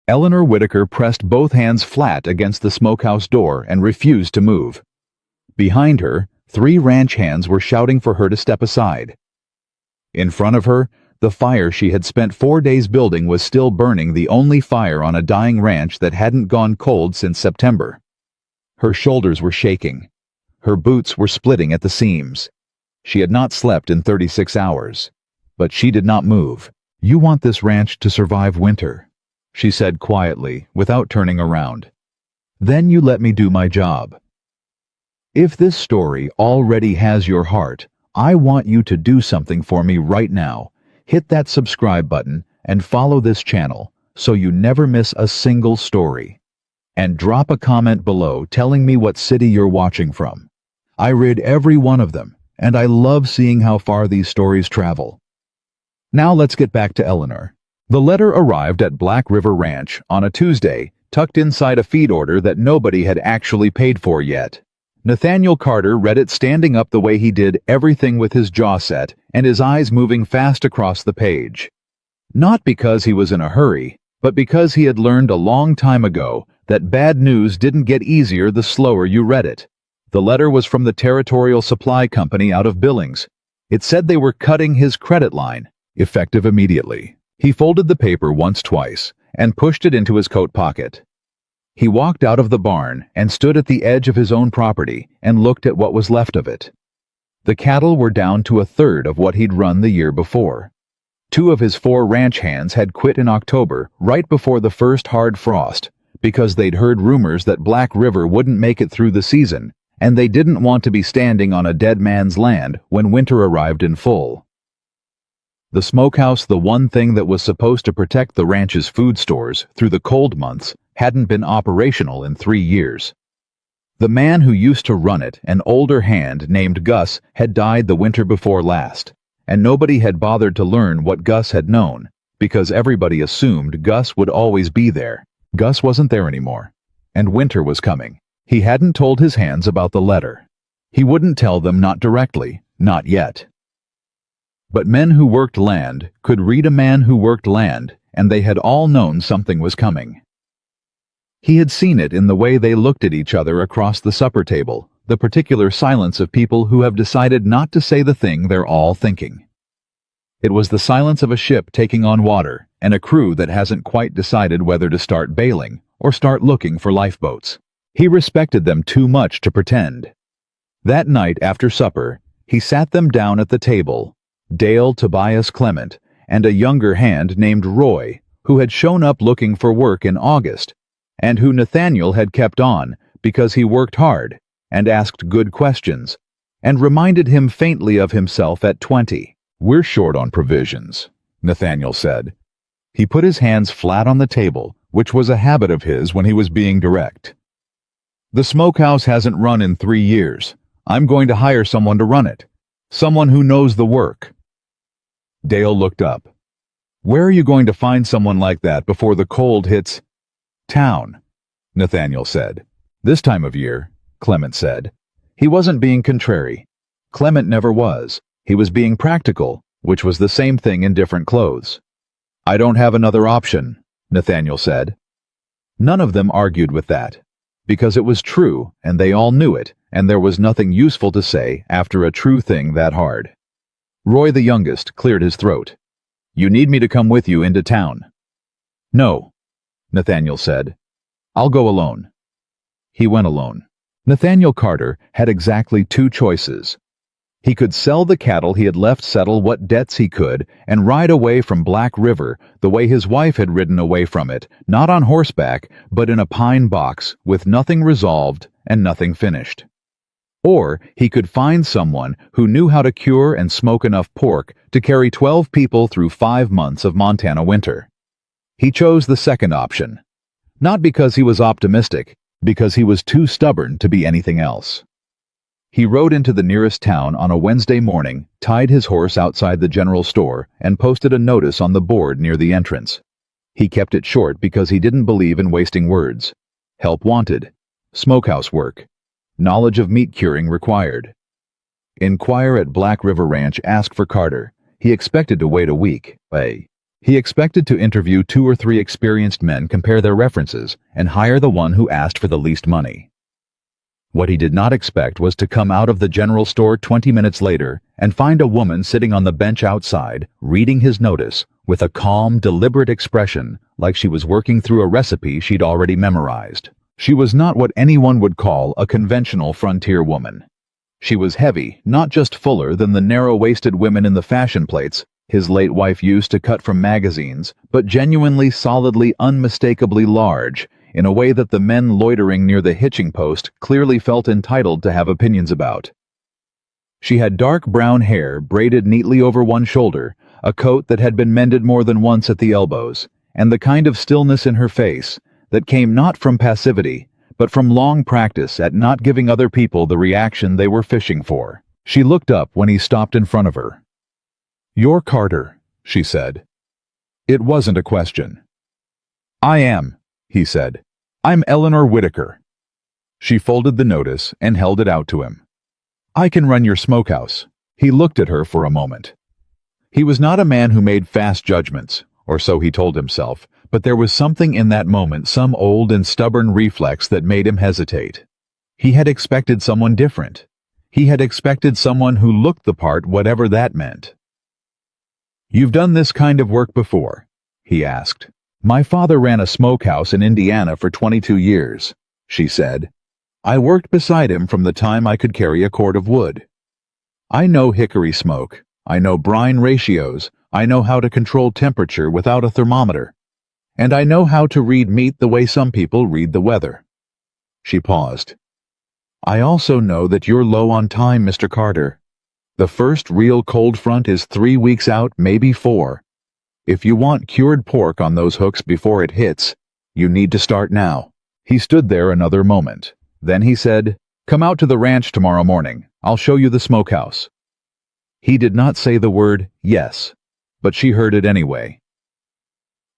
Eleanor Whitaker pressed both hands flat against the smokehouse door and refused to move. Behind her, 3 ranch hands were shouting for her to step aside. In front of her, the fire she had spent 4 days building was still burning, the only fire on a dying ranch that hadn't gone cold since September. Her shoulders were shaking. Her boots were splitting at the seams. She had not slept in 36 hours. But she did not move. "You want this ranch to survive winter," she said quietly, without turning around. "Then you let me do my job." If this story already has your heart, I want you to do something for me right now. Hit that subscribe button and follow this channel so you never miss a single story. And drop a comment below telling me what city you're watching from. I read every one of them, and I love seeing how far these stories travel. Now let's get back to Eleanor. The letter arrived at Black River Ranch on a Tuesday, tucked inside a feed order that nobody had actually paid for yet. Nathaniel Carter read it standing up the way he did, everything with his jaw set and his eyes moving fast across the page. Not because he was in a hurry, but because he had learned a long time ago that bad news didn't get easier the slower you read it. The letter was from the Territorial Supply Company out of Billings. It said they were cutting his credit line, effective immediately. He folded the paper twice, and pushed it into his coat pocket. He walked out of the barn and stood at the edge of his own property and looked at what was left of it. The cattle were down to 1/3 of what he'd run the year before. 2 of his 4 ranch hands had quit in October, right before the first hard frost, because they'd heard rumors that Black River wouldn't make it through the season, and they didn't want to be standing on a dead man's land when winter arrived in full. The smokehouse, the one thing that was supposed to protect the ranch's food stores through the cold months, hadn't been operational in 3 years. The man who used to run it, an older hand named Gus, had died the winter before last, and nobody had bothered to learn what Gus had known, because everybody assumed Gus would always be there. Gus wasn't there anymore, and winter was coming. He hadn't told his hands about the letter. He wouldn't tell them, not directly, not yet. But men who worked land could read a man who worked land, and they had all known something was coming. He had seen it in the way they looked at each other across the supper table, the particular silence of people who have decided not to say the thing they're all thinking. It was the silence of a ship taking on water, and a crew that hasn't quite decided whether to start bailing or start looking for lifeboats. He respected them too much to pretend. That night after supper, he sat them down at the table, Dale Tobias Clement, and a younger hand named Roy, who had shown up looking for work in August, and who Nathaniel had kept on because he worked hard and asked good questions, and reminded him faintly of himself at 20. "We're short on provisions," Nathaniel said. He put his hands flat on the table, which was a habit of his when he was being direct. "The smokehouse hasn't run in 3 years. I'm going to hire someone to run it. Someone who knows the work." Dale looked up. "Where are you going to find someone like that before the cold hits?" "Town," Nathaniel said. "This time of year," Clement said. He wasn't being contrary. Clement never was. He was being practical, which was the same thing in different clothes. "I don't have another option," Nathaniel said. None of them argued with that, because it was true and they all knew it, and there was nothing useful to say after a true thing that hard. Roy, the youngest, cleared his throat. "You need me to come with you into town?" "No," Nathaniel said. "I'll go alone." He went alone. Nathaniel Carter had exactly 2 choices. He could sell the cattle he had left, settle what debts he could, and ride away from Black River the way his wife had ridden away from it, not on horseback, but in a pine box, with nothing resolved and nothing finished. Or he could find someone who knew how to cure and smoke enough pork to carry 12 people through 5 months of Montana winter. He chose the second option. Not because he was optimistic, because he was too stubborn to be anything else. He rode into the nearest town on a Wednesday morning, tied his horse outside the general store, and posted a notice on the board near the entrance. He kept it short because he didn't believe in wasting words. Help wanted. Smokehouse work. Knowledge of meat curing required. Inquire at Black River Ranch. Ask for Carter. He expected to wait a week. He expected to interview 2 or 3 experienced men, compare their references, and hire the one who asked for the least money. What he did not expect was to come out of the general store 20 minutes later and find a woman sitting on the bench outside, reading his notice, with a calm, deliberate expression, like she was working through a recipe she'd already memorized. She was not what anyone would call a conventional frontier woman. She was heavy, not just fuller than the narrow-waisted women in the fashion plates his late wife used to cut from magazines, but genuinely, solidly, unmistakably large, in a way that the men loitering near the hitching post clearly felt entitled to have opinions about. She had dark brown hair braided neatly over one shoulder, a coat that had been mended more than once at the elbows, and the kind of stillness in her face that came not from passivity, but from long practice at not giving other people the reaction they were fishing for. She looked up when he stopped in front of her. "You're Carter," she said. It wasn't a question. "I am," he said. "I'm Eleanor Whitaker." She folded the notice and held it out to him. "I can run your smokehouse." He looked at her for a moment. He was not a man who made fast judgments, or so he told himself, but there was something in that moment, some old and stubborn reflex that made him hesitate. He had expected someone different. He had expected someone who looked the part, whatever that meant. "You've done this kind of work before?" he asked. "My father ran a smokehouse in Indiana for 22 years, she said. "I worked beside him from the time I could carry a cord of wood. I know hickory smoke. I know brine ratios. I know how to control temperature without a thermometer. And I know how to read meat the way some people read the weather." She paused. "I also know that you're low on time, Mr. Carter. The first real cold front is 3 weeks out, maybe 4. If you want cured pork on those hooks before it hits, you need to start now." He stood there another moment. Then he said, "Come out to the ranch tomorrow morning. I'll show you the smokehouse." He did not say the word yes, but she heard it anyway.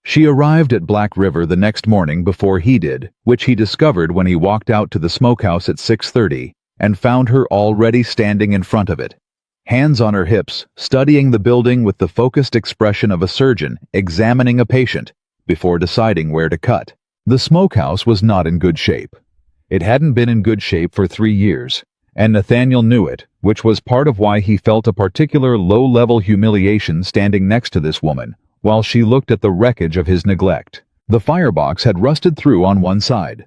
She arrived at Black River the next morning before he did, which he discovered when he walked out to the smokehouse at 6:30 and found her already standing in front of it, hands on her hips, studying the building with the focused expression of a surgeon examining a patient before deciding where to cut. The smokehouse was not in good shape. It hadn't been in good shape for 3 years, and Nathaniel knew it, which was part of why he felt a particular low-level humiliation standing next to this woman while she looked at the wreckage of his neglect. The firebox had rusted through on one side.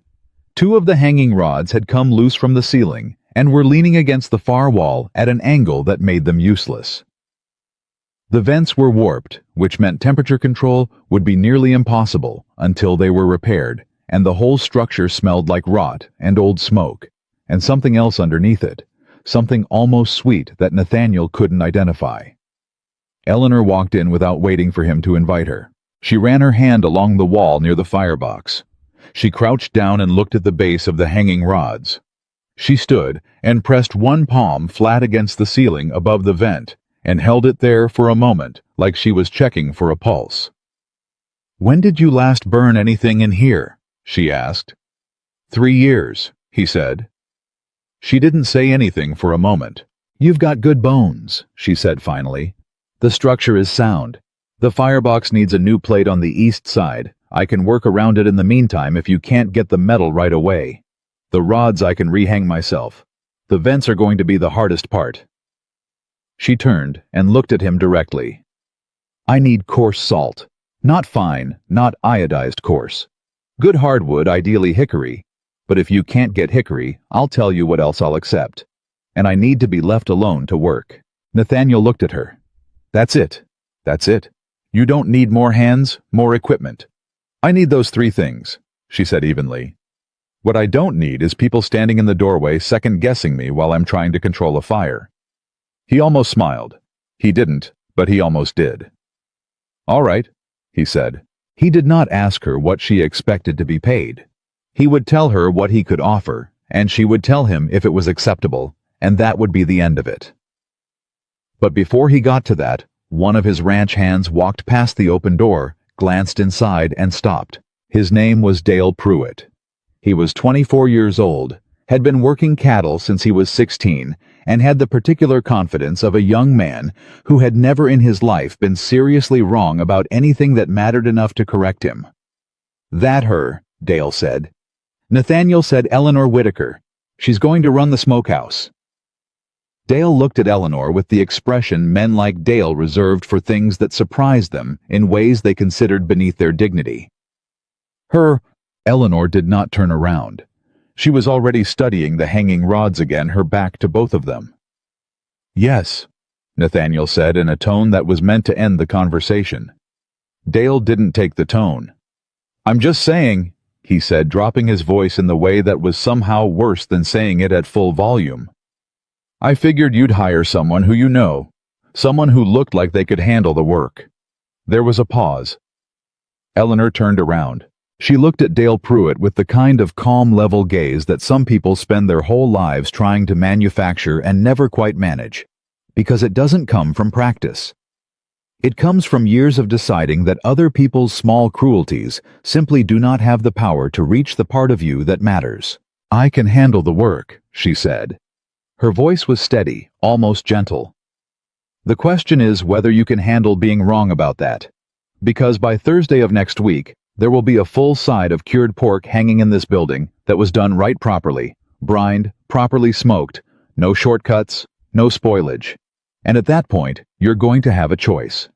2 of the hanging rods had come loose from the ceiling and were leaning against the far wall at an angle that made them useless. The vents were warped, which meant temperature control would be nearly impossible until they were repaired, and the whole structure smelled like rot and old smoke, and something else underneath it, something almost sweet that Nathaniel couldn't identify. Eleanor walked in without waiting for him to invite her. She ran her hand along the wall near the firebox. She crouched down and looked at the base of the hanging rods. She stood and pressed one palm flat against the ceiling above the vent and held it there for a moment like she was checking for a pulse. "When did you last burn anything in here?" she asked. 3 years, he said. She didn't say anything for a moment. "You've got good bones," she said finally. "The structure is sound. The firebox needs a new plate on the east side. I can work around it in the meantime if you can't get the metal right away. The rods I can rehang myself. The vents are going to be the hardest part." She turned and looked at him directly. "I need coarse salt. Not fine, not iodized coarse. Good hardwood, ideally hickory. But if you can't get hickory, I'll tell you what else I'll accept. And I need to be left alone to work." Nathaniel looked at her. That's it. You don't need more hands, more equipment. I need those 3 things," she said evenly. "What I don't need is people standing in the doorway second-guessing me while I'm trying to control a fire." He almost smiled. He didn't, but he almost did. "All right," he said. He did not ask her what she expected to be paid. He would tell her what he could offer, and she would tell him if it was acceptable, and that would be the end of it. But before he got to that, one of his ranch hands walked past the open door, glanced inside, and stopped. His name was Dale Pruitt. He was 24 years old, had been working cattle since he was 16 and had the particular confidence of a young man who had never in his life been seriously wrong about anything that mattered enough to correct him. "That her," Dale said. "Nathaniel said Eleanor Whitaker. She's going to run the smokehouse." Dale looked at Eleanor with the expression men like Dale reserved for things that surprised them in ways they considered beneath their dignity. Her, Eleanor did not turn around. She was already studying the hanging rods again, her back to both of them. "Yes," Nathaniel said in a tone that was meant to end the conversation. Dale didn't take the tone. "I'm just saying," he said, dropping his voice in the way that was somehow worse than saying it at full volume. "I figured you'd hire someone who you know, someone who looked like they could handle the work." There was a pause. Eleanor turned around. She looked at Dale Pruitt with the kind of calm, level gaze that some people spend their whole lives trying to manufacture and never quite manage, because it doesn't come from practice. It comes from years of deciding that other people's small cruelties simply do not have the power to reach the part of you that matters. "I can handle the work," she said. Her voice was steady, almost gentle. "The question is whether you can handle being wrong about that. Because by Thursday of next week, there will be a full side of cured pork hanging in this building that was done right properly, brined, properly smoked, no shortcuts, no spoilage. And at that point, you're going to have a choice.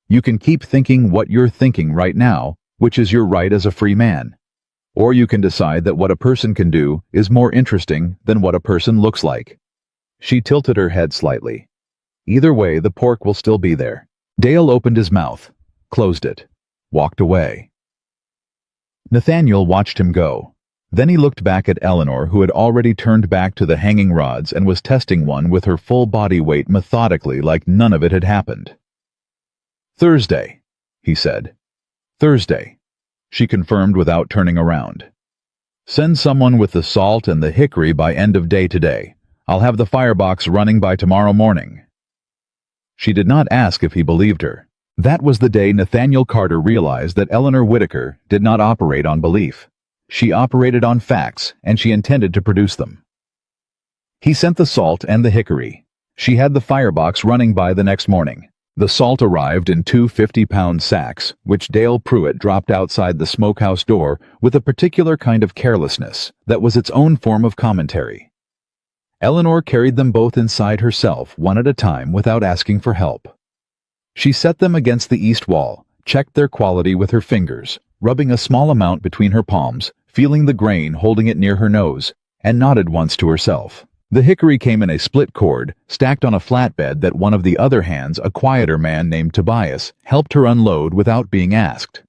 You can keep thinking what you're thinking right now, which is your right as a free man. Or you can decide that what a person can do is more interesting than what a person looks like." She tilted her head slightly. "Either way, the pork will still be there." Dale opened his mouth, closed it, walked away. Nathaniel watched him go. Then he looked back at Eleanor, who had already turned back to the hanging rods and was testing one with her full body weight methodically like none of it had happened. "Thursday," he said. "Thursday," she confirmed without turning around. "Send someone with the salt and the hickory by end of day today. I'll have the firebox running by tomorrow morning." She did not ask if he believed her. That was the day Nathaniel Carter realized that Eleanor Whitaker did not operate on belief. She operated on facts, and she intended to produce them. He sent the salt and the hickory. She had the firebox running by the next morning. The salt arrived in 2 50-pound sacks, which Dale Pruitt dropped outside the smokehouse door with a particular kind of carelessness that was its own form of commentary. Eleanor carried them both inside herself, one at a time, without asking for help. She set them against the east wall, checked their quality with her fingers, rubbing a small amount between her palms, feeling the grain, holding it near her nose, and nodded once to herself. The hickory came in a split cord, stacked on a flatbed that one of the other hands, a quieter man named Tobias, helped her unload without being asked.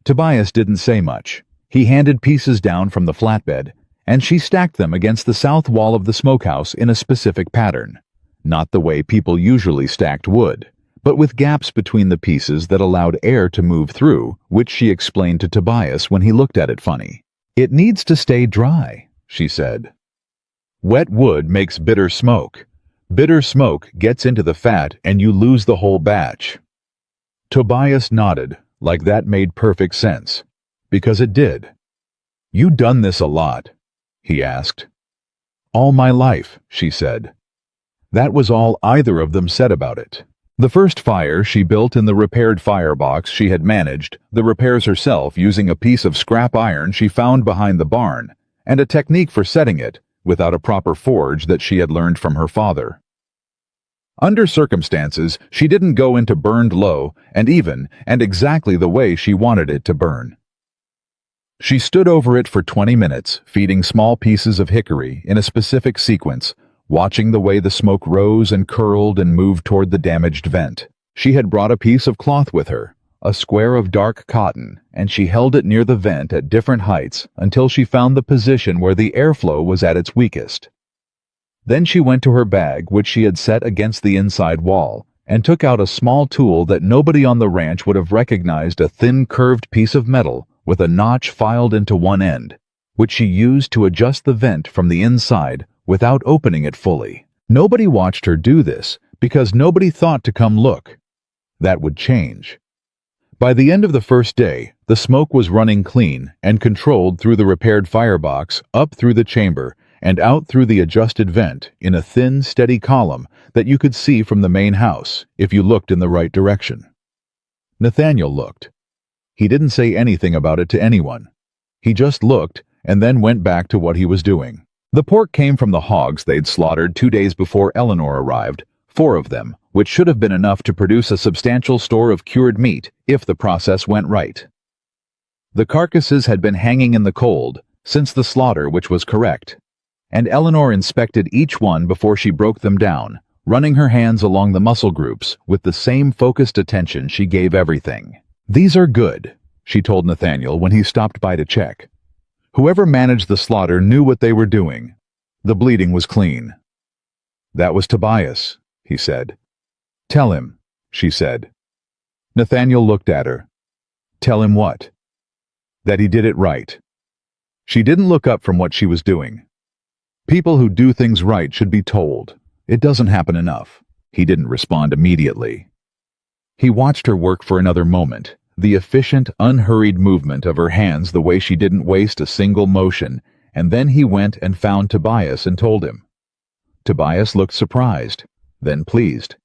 Tobias didn't say much. He handed pieces down from the flatbed, and she stacked them against the south wall of the smokehouse in a specific pattern. Not the way people usually stacked wood, but with gaps between the pieces that allowed air to move through, which she explained to Tobias when he looked at it funny. "It needs to stay dry," she said. "Wet wood makes bitter smoke. Bitter smoke gets into the fat and you lose the whole batch." Tobias nodded, like that made perfect sense. Because it did. "You done this a lot?" he asked. "All my life," she said. That was all either of them said about it. The first fire she built in the repaired firebox she had managed the repairs herself using a piece of scrap iron she found behind the barn, and a technique for setting it, without a proper forge, that she had learned from her father. Under circumstances, she didn't go into burned low and even and exactly the way she wanted it to burn. She stood over it for 20 minutes, feeding small pieces of hickory in a specific sequence, watching the way the smoke rose and curled and moved toward the damaged vent. She had brought a piece of cloth with her, a square of dark cotton, and she held it near the vent at different heights until she found the position where the airflow was at its weakest. Then she went to her bag, which she had set against the inside wall, and took out a small tool that nobody on the ranch would have recognized, a thin curved piece of metal with a notch filed into one end, which she used to adjust the vent from the inside without opening it fully. Nobody watched her do this because nobody thought to come look. That would change. By the end of the first day, the smoke was running clean and controlled through the repaired firebox, up through the chamber, and out through the adjusted vent in a thin, steady column that you could see from the main house if you looked in the right direction. Nathaniel looked. He didn't say anything about it to anyone. He just looked and then went back to what he was doing. The pork came from the hogs they'd slaughtered 2 days before Eleanor arrived, 4 of them, which should have been enough to produce a substantial store of cured meat if the process went right. The carcasses had been hanging in the cold since the slaughter, which was correct, and Eleanor inspected each one before she broke them down, running her hands along the muscle groups with the same focused attention she gave everything. "These are good," she told Nathaniel when he stopped by to check. Whoever managed the slaughter knew what they were doing. The bleeding was clean. "That was Tobias," he said. "Tell him," she said. Nathaniel looked at her. "Tell him what?" "That he did it right." She didn't look up from what she was doing. People who do things right should be told. It doesn't happen enough. He didn't respond immediately. He watched her work for another moment, the efficient, unhurried movement of her hands, the way she didn't waste a single motion, and then he went and found Tobias and told him. Tobias looked surprised, then pleased.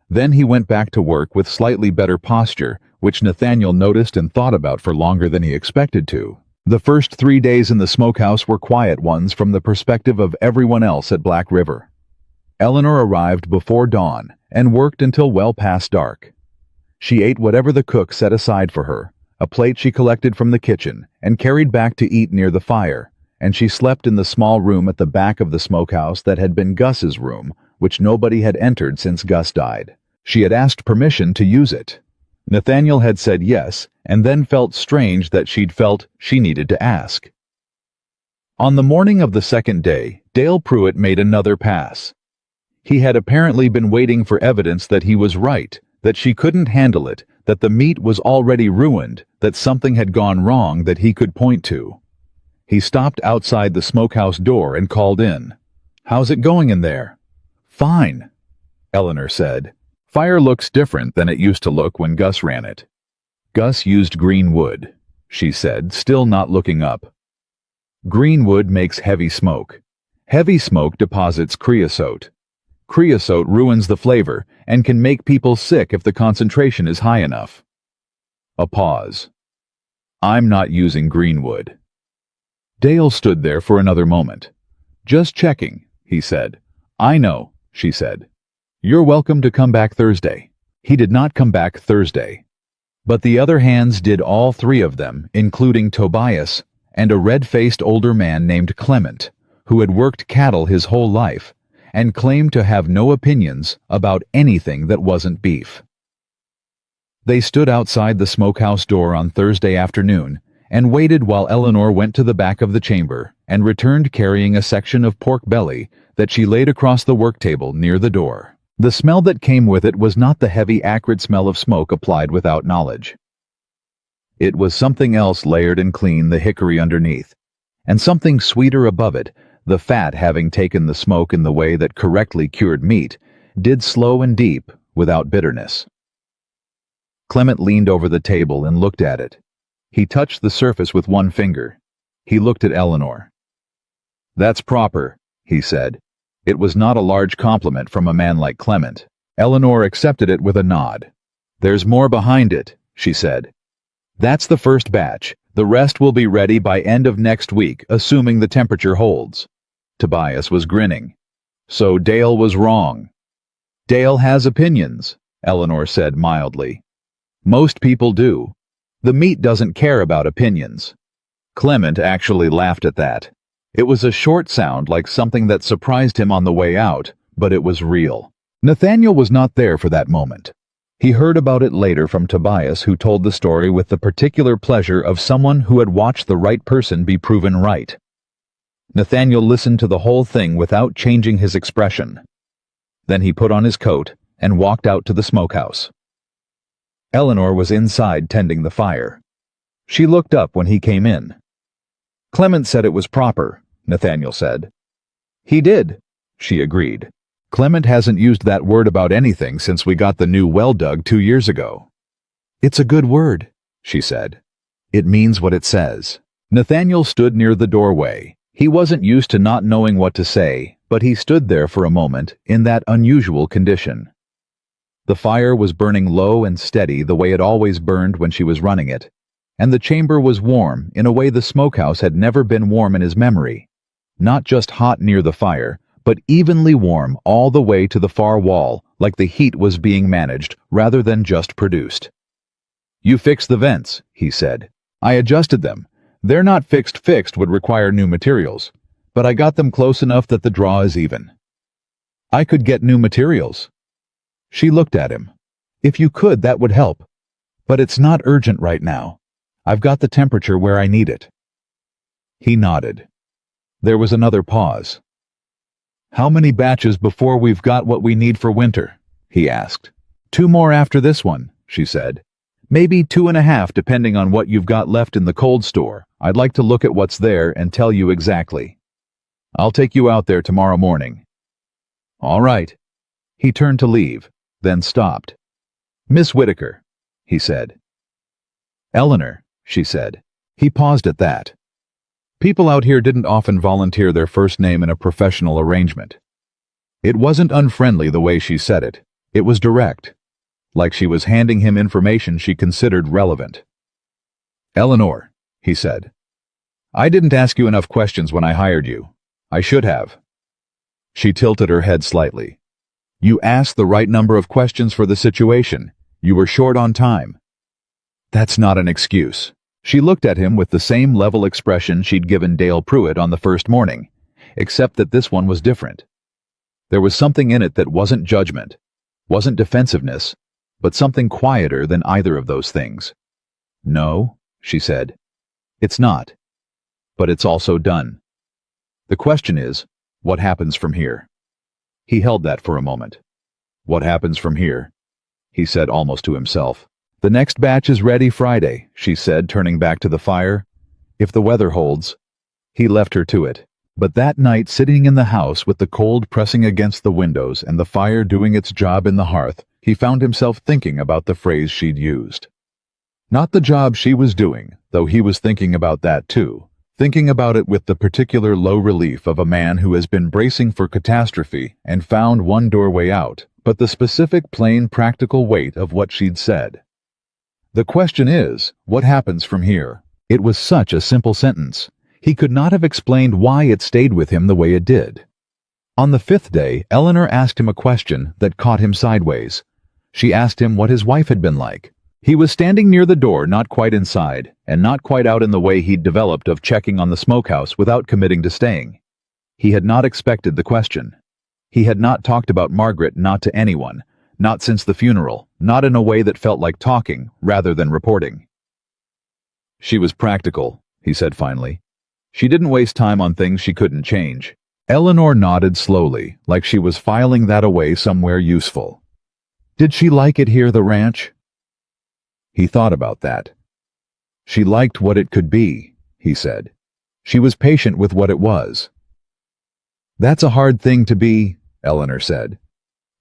Then he went back to work with slightly better posture, which Nathaniel noticed and thought about for longer than he expected to. The first 3 days in the smokehouse were quiet ones from the perspective of everyone else at Black River. Eleanor arrived before dawn and worked until well past dark. She ate whatever the cook set aside for her, a plate she collected from the kitchen and carried back to eat near the fire, and she slept in the small room at the back of the smokehouse that had been Gus's room, which nobody had entered since Gus died. She had asked permission to use it. Nathaniel had said yes, and then felt strange that she'd felt she needed to ask. On the morning of the second day, Dale Pruitt made another pass. He had apparently been waiting for evidence that he was right, that she couldn't handle it, that the meat was already ruined, that something had gone wrong that he could point to. He stopped outside the smokehouse door and called in. "How's it going in there?" "Fine," Eleanor said. "Fire looks different than it used to look when Gus ran it." "Gus used green wood," she said, still not looking up. "Green wood makes heavy smoke. Heavy smoke deposits creosote. Creosote ruins the flavor and can make people sick if the concentration is high enough." A pause. "I'm not using green wood." Dale stood there for another moment. "Just checking," he said. "I know," she said. "You're welcome to come back Thursday." He did not come back Thursday. But the other hands did, all 3 of them, including Tobias and a red-faced older man named Clement, who had worked cattle his whole life and claimed to have no opinions about anything that wasn't beef. They stood outside the smokehouse door on Thursday afternoon and waited while Eleanor went to the back of the chamber and returned carrying a section of pork belly that she laid across the work table near the door. The smell that came with it was not the heavy, acrid smell of smoke applied without knowledge. It was something else, layered and clean, the hickory underneath, and something sweeter above it, the fat, having taken the smoke in the way that correctly cured meat, did slow and deep without bitterness. Clement leaned over the table and looked at it. He touched the surface with one finger. He looked at Eleanor. "That's proper," he said. It was not a large compliment from a man like Clement. Eleanor accepted it with a nod. "There's more behind it," she said. "That's the first batch. The rest will be ready by end of next week, assuming the temperature holds." Tobias was grinning. "So Dale was wrong." "Dale has opinions," Eleanor said mildly. "Most people do. The meat doesn't care about opinions." Clement actually laughed at that. It was a short sound like something that surprised him on the way out, but it was real. Nathaniel was not there for that moment. He heard about it later from Tobias, who told the story with the particular pleasure of someone who had watched the right person be proven right. Nathaniel listened to the whole thing without changing his expression. Then he put on his coat and walked out to the smokehouse. Eleanor was inside tending the fire. She looked up when he came in. "Clement said it was proper," Nathaniel said. "He did," she agreed. "Clement hasn't used that word about anything since we got the new well dug 2 years ago." "It's a good word," she said. "It means what it says." Nathaniel stood near the doorway, He wasn't used to not knowing what to say, but he stood there for a moment in that unusual condition. The fire was burning low and steady the way it always burned when she was running it, and the chamber was warm in a way the smokehouse had never been warm in his memory. Not just hot near the fire, but evenly warm all the way to the far wall, like the heat was being managed rather than just produced. "You fixed the vents," he said. "I adjusted them. They're not fixed would require new materials, but I got them close enough that the draw is even." "I could get new materials." She looked at him. "If you could, that would help. But it's not urgent right now. I've got the temperature where I need it." He nodded. There was another pause. "How many batches before we've got what we need for winter?" he asked. "2 more after this one," she said. "Maybe 2.5 depending on what you've got left in the cold store. I'd like to look at what's there and tell you exactly. I'll take you out there tomorrow morning." "All right." He turned to leave, then stopped. "Miss Whitaker," he said. "Eleanor," she said. He paused at that. People out here didn't often volunteer their first name in a professional arrangement. It wasn't unfriendly the way she said it. It was direct, like she was handing him information she considered relevant. "Eleanor," he said. "I didn't ask you enough questions when I hired you. I should have." She tilted her head slightly. "You asked the right number of questions for the situation. You were short on time." "That's not an excuse." She looked at him with the same level expression she'd given Dale Pruitt on the first morning, except that this one was different. There was something in it that wasn't judgment, wasn't defensiveness, but something quieter than either of those things. "No," she said. "It's not. But it's also done. The question is, what happens from here?" He held that for a moment. "What happens from here?" he said almost to himself. "The next batch is ready Friday," she said, turning back to the fire. "If the weather holds." He left her to it. But that night, sitting in the house with the cold pressing against the windows and the fire doing its job in the hearth, he found himself thinking about the phrase she'd used. Not the job she was doing, though he was thinking about that too. Thinking about it with the particular low relief of a man who has been bracing for catastrophe and found one doorway out, but the specific, plain, practical weight of what she'd said. The question is, what happens from here? It was such a simple sentence. He could not have explained why it stayed with him the way it did. On the 5th day, Eleanor asked him a question that caught him sideways. She asked him what his wife had been like. He was standing near the door, not quite inside, and not quite out in the way he'd developed of checking on the smokehouse without committing to staying. He had not expected the question. He had not talked about Margaret, not to anyone, not since the funeral, not in a way that felt like talking rather than reporting. "She was practical," he said finally. "She didn't waste time on things she couldn't change." Eleanor nodded slowly, like she was filing that away somewhere useful. "Did she like it here, the ranch?" He thought about that. "She liked what it could be," he said. "She was patient with what it was." "That's a hard thing to be," Eleanor said.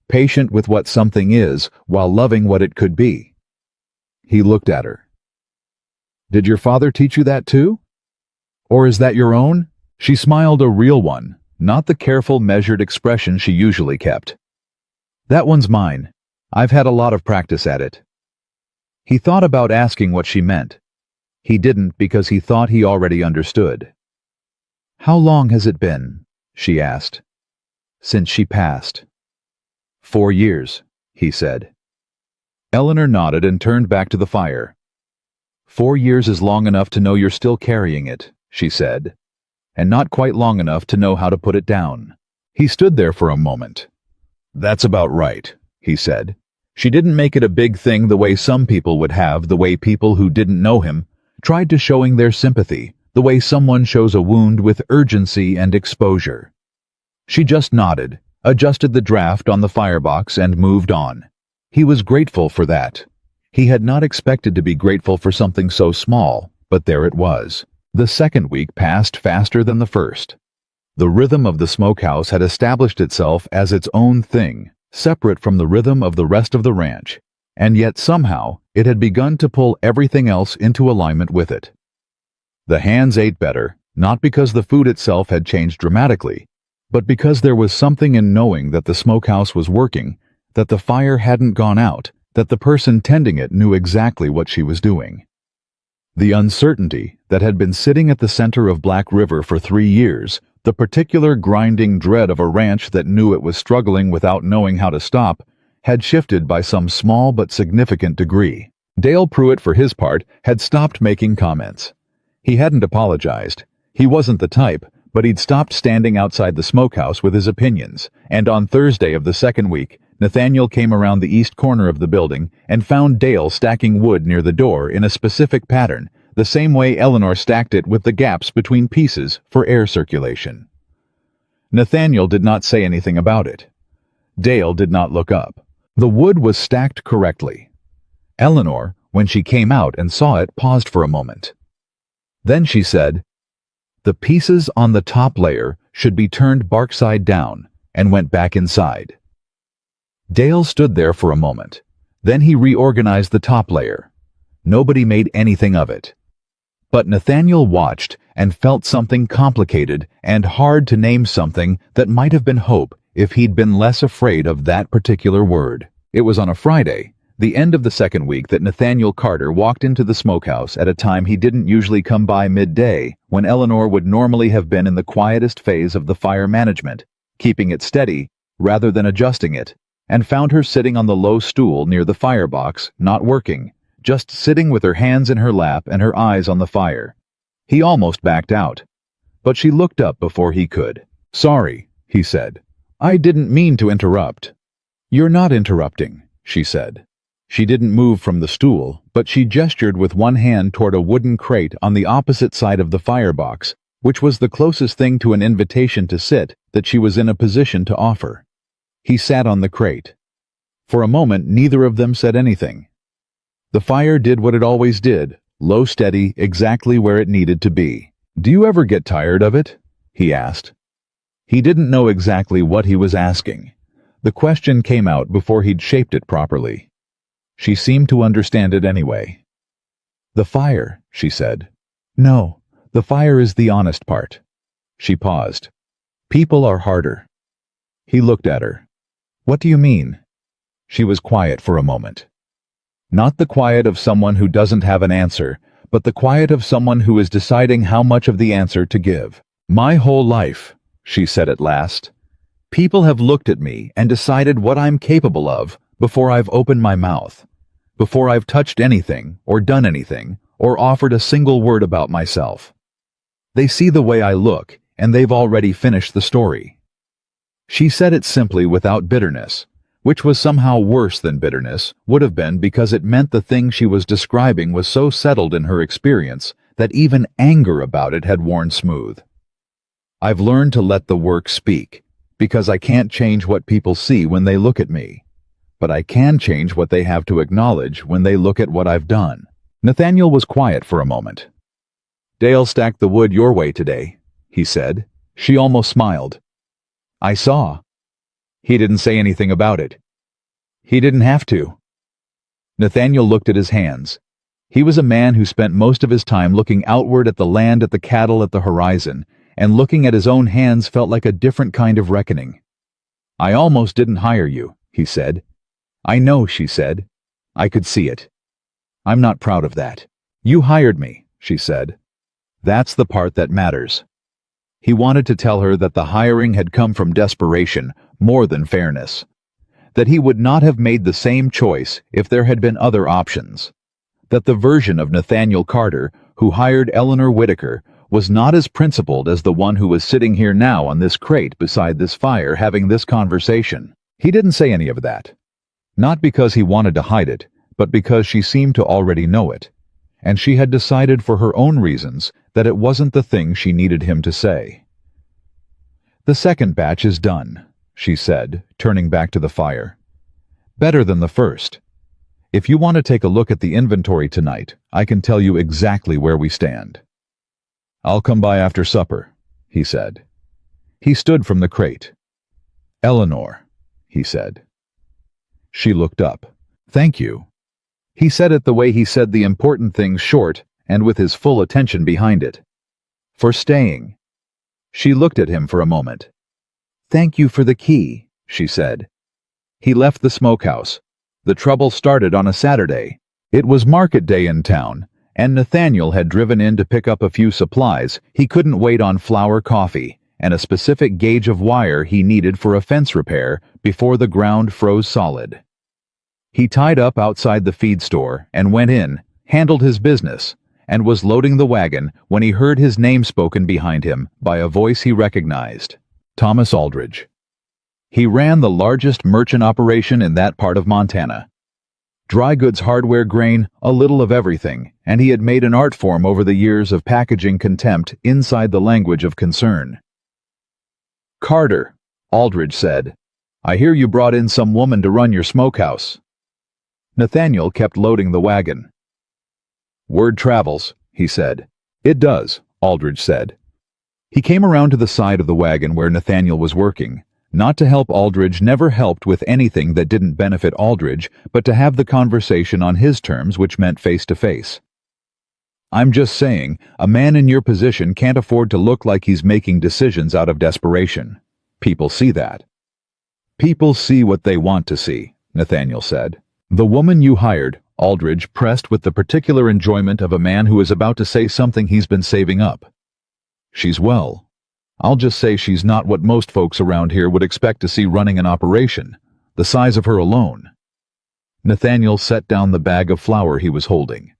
"Patient with what something is while loving what it could be." He looked at her. "Did your father teach you that too? Or is that your own?" She smiled, a real one, not the careful, measured expression she usually kept. "That one's mine. I've had a lot of practice at it." He thought about asking what she meant. He didn't because he thought he already understood. "How long has it been?" she asked. "Since she passed." 4 years, he said. Eleanor nodded and turned back to the fire. 4 years is long enough to know you're still carrying it, she said, and not quite long enough to know how to put it down. He stood there for a moment. "That's about right," he said. She didn't make it a big thing the way some people would have, the way people who didn't know him tried to showing their sympathy, the way someone shows a wound with urgency and exposure. She just nodded, adjusted the draft on the firebox, and moved on. He was grateful for that. He had not expected to be grateful for something so small, but there it was. The second week passed faster than the first. The rhythm of the smokehouse had established itself as its own thing, separate from the rhythm of the rest of the ranch, and yet somehow it had begun to pull everything else into alignment with it. The hands ate better, not because the food itself had changed dramatically, but because there was something in knowing that the smokehouse was working, that the fire hadn't gone out, that the person tending it knew exactly what she was doing. The uncertainty that had been sitting at the center of Black River for 3 years, the particular grinding dread of a ranch that knew it was struggling without knowing how to stop, had shifted by some small but significant degree. Dale Pruitt, for his part, had stopped making comments. He hadn't apologized. He wasn't the type, but he'd stopped standing outside the smokehouse with his opinions, and on Thursday of the second week, Nathaniel came around the east corner of the building and found Dale stacking wood near the door in a specific pattern, the same way Eleanor stacked it with the gaps between pieces for air circulation. Nathaniel did not say anything about it. Dale did not look up. The wood was stacked correctly. Eleanor, when she came out and saw it, paused for a moment. Then she said, "The pieces on the top layer should be turned bark side down," and went back inside. Dale stood there for a moment. Then he reorganized the top layer. Nobody made anything of it. But Nathaniel watched and felt something complicated and hard to name, something that might have been hope if he'd been less afraid of that particular word. It was on a Friday, the end of the second week, that Nathaniel Carter walked into the smokehouse at a time he didn't usually come by, midday, when Eleanor would normally have been in the quietest phase of the fire management, keeping it steady rather than adjusting it, and found her sitting on the low stool near the firebox, not working, just sitting with her hands in her lap and her eyes on the fire. He almost backed out, but she looked up before he could. "Sorry," he said. "I didn't mean to interrupt." "You're not interrupting," she said. She didn't move from the stool, but she gestured with one hand toward a wooden crate on the opposite side of the firebox, which was the closest thing to an invitation to sit that she was in a position to offer. He sat on the crate. For a moment, neither of them said anything. The fire did what it always did, low, steady, exactly where it needed to be. "Do you ever get tired of it?" he asked. He didn't know exactly what he was asking. The question came out before he'd shaped it properly. She seemed to understand it anyway. "The fire," she said. "No, the fire is the honest part." She paused. "People are harder." He looked at her. "What do you mean?" She was quiet for a moment. Not the quiet of someone who doesn't have an answer, but the quiet of someone who is deciding how much of the answer to give. "My whole life," she said at last, "people have looked at me and decided what I'm capable of before I've opened my mouth, before I've touched anything or done anything or offered a single word about myself. They see the way I look, and they've already finished the story." She said it simply, without bitterness, which was somehow worse than bitterness would have been, because it meant the thing she was describing was so settled in her experience that even anger about it had worn smooth. "I've learned to let the work speak, because I can't change what people see when they look at me. But I can change what they have to acknowledge when they look at what I've done." Nathaniel was quiet for a moment. "Dale stacked the wood your way today," he said. She almost smiled. "I saw." He didn't say anything about it. He didn't have to. Nathaniel looked at his hands. He was a man who spent most of his time looking outward at the land, at the cattle, at the horizon, and looking at his own hands felt like a different kind of reckoning. "I almost didn't hire you," he said. "I know," she said. "I could see it. I'm not proud of that." "You hired me," she said. "That's the part that matters." He wanted to tell her that the hiring had come from desperation, more than fairness. That he would not have made the same choice if there had been other options. That the version of Nathaniel Carter who hired Eleanor Whitaker was not as principled as the one who was sitting here now on this crate beside this fire having this conversation. He didn't say any of that. Not because he wanted to hide it, but because she seemed to already know it. And she had decided for her own reasons that it wasn't the thing she needed him to say. "The second batch is done," she said, turning back to the fire. "Better than the first. If you want to take a look at the inventory tonight, I can tell you exactly where we stand." "I'll come by after supper," he said. He stood from the crate. "Eleanor," he said. She looked up. "Thank you." He said it the way he said the important things, short and with his full attention behind it. For staying. She looked at him for a moment. "Thank you for the key," she said. He left the smokehouse. The trouble started on a Saturday. It was market day in town, and Nathaniel had driven in to pick up a few supplies. He couldn't wait on flour coffee and a specific gauge of wire he needed for a fence repair before the ground froze solid. He tied up outside the feed store and went in, handled his business, and was loading the wagon when he heard his name spoken behind him by a voice he recognized. Thomas Aldridge. He ran the largest merchant operation in that part of Montana. Dry goods, hardware, grain, a little of everything, and he had made an art form over the years of packaging contempt inside the language of concern. "Carter," Aldridge said, "I hear you brought in some woman to run your smokehouse." Nathaniel kept loading the wagon. "Word travels," he said. "It does," Aldridge said. He came around to the side of the wagon where Nathaniel was working. Not to help Aldridge never helped with anything that didn't benefit Aldridge, but to have the conversation on his terms, which meant face-to-face. "I'm just saying, a man in your position can't afford to look like he's making decisions out of desperation. People see that." "People see what they want to see," Nathaniel said. "The woman you hired," Aldridge pressed with the particular enjoyment of a man who is about to say something he's been saving up. "She's well. I'll just say she's not what most folks around here would expect to see running an operation, the size of her alone." Nathaniel set down the bag of flour he was holding.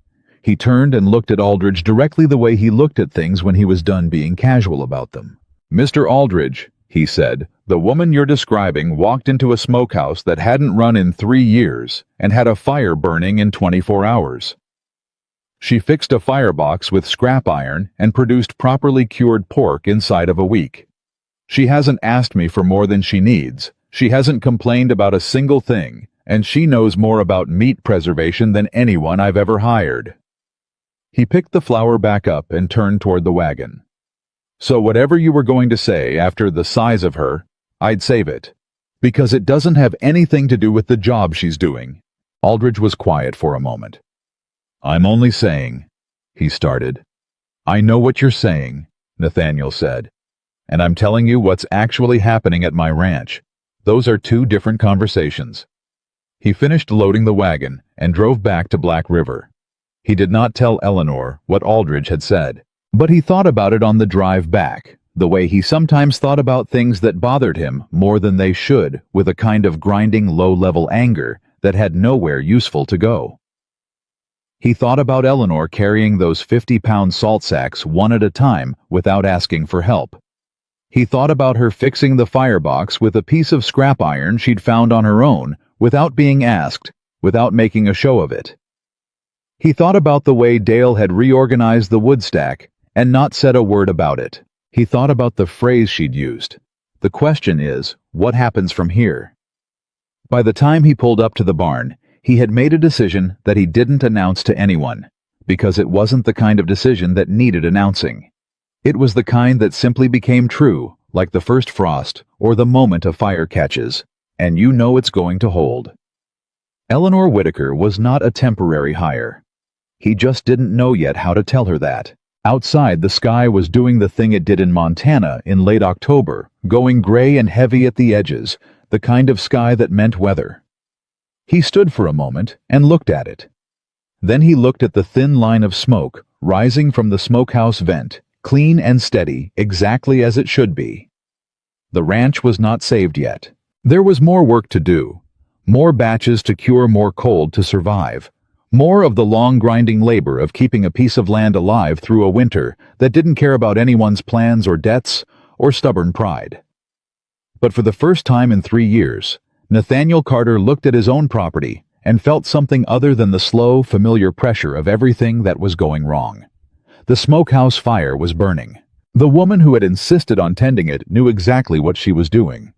He turned and looked at Aldridge directly the way he looked at things when he was done being casual about them. "Mr. Aldridge," he said, "the woman you're describing walked into a smokehouse that hadn't run in 3 years and had a fire burning in 24 hours. She fixed a firebox with scrap iron and produced properly cured pork inside of a week. She hasn't asked me for more than she needs. She hasn't complained about a single thing, and she knows more about meat preservation than anyone I've ever hired." He picked the flour back up and turned toward the wagon. "So whatever you were going to say after the size of her, I'd save it. Because it doesn't have anything to do with the job she's doing." Aldridge was quiet for a moment. "I'm only saying," he started. "I know what you're saying," Nathaniel said. "And I'm telling you what's actually happening at my ranch. Those are 2 different conversations." He finished loading the wagon and drove back to Black River. He did not tell Eleanor what Aldridge had said, but he thought about it on the drive back, the way he sometimes thought about things that bothered him more than they should, with a kind of grinding low-level anger that had nowhere useful to go. He thought about Eleanor carrying those 50-pound salt sacks one at a time without asking for help. He thought about her fixing the firebox with a piece of scrap iron she'd found on her own, without being asked, without making a show of it. He thought about the way Dale had reorganized the wood stack and not said a word about it. He thought about the phrase she'd used. "The question is, what happens from here?" By the time he pulled up to the barn, he had made a decision that he didn't announce to anyone, because it wasn't the kind of decision that needed announcing. It was the kind that simply became true, like the first frost or the moment a fire catches, and you know it's going to hold. Eleanor Whitaker was not a temporary hire. He just didn't know yet how to tell her that. Outside, the sky was doing the thing it did in Montana in late October, going gray and heavy at the edges, the kind of sky that meant weather. He stood for a moment and looked at it. Then he looked at the thin line of smoke rising from the smokehouse vent, clean and steady, exactly as it should be. The ranch was not saved yet. There was more work to do, more batches to cure, more cold to survive, more of the long grinding labor of keeping a piece of land alive through a winter that didn't care about anyone's plans or debts or stubborn pride. But for the first time in 3 years, Nathaniel Carter looked at his own property and felt something other than the slow, familiar pressure of everything that was going wrong. The smokehouse fire was burning. The woman who had insisted on tending it knew exactly what she was doing.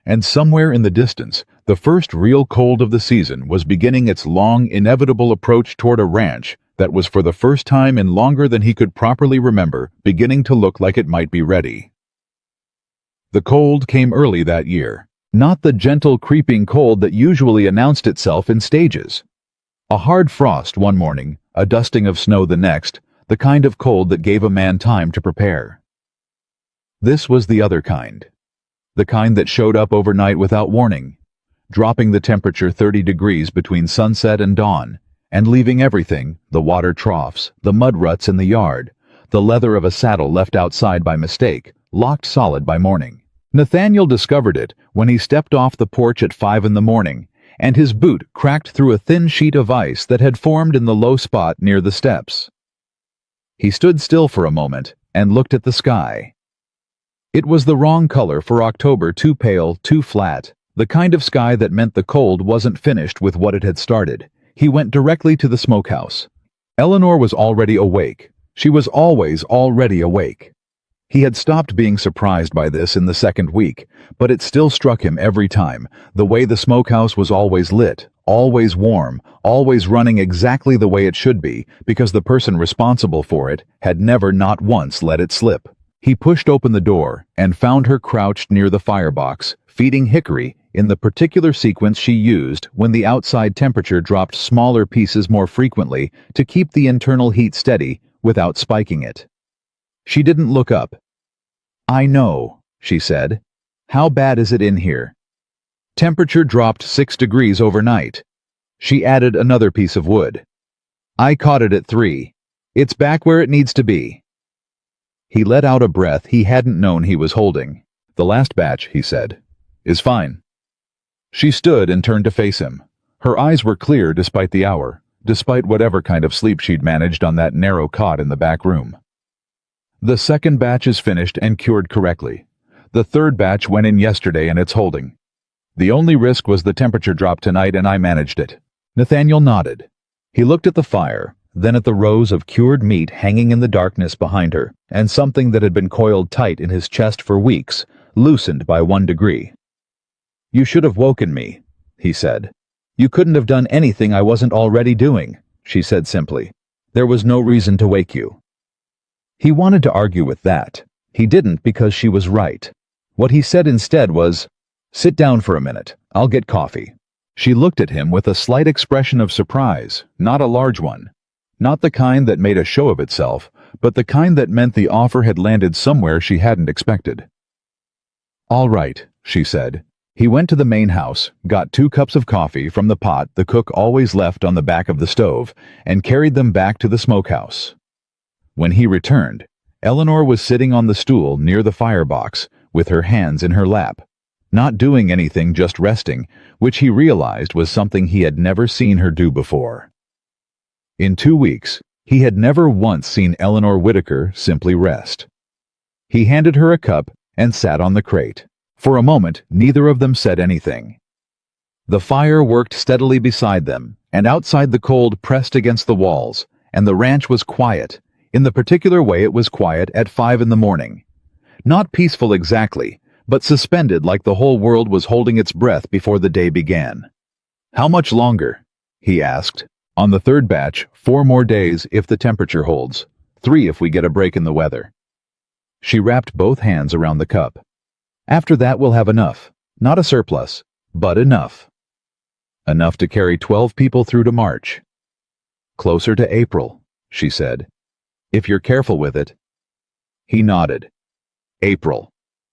And somewhere in the distance, the first real cold of the season was beginning its long, inevitable approach toward a ranch that was for the first time in longer than he could properly remember beginning to look like it might be ready. The cold came early that year, not the gentle, creeping cold that usually announced itself in stages. A hard frost one morning, a dusting of snow the next, the kind of cold that gave a man time to prepare. This was the other kind. The kind that showed up overnight without warning, dropping the temperature 30 degrees between sunset and dawn, and leaving everything, the water troughs, the mud ruts in the yard, the leather of a saddle left outside by mistake, locked solid by morning. Nathaniel discovered it when he stepped off the porch at 5 in the morning, and his boot cracked through a thin sheet of ice that had formed in the low spot near the steps. He stood still for a moment and looked at the sky. It was the wrong color for October, too pale, too flat, the kind of sky that meant the cold wasn't finished with what it had started. He went directly to the smokehouse. Eleanor was already awake. She was always already awake. He had stopped being surprised by this in the second week, but it still struck him every time, the way the smokehouse was always lit, always warm, always running exactly the way it should be, because the person responsible for it had never not once let it slip. He pushed open the door and found her crouched near the firebox, feeding Hickory in the particular sequence she used when the outside temperature dropped smaller pieces more frequently to keep the internal heat steady without spiking it. She didn't look up. "I know," she said. "How bad is it in here?" "Temperature dropped 6 degrees overnight." She added another piece of wood. "I caught it at 3. It's back where it needs to be." He let out a breath he hadn't known he was holding. "The last batch," he said, "is fine." She stood and turned to face him. Her eyes were clear despite the hour, despite whatever kind of sleep she'd managed on that narrow cot in the back room. "The second batch is finished and cured correctly. The third batch went in yesterday and it's holding. The only risk was the temperature drop tonight and I managed it." Nathaniel nodded. He looked at the fire, then at the rows of cured meat hanging in the darkness behind her, and something that had been coiled tight in his chest for weeks, loosened by 1 degree. "You should have woken me," he said. "You couldn't have done anything I wasn't already doing," she said simply. "There was no reason to wake you." He wanted to argue with that. He didn't because she was right. What he said instead was, "Sit down for a minute. I'll get coffee." She looked at him with a slight expression of surprise, not a large one. Not the kind that made a show of itself, but the kind that meant the offer had landed somewhere she hadn't expected. "All right," she said. He went to the main house, got 2 cups of coffee from the pot the cook always left on the back of the stove, and carried them back to the smokehouse. When he returned, Eleanor was sitting on the stool near the firebox, with her hands in her lap, not doing anything, just resting, which he realized was something he had never seen her do before. In 2 weeks, he had never once seen Eleanor Whitaker simply rest. He handed her a cup and sat on the crate. For a moment, neither of them said anything. The fire worked steadily beside them, and outside the cold pressed against the walls, and the ranch was quiet, in the particular way it was quiet at 5 in the morning. Not peaceful exactly, but suspended like the whole world was holding its breath before the day began. "How much longer?" he asked. "On the third batch, 4 more days if the temperature holds, 3 if we get a break in the weather." She wrapped both hands around the cup. "After that we'll have enough. Not a surplus, but enough. Enough to carry 12 people through to March. Closer to April," she said. "If you're careful with it." He nodded. April.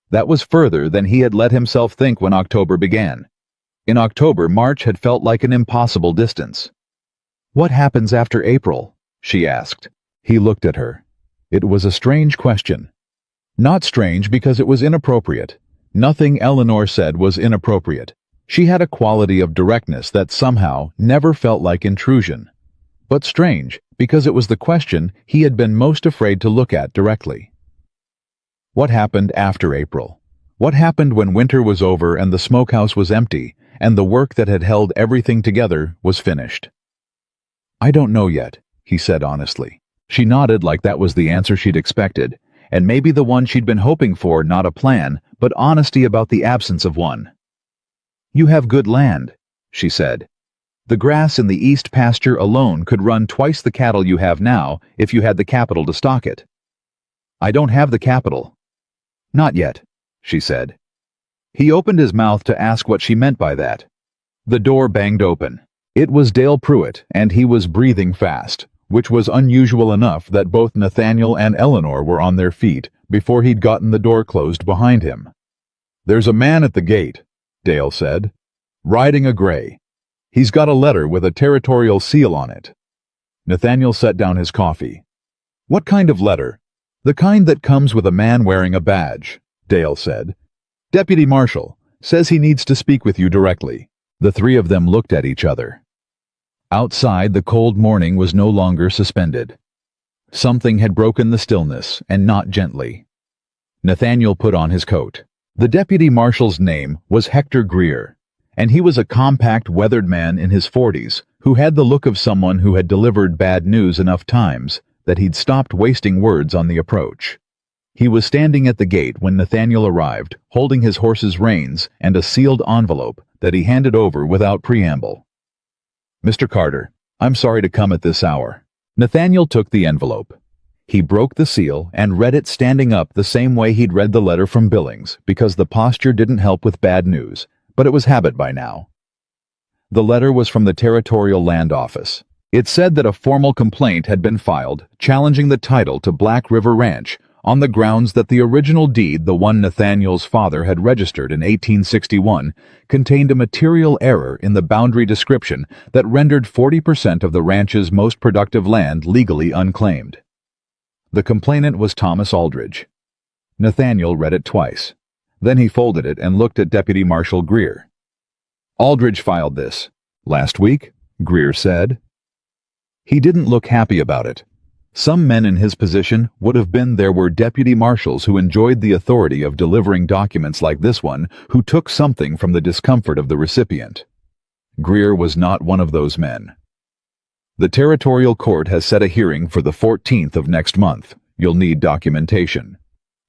That was further than he had let himself think when October began. In October, March had felt like an impossible distance. "What happens after April?" she asked. He looked at her. It was a strange question. Not strange because it was inappropriate. Nothing Eleanor said was inappropriate. She had a quality of directness that somehow never felt like intrusion. But strange because it was the question he had been most afraid to look at directly. What happened after April? What happened when winter was over and the smokehouse was empty, and the work that had held everything together was finished? "I don't know yet," he said honestly. She nodded like that was the answer she'd expected, and maybe the one she'd been hoping for, not a plan, but honesty about the absence of one. "You have good land," she said. "The grass in the east pasture alone could run twice the cattle you have now if you had the capital to stock it." "I don't have the capital." "Not yet," she said. He opened his mouth to ask what she meant by that. The door banged open. It was Dale Pruitt, and he was breathing fast, which was unusual enough that both Nathaniel and Eleanor were on their feet before he'd gotten the door closed behind him. "There's a man at the gate," Dale said, "riding a gray. He's got a letter with a territorial seal on it." Nathaniel set down his coffee. "What kind of letter?" "The kind that comes with a man wearing a badge," Dale said. "Deputy Marshal says he needs to speak with you directly." The three of them looked at each other. Outside, the cold morning was no longer suspended. Something had broken the stillness, and not gently. Nathaniel put on his coat. The deputy marshal's name was Hector Greer, and he was a compact, weathered man in his 40s who had the look of someone who had delivered bad news enough times that he'd stopped wasting words on the approach. He was standing at the gate when Nathaniel arrived, holding his horse's reins and a sealed envelope that he handed over without preamble. "Mr. Carter, I'm sorry to come at this hour." Nathaniel took the envelope. He broke the seal and read it standing up the same way he'd read the letter from Billings, because the posture didn't help with bad news, but it was habit by now. The letter was from the Territorial Land Office. It said that a formal complaint had been filed challenging the title to Black River Ranch on the grounds that the original deed, the one Nathaniel's father had registered in 1861, contained a material error in the boundary description that rendered 40% of the ranch's most productive land legally unclaimed. The complainant was Thomas Aldridge. Nathaniel read it twice. Then he folded it and looked at Deputy Marshal Greer. "Aldridge filed this last week," Greer said. He didn't look happy about it. Some men in his position would have been there were deputy marshals who enjoyed the authority of delivering documents like this one, who took something from the discomfort of the recipient. Greer was not one of those men. "The Territorial Court has set a hearing for the 14th of next month. You'll need documentation.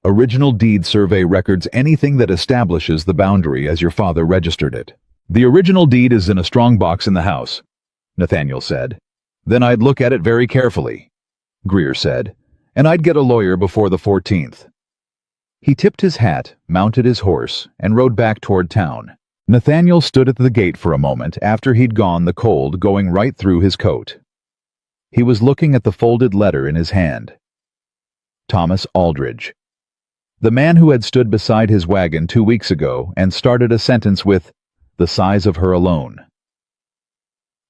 Original deed survey records anything that establishes the boundary as your father registered it." "The original deed is in a strong box in the house," Nathaniel said. "Then I'd look at it very carefully," Greer said, "and I'd get a lawyer before the 14th. He tipped his hat, mounted his horse, and rode back toward town. Nathaniel stood at the gate for a moment after he'd gone, the cold going right through his coat. He was looking at the folded letter in his hand. Thomas Aldridge. The man who had stood beside his wagon 2 weeks ago and started a sentence with, "the size of her alone."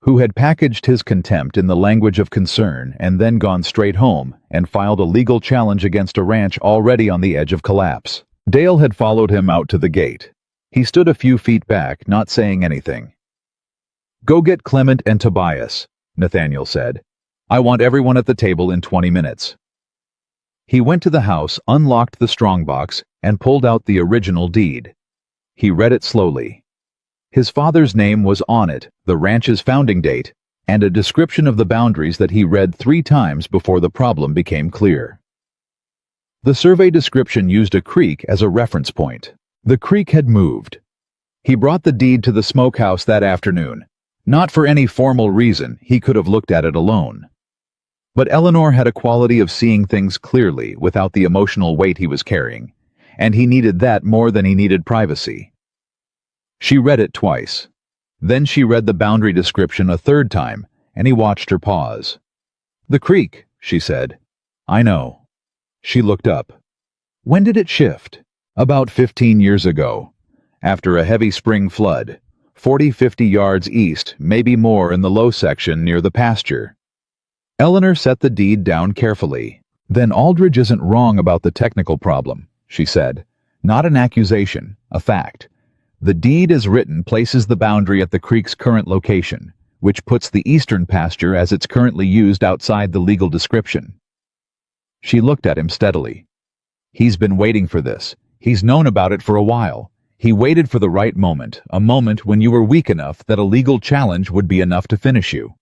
Who had packaged his contempt in the language of concern and then gone straight home and filed a legal challenge against a ranch already on the edge of collapse. Dale had followed him out to the gate. He stood a few feet back, not saying anything. "Go get Clement and Tobias," Nathaniel said. "I want everyone at the table in 20 minutes. He went to the house, unlocked the strongbox, and pulled out the original deed. He read it slowly. His father's name was on it, the ranch's founding date, and a description of the boundaries that he read 3 times before the problem became clear. The survey description used a creek as a reference point. The creek had moved. He brought the deed to the smokehouse that afternoon. Not for any formal reason, he could have looked at it alone. But Eleanor had a quality of seeing things clearly without the emotional weight he was carrying, and he needed that more than he needed privacy. She read it twice. Then she read the boundary description a 3rd time, and he watched her pause. "The creek," she said. "I know." She looked up. "When did it shift?" "About 15 years ago, after a heavy spring flood, 40-50 yards east, maybe more in the low section near the pasture." Eleanor set the deed down carefully. "Then Aldridge isn't wrong about the technical problem," she said. "Not an accusation, a fact. The deed as written places the boundary at the creek's current location, which puts the eastern pasture as it's currently used outside the legal description." She looked at him steadily. "He's been waiting for this. He's known about it for a while. He waited for the right moment, a moment when you were weak enough that a legal challenge would be enough to finish you."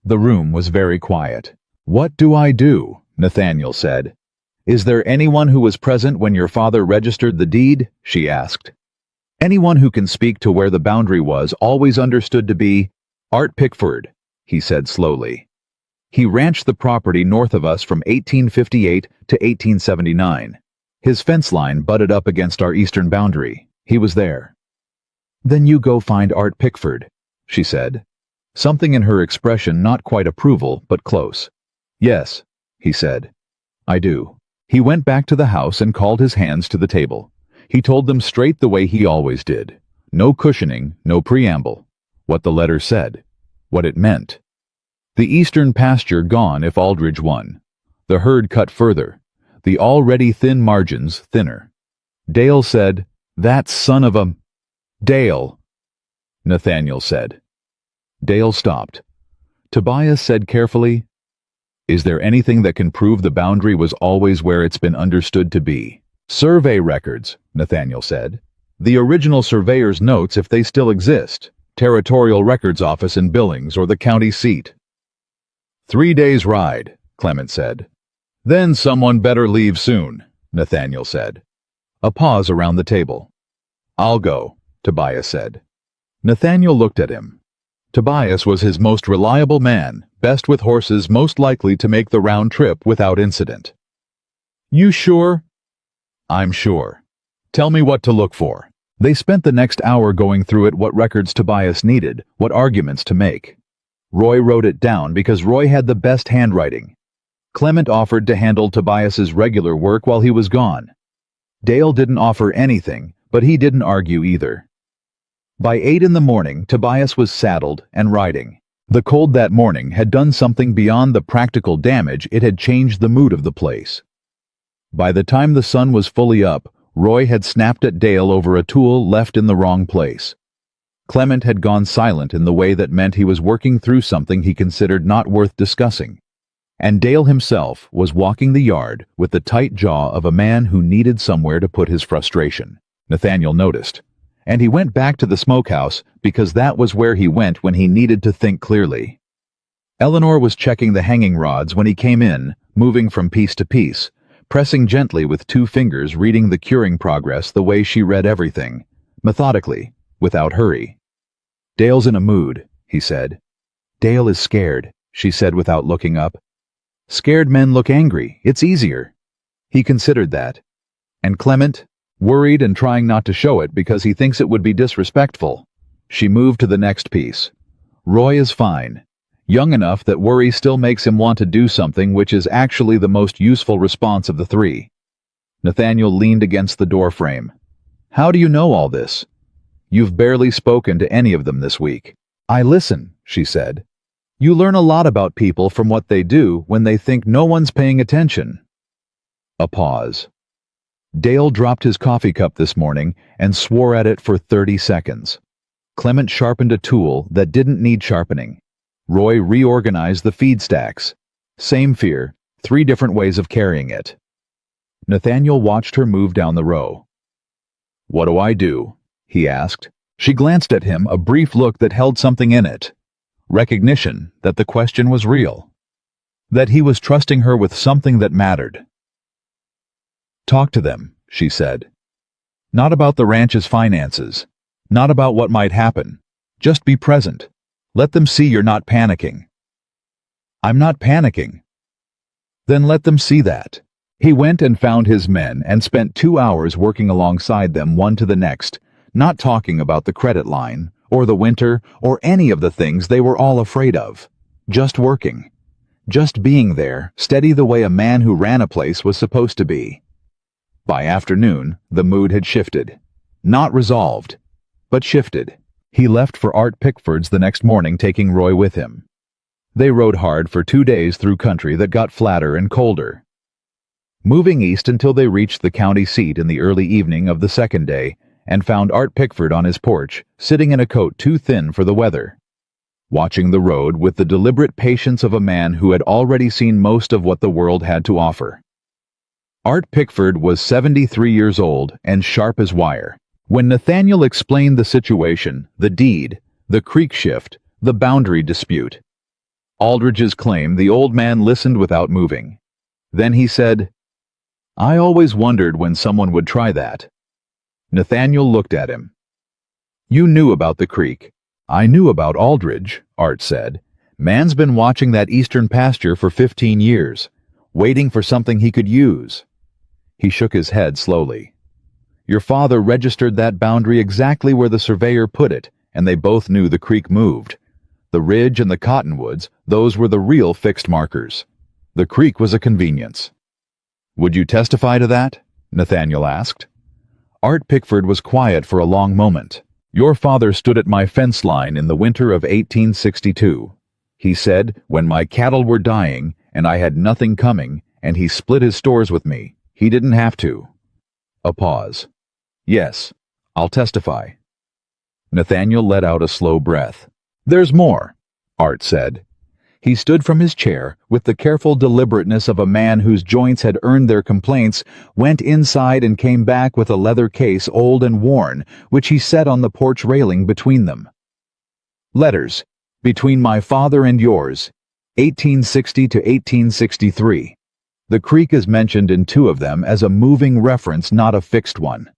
The room was very quiet. "What do I do?" Nathaniel said. "Is there anyone who was present when your father registered the deed?" she asked. "Anyone who can speak to where the boundary was always understood to be Art Pickford," he said slowly. "He ranched the property north of us from 1858 to 1879. His fence line butted up against our eastern boundary. He was there." "Then you go find Art Pickford," she said. something in her expression not quite approval, but close. "Yes," he said. "I do." He went back to the house and called his hands to the table. He told them straight the way he always did. No cushioning, no preamble. What the letter said. What it meant. The eastern pasture gone if Aldridge won. The herd cut further. The already thin margins thinner. Dale said, "That son of a—" "Dale," Nathaniel said. Dale stopped. Tobias said carefully, "Is there anything that can prove the boundary was always where it's been understood to be?" "Survey records," Nathaniel said. "The original surveyor's notes if they still exist. Territorial Records Office in Billings or the county seat." 3 days' ride, Clement said. "Then someone better leave soon," Nathaniel said. A pause around the table. "I'll go," Tobias said. Nathaniel looked at him. Tobias was his most reliable man, best with horses, most likely to make the round trip without incident. "You sure?" "I'm sure. Tell me what to look for." They spent the next hour going through it, what records Tobias needed, what arguments to make. Roy wrote it down because Roy had the best handwriting. Clement offered to handle Tobias's regular work while he was gone. Dale didn't offer anything, but he didn't argue either. By 8 in the morning, Tobias was saddled and riding. The cold that morning had done something beyond the practical damage. It had changed the mood of the place. By the time the sun was fully up, Roy had snapped at Dale over a tool left in the wrong place. Clement had gone silent in the way that meant he was working through something he considered not worth discussing. And Dale himself was walking the yard with the tight jaw of a man who needed somewhere to put his frustration. Nathaniel noticed. And he went back to the smokehouse because that was where he went when he needed to think clearly. Eleanor was checking the hanging rods when he came in, moving from piece to piece, pressing gently with 2 fingers, reading the curing progress the way she read everything, methodically, without hurry. "Dale's in a mood," he said. "Dale is scared," she said without looking up. "Scared men look angry. It's easier." He considered that. "And Clement? Worried and trying not to show it because he thinks it would be disrespectful." She moved to the next piece. "Roy is fine. Young enough that worry still makes him want to do something, which is actually the most useful response of the 3. Nathaniel leaned against the door frame. "How do you know all this? You've barely spoken to any of them this week." "I listen," she said. "You learn a lot about people from what they do when they think no one's paying attention." A pause. Dale dropped his coffee cup this morning and swore at it for 30 seconds. Clement sharpened a tool that didn't need sharpening. Roy reorganized the feed stacks. Same fear, 3 different ways of carrying it. Nathaniel watched her move down the row. "What do I do?" he asked. She glanced at him, a brief look that held something in it. Recognition that the question was real. That he was trusting her with something that mattered. "Talk to them," she said. "Not about the ranch's finances. Not about what might happen. Just be present. Let them see you're not panicking." "I'm not panicking." "Then let them see that." He went and found his men and spent 2 hours working alongside them, one to the next, not talking about the credit line, or the winter, or any of the things they were all afraid of. Just working. Just being there, steady the way a man who ran a place was supposed to be. By afternoon, the mood had shifted. Not resolved, but shifted. He left for Art Pickford's the next morning, taking Roy with him. They rode hard for 2 days through country that got flatter and colder. Moving east until they reached the county seat in the early evening of the second day, and found Art Pickford on his porch, sitting in a coat too thin for the weather. Watching the road with the deliberate patience of a man who had already seen most of what the world had to offer. Art Pickford was 73 years old and sharp as wire. When Nathaniel explained the situation, the deed, the creek shift, the boundary dispute, Aldridge's claim, the old man listened without moving. Then he said, "I always wondered when someone would try that." Nathaniel looked at him. "You knew about the creek." "I knew about Aldridge," Art said. "Man's been watching that eastern pasture for 15 years, waiting for something he could use." He shook his head slowly. "Your father registered that boundary exactly where the surveyor put it, and they both knew the creek moved. The ridge and the cottonwoods, those were the real fixed markers. The creek was a convenience. "Would you testify to that?" Nathaniel asked. Art Pickford was quiet for a long moment. "Your father stood at my fence line in the winter of 1862. He said, when my cattle were dying and I had nothing coming, and he split his stores with me. He didn't have to." A pause. "Yes, I'll testify." Nathaniel let out a slow breath. "There's more," Art said. He stood from his chair with the careful deliberateness of a man whose joints had earned their complaints, went inside and came back with a leather case old and worn, which he set on the porch railing between them. "Letters, between my father and yours, 1860 to 1863. The creek is mentioned in two of them as a moving reference, not a fixed one.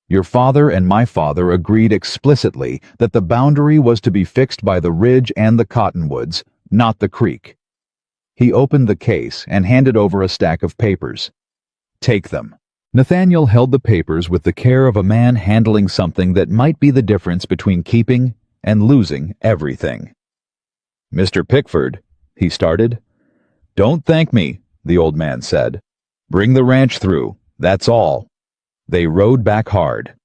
Your father and my father agreed explicitly that the boundary was to be fixed by the ridge and the cottonwoods, not the creek." He opened the case and handed over a stack of papers. "Take them." Nathaniel held the papers with the care of a man handling something that might be the difference between keeping and losing everything. "Mr. Pickford," he started. "Don't thank me," the old man said. "Bring the ranch through, that's all." They rode back hard.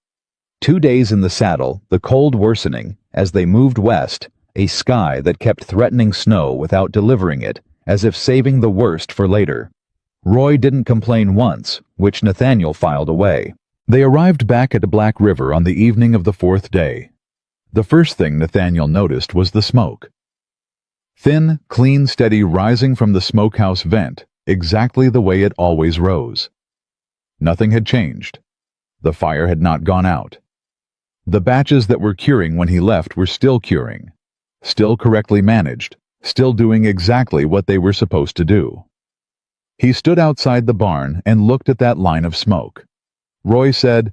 2 days in the saddle, the cold worsening, as they moved west, a sky that kept threatening snow without delivering it, as if saving the worst for later. Roy didn't complain once, which Nathaniel filed away. They arrived back at Black River on the evening of the 4th day. The first thing Nathaniel noticed was the smoke. Thin, clean, steady, rising from the smokehouse vent, exactly the way it always rose. Nothing had changed. The fire had not gone out. The batches that were curing when he left were still curing, still correctly managed, still doing exactly what they were supposed to do. He stood outside the barn and looked at that line of smoke. Roy said,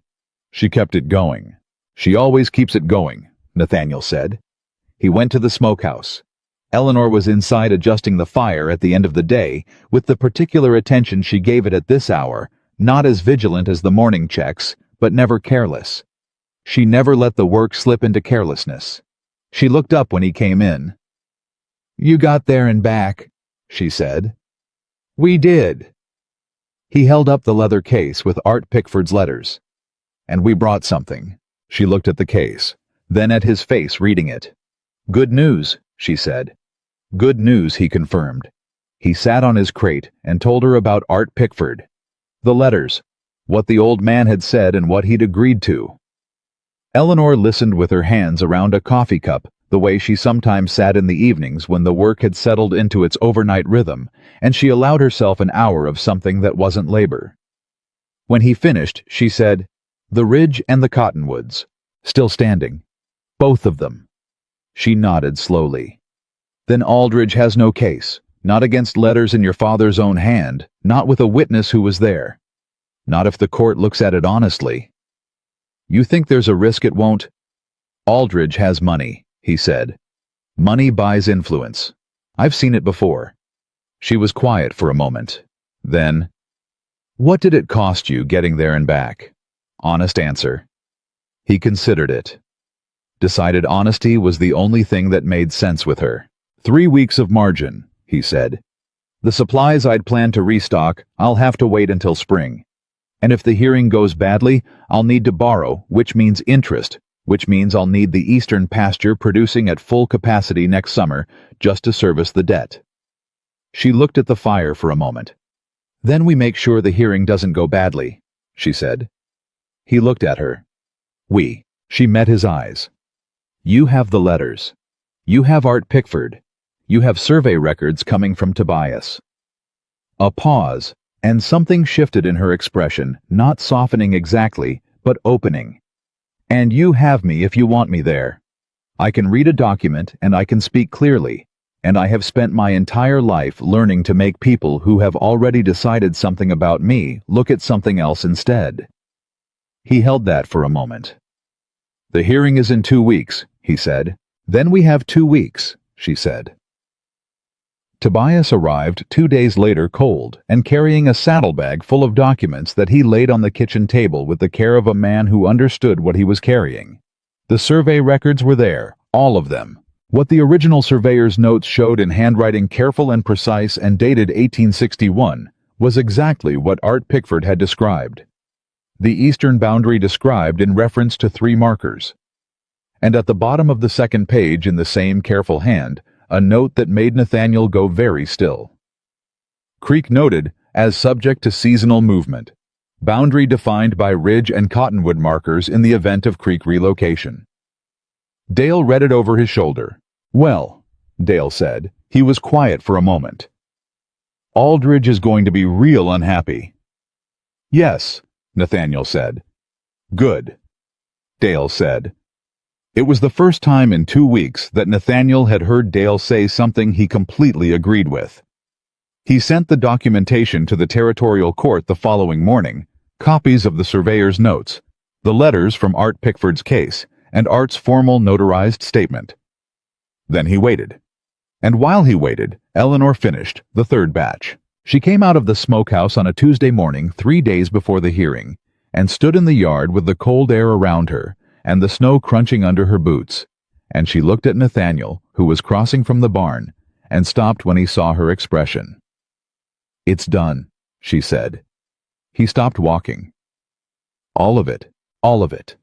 "She kept it going." "She always keeps it going," Nathaniel said. He went to the smokehouse. Eleanor was inside adjusting the fire at the end of the day, with the particular attention she gave it at this hour, not as vigilant as the morning checks, but never careless. She never let the work slip into carelessness. She looked up when he came in. "You got there and back," she said. "We did." He held up the leather case with Art Pickford's letters. "And we brought something." She looked at the case, then at his face reading it. "Good news," she said. "Good news," he confirmed. He sat on his crate and told her about Art Pickford. The letters, what the old man had said and what he'd agreed to. Eleanor listened with her hands around a coffee cup, the way she sometimes sat in the evenings when the work had settled into its overnight rhythm, and she allowed herself an hour of something that wasn't labor. When he finished, she said, "The ridge and the cottonwoods, still standing. Both of them." She nodded slowly. "Then Aldridge has no case, not against letters in your father's own hand, not with a witness who was there. Not if the court looks at it honestly. You think there's a risk it won't?" "Aldridge has money," he said. "Money buys influence. I've seen it before." She was quiet for a moment. Then, "What did it cost you getting there and back?" Honest answer. He considered it. Decided honesty was the only thing that made sense with her. 3 weeks of margin, he said. "The supplies I'd planned to restock, I'll have to wait until spring. And if the hearing goes badly, I'll need to borrow, which means interest, which means I'll need the eastern pasture producing at full capacity next summer just to service the debt." She looked at the fire for a moment. "Then we make sure the hearing doesn't go badly," she said. He looked at her. "We." She met his eyes. "You have the letters. You have Art Pickford. You have survey records coming from Tobias." A pause, and something shifted in her expression, not softening exactly, but opening. "And you have me if you want me there. I can read a document and I can speak clearly, and I have spent my entire life learning to make people who have already decided something about me look at something else instead." He held that for a moment. "The hearing is in 2 weeks," he said. "Then we have 2 weeks," she said. Tobias arrived 2 days later cold and carrying a saddlebag full of documents that he laid on the kitchen table with the care of a man who understood what he was carrying. The survey records were there, all of them. What the original surveyor's notes showed in handwriting careful and precise and dated 1861 was exactly what Art Pickford had described. The eastern boundary described in reference to 3 markers. And at the bottom of the second page in the same careful hand, a note that made Nathaniel go very still. Creek noted as subject to seasonal movement. Boundary defined by ridge and cottonwood markers in the event of creek relocation. Dale read it over his shoulder. "Well," Dale said. He was quiet for a moment. "Aldridge is going to be real unhappy." "Yes," Nathaniel said. "Good," Dale said. It was the first time in 2 weeks that Nathaniel had heard Dale say something he completely agreed with. He sent the documentation to the territorial court the following morning, copies of the surveyor's notes, the letters from Art Pickford's case, and Art's formal notarized statement. Then he waited. And while he waited, Eleanor finished the 3rd batch. She came out of the smokehouse on a Tuesday morning 3 days before the hearing, and stood in the yard with the cold air around her and the snow crunching under her boots, and she looked at Nathaniel, who was crossing from the barn, and stopped when he saw her expression. "It's done," she said. He stopped walking. "All of it, all of it."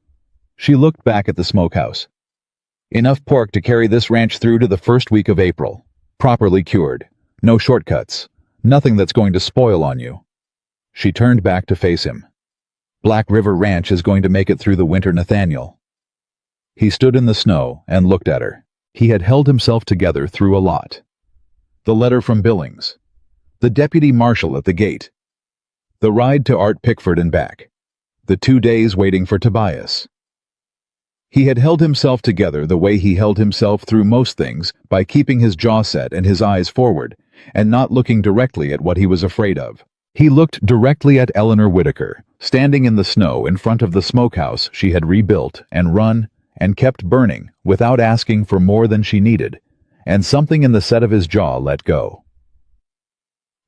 She looked back at the smokehouse. "Enough pork to carry this ranch through to the first week of April. Properly cured. No shortcuts. Nothing that's going to spoil on you." She turned back to face him. "Black River Ranch is going to make it through the winter, Nathaniel." He stood in the snow and looked at her. He had held himself together through a lot. The letter from Billings. The deputy marshal at the gate. The ride to Art Pickford and back. The 2 days waiting for Tobias. He had held himself together the way he held himself through most things, by keeping his jaw set and his eyes forward, and not looking directly at what he was afraid of. He looked directly at Eleanor Whitaker, standing in the snow in front of the smokehouse she had rebuilt and run and kept burning without asking for more than she needed, and something in the set of his jaw let go.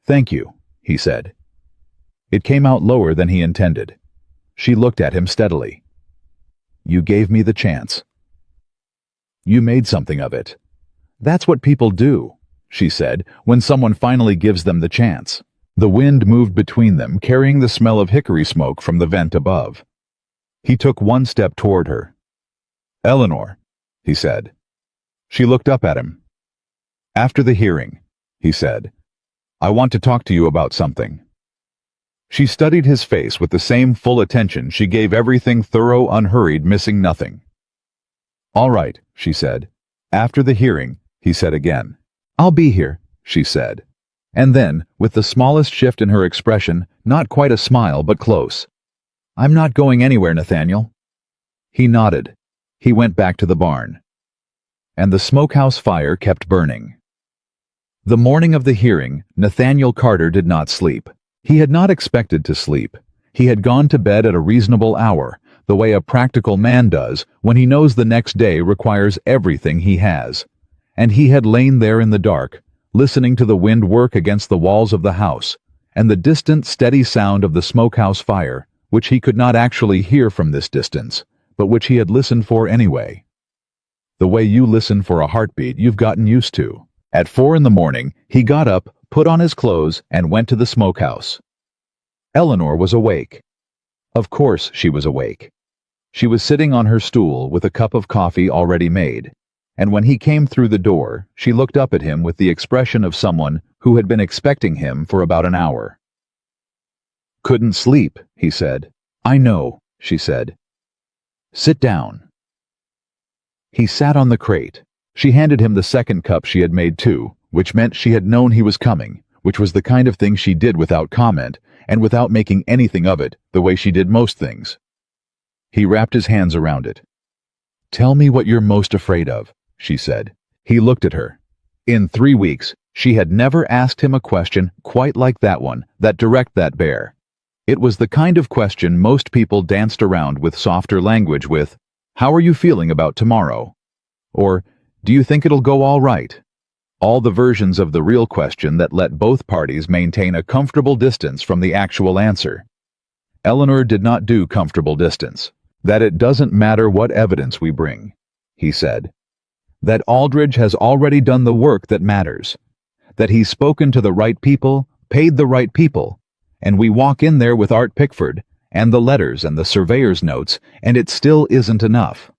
"Thank you," he said. It came out lower than he intended. She looked at him steadily. "You gave me the chance. You made something of it. That's what people do," she said, "when someone finally gives them the chance." The wind moved between them, carrying the smell of hickory smoke from the vent above. He took 1 step toward her. "Eleanor," he said. She looked up at him. "After the hearing," he said, "I want to talk to you about something." She studied his face with the same full attention she gave everything thorough, unhurried, missing nothing. "All right," she said. "After the hearing," he said again. "I'll be here," she said. And then, with the smallest shift in her expression, not quite a smile, but close. "I'm not going anywhere, Nathaniel." He nodded. He went back to the barn. And the smokehouse fire kept burning. The morning of the hearing, Nathaniel Carter did not sleep. He had not expected to sleep. He had gone to bed at a reasonable hour, the way a practical man does when he knows the next day requires everything he has. And he had lain there in the dark, listening to the wind work against the walls of the house, and the distant, steady sound of the smokehouse fire, which he could not actually hear from this distance, but which he had listened for anyway. The way you listen for a heartbeat you've gotten used to. At 4 in the morning, he got up, put on his clothes, and went to the smokehouse. Eleanor was awake. Of course she was awake. She was sitting on her stool with a cup of coffee already made, and when he came through the door, she looked up at him with the expression of someone who had been expecting him for about an hour. "Couldn't sleep," he said. "I know," she said. "Sit down." He sat on the crate. She handed him the second cup she had made too, which meant she had known he was coming, which was the kind of thing she did without comment, and without making anything of it, the way she did most things. He wrapped his hands around it. "Tell me what you're most afraid of," she said. He looked at her. In 3 weeks, she had never asked him a question quite like that one, that direct, that bare. It was the kind of question most people danced around with softer language with, "How are you feeling about tomorrow?" Or, "Do you think it'll go all right?" All the versions of the real question that let both parties maintain a comfortable distance from the actual answer. Eleanor did not do comfortable distance. "That it doesn't matter what evidence we bring," he said. That Aldridge has already done the work that matters. That he's spoken to the right people, paid the right people, and we walk in there with Art Pickford, and the letters and the surveyor's notes, and it still isn't enough.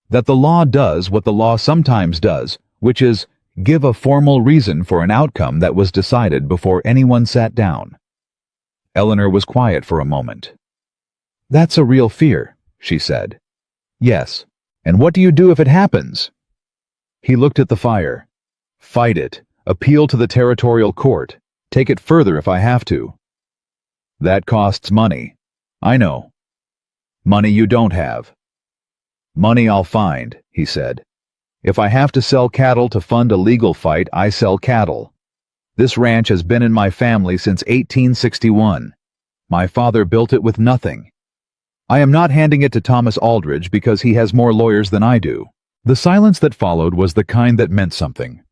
That the law does what the law sometimes does, which is give a formal reason for an outcome that was decided before anyone sat down. Eleanor was quiet for a moment. "That's a real fear," she said. "Yes. And what do you do if it happens?" He looked at the fire. "Fight it. Appeal to the territorial court. Take it further if I have to." "That costs money." "I know." "Money you don't have." "Money I'll find," he said. "If I have to sell cattle to fund a legal fight, I sell cattle. This ranch has been in my family since 1861. My father built it with nothing. I am not handing it to Thomas Aldridge because he has more lawyers than I do." The silence that followed was the kind that meant something.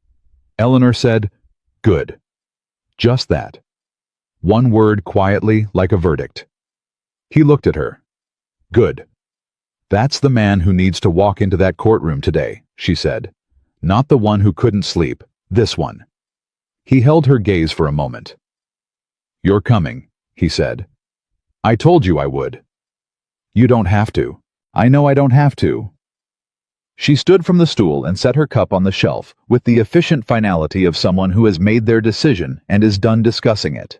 Eleanor said, "Good." Just that. One word quietly, like a verdict. He looked at her. "Good. That's the man who needs to walk into that courtroom today," she said. "Not the one who couldn't sleep, this one." He held her gaze for a moment. "You're coming," he said. "I told you I would." "You don't have to." "I know I don't have to." She stood from the stool and set her cup on the shelf with the efficient finality of someone who has made their decision and is done discussing it.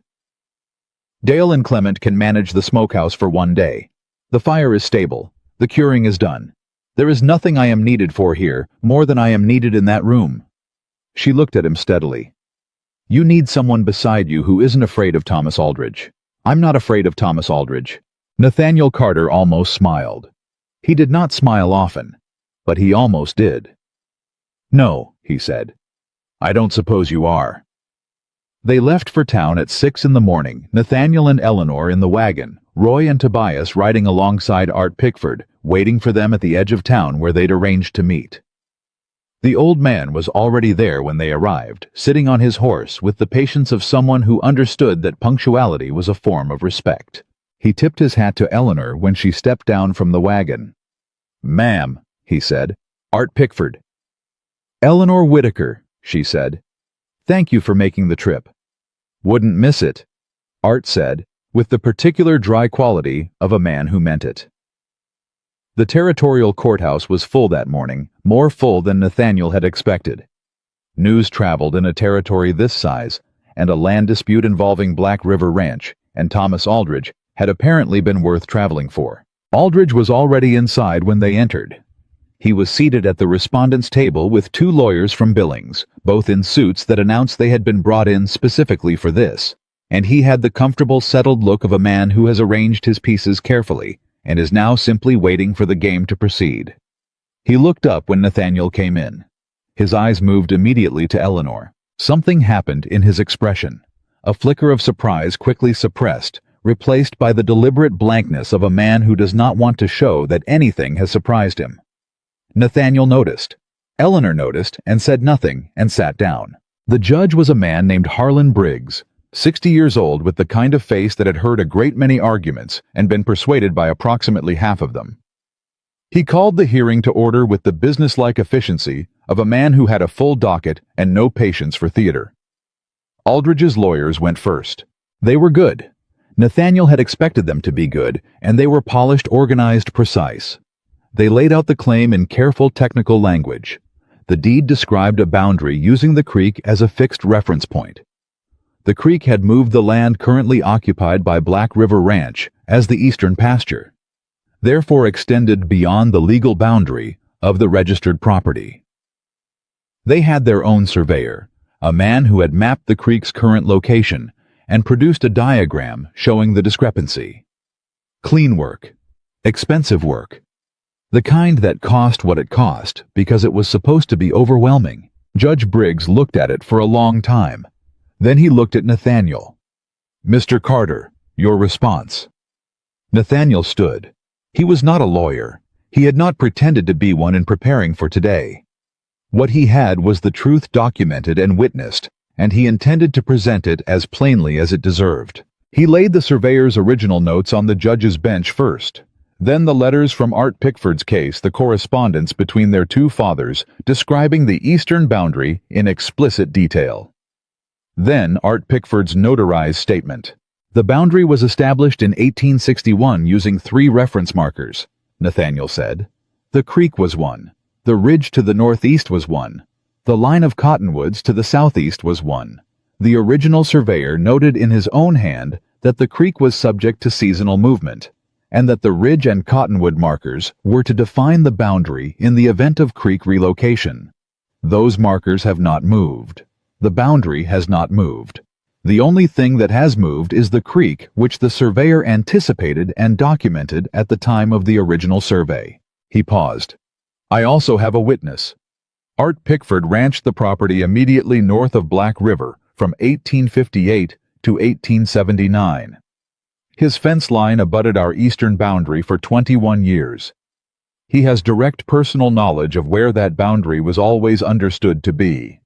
"Dale and Clement can manage the smokehouse for one day. The fire is stable. The curing is done. There is nothing I am needed for here more than I am needed in that room." She looked at him steadily. "You need someone beside you who isn't afraid of Thomas Aldridge. I'm not afraid of Thomas Aldridge." Nathaniel Carter almost smiled. He did not smile often, but he almost did. "No," he said. "I don't suppose you are." They left for town at 6 in the morning, Nathaniel and Eleanor in the wagon, Roy and Tobias riding alongside Art Pickford, waiting for them at the edge of town where they'd arranged to meet. The old man was already there when they arrived, sitting on his horse with the patience of someone who understood that punctuality was a form of respect. He tipped his hat to Eleanor when she stepped down from the wagon. "Ma'am," he said, "Art Pickford." "Eleanor Whitaker," she said. "Thank you for making the trip." "Wouldn't miss it," Art said, with the particular dry quality of a man who meant it. The territorial courthouse was full that morning, more full than Nathaniel had expected. News traveled in a territory this size, and a land dispute involving Black River Ranch and Thomas Aldridge had apparently been worth traveling for. Aldridge was already inside when they entered. He was seated at the respondent's table with two lawyers from Billings, both in suits that announced they had been brought in specifically for this, and he had the comfortable, settled look of a man who has arranged his pieces carefully and is now simply waiting for the game to proceed. He looked up when Nathaniel came in. His eyes moved immediately to Eleanor. Something happened in his expression. A flicker of surprise quickly suppressed, replaced by the deliberate blankness of a man who does not want to show that anything has surprised him. Nathaniel noticed. Eleanor noticed and said nothing and sat down. The judge was a man named Harlan Briggs, 60 years old, with the kind of face that had heard a great many arguments and been persuaded by approximately half of them. He called the hearing to order with the businesslike efficiency of a man who had a full docket and no patience for theater. Aldridge's lawyers went first. They were good. Nathaniel had expected them to be good, and they were polished, organized, precise. They laid out the claim in careful technical language. The deed described a boundary using the creek as a fixed reference point. The creek had moved the land currently occupied by Black River Ranch as the eastern pasture, therefore extended beyond the legal boundary of the registered property. They had their own surveyor, a man who had mapped the creek's current location and produced a diagram showing the discrepancy. Clean work. Expensive work. The kind that cost what it cost because it was supposed to be overwhelming. Judge Briggs looked at it for a long time. Then he looked at Nathaniel. "Mr. Carter, your response." Nathaniel stood. He was not a lawyer. He had not pretended to be one in preparing for today. What he had was the truth documented and witnessed, and he intended to present it as plainly as it deserved. He laid the surveyor's original notes on the judge's bench first. Then the letters from Art Pickford's case, the correspondence between their two fathers, describing the eastern boundary in explicit detail. Then Art Pickford's notarized statement. The boundary was established in 1861 using 3 reference markers, Nathaniel said. The creek was one. The ridge to the northeast was one. The line of cottonwoods to the southeast was one. The original surveyor noted in his own hand that the creek was subject to seasonal movement, and that the ridge and cottonwood markers were to define the boundary in the event of creek relocation. Those markers have not moved. The boundary has not moved. The only thing that has moved is the creek which the surveyor anticipated and documented at the time of the original survey. He paused. I also have a witness. Art Pickford ranched the property immediately north of Black River from 1858 to 1879. His fence line abutted our eastern boundary for 21 years. He has direct personal knowledge of where that boundary was always understood to be.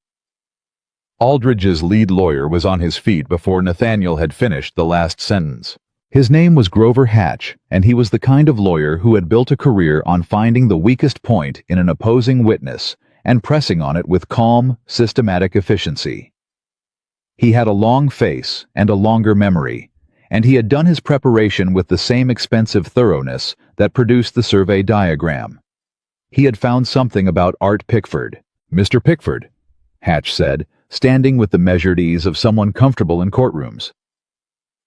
Aldridge's lead lawyer was on his feet before Nathaniel had finished the last sentence. His name was Grover Hatch, and he was the kind of lawyer who had built a career on finding the weakest point in an opposing witness and pressing on it with calm, systematic efficiency. He had a long face and a longer memory, and he had done his preparation with the same expensive thoroughness that produced the survey diagram. He had found something about Art Pickford. Mr. Pickford, Hatch said, standing with the measured ease of someone comfortable in courtrooms.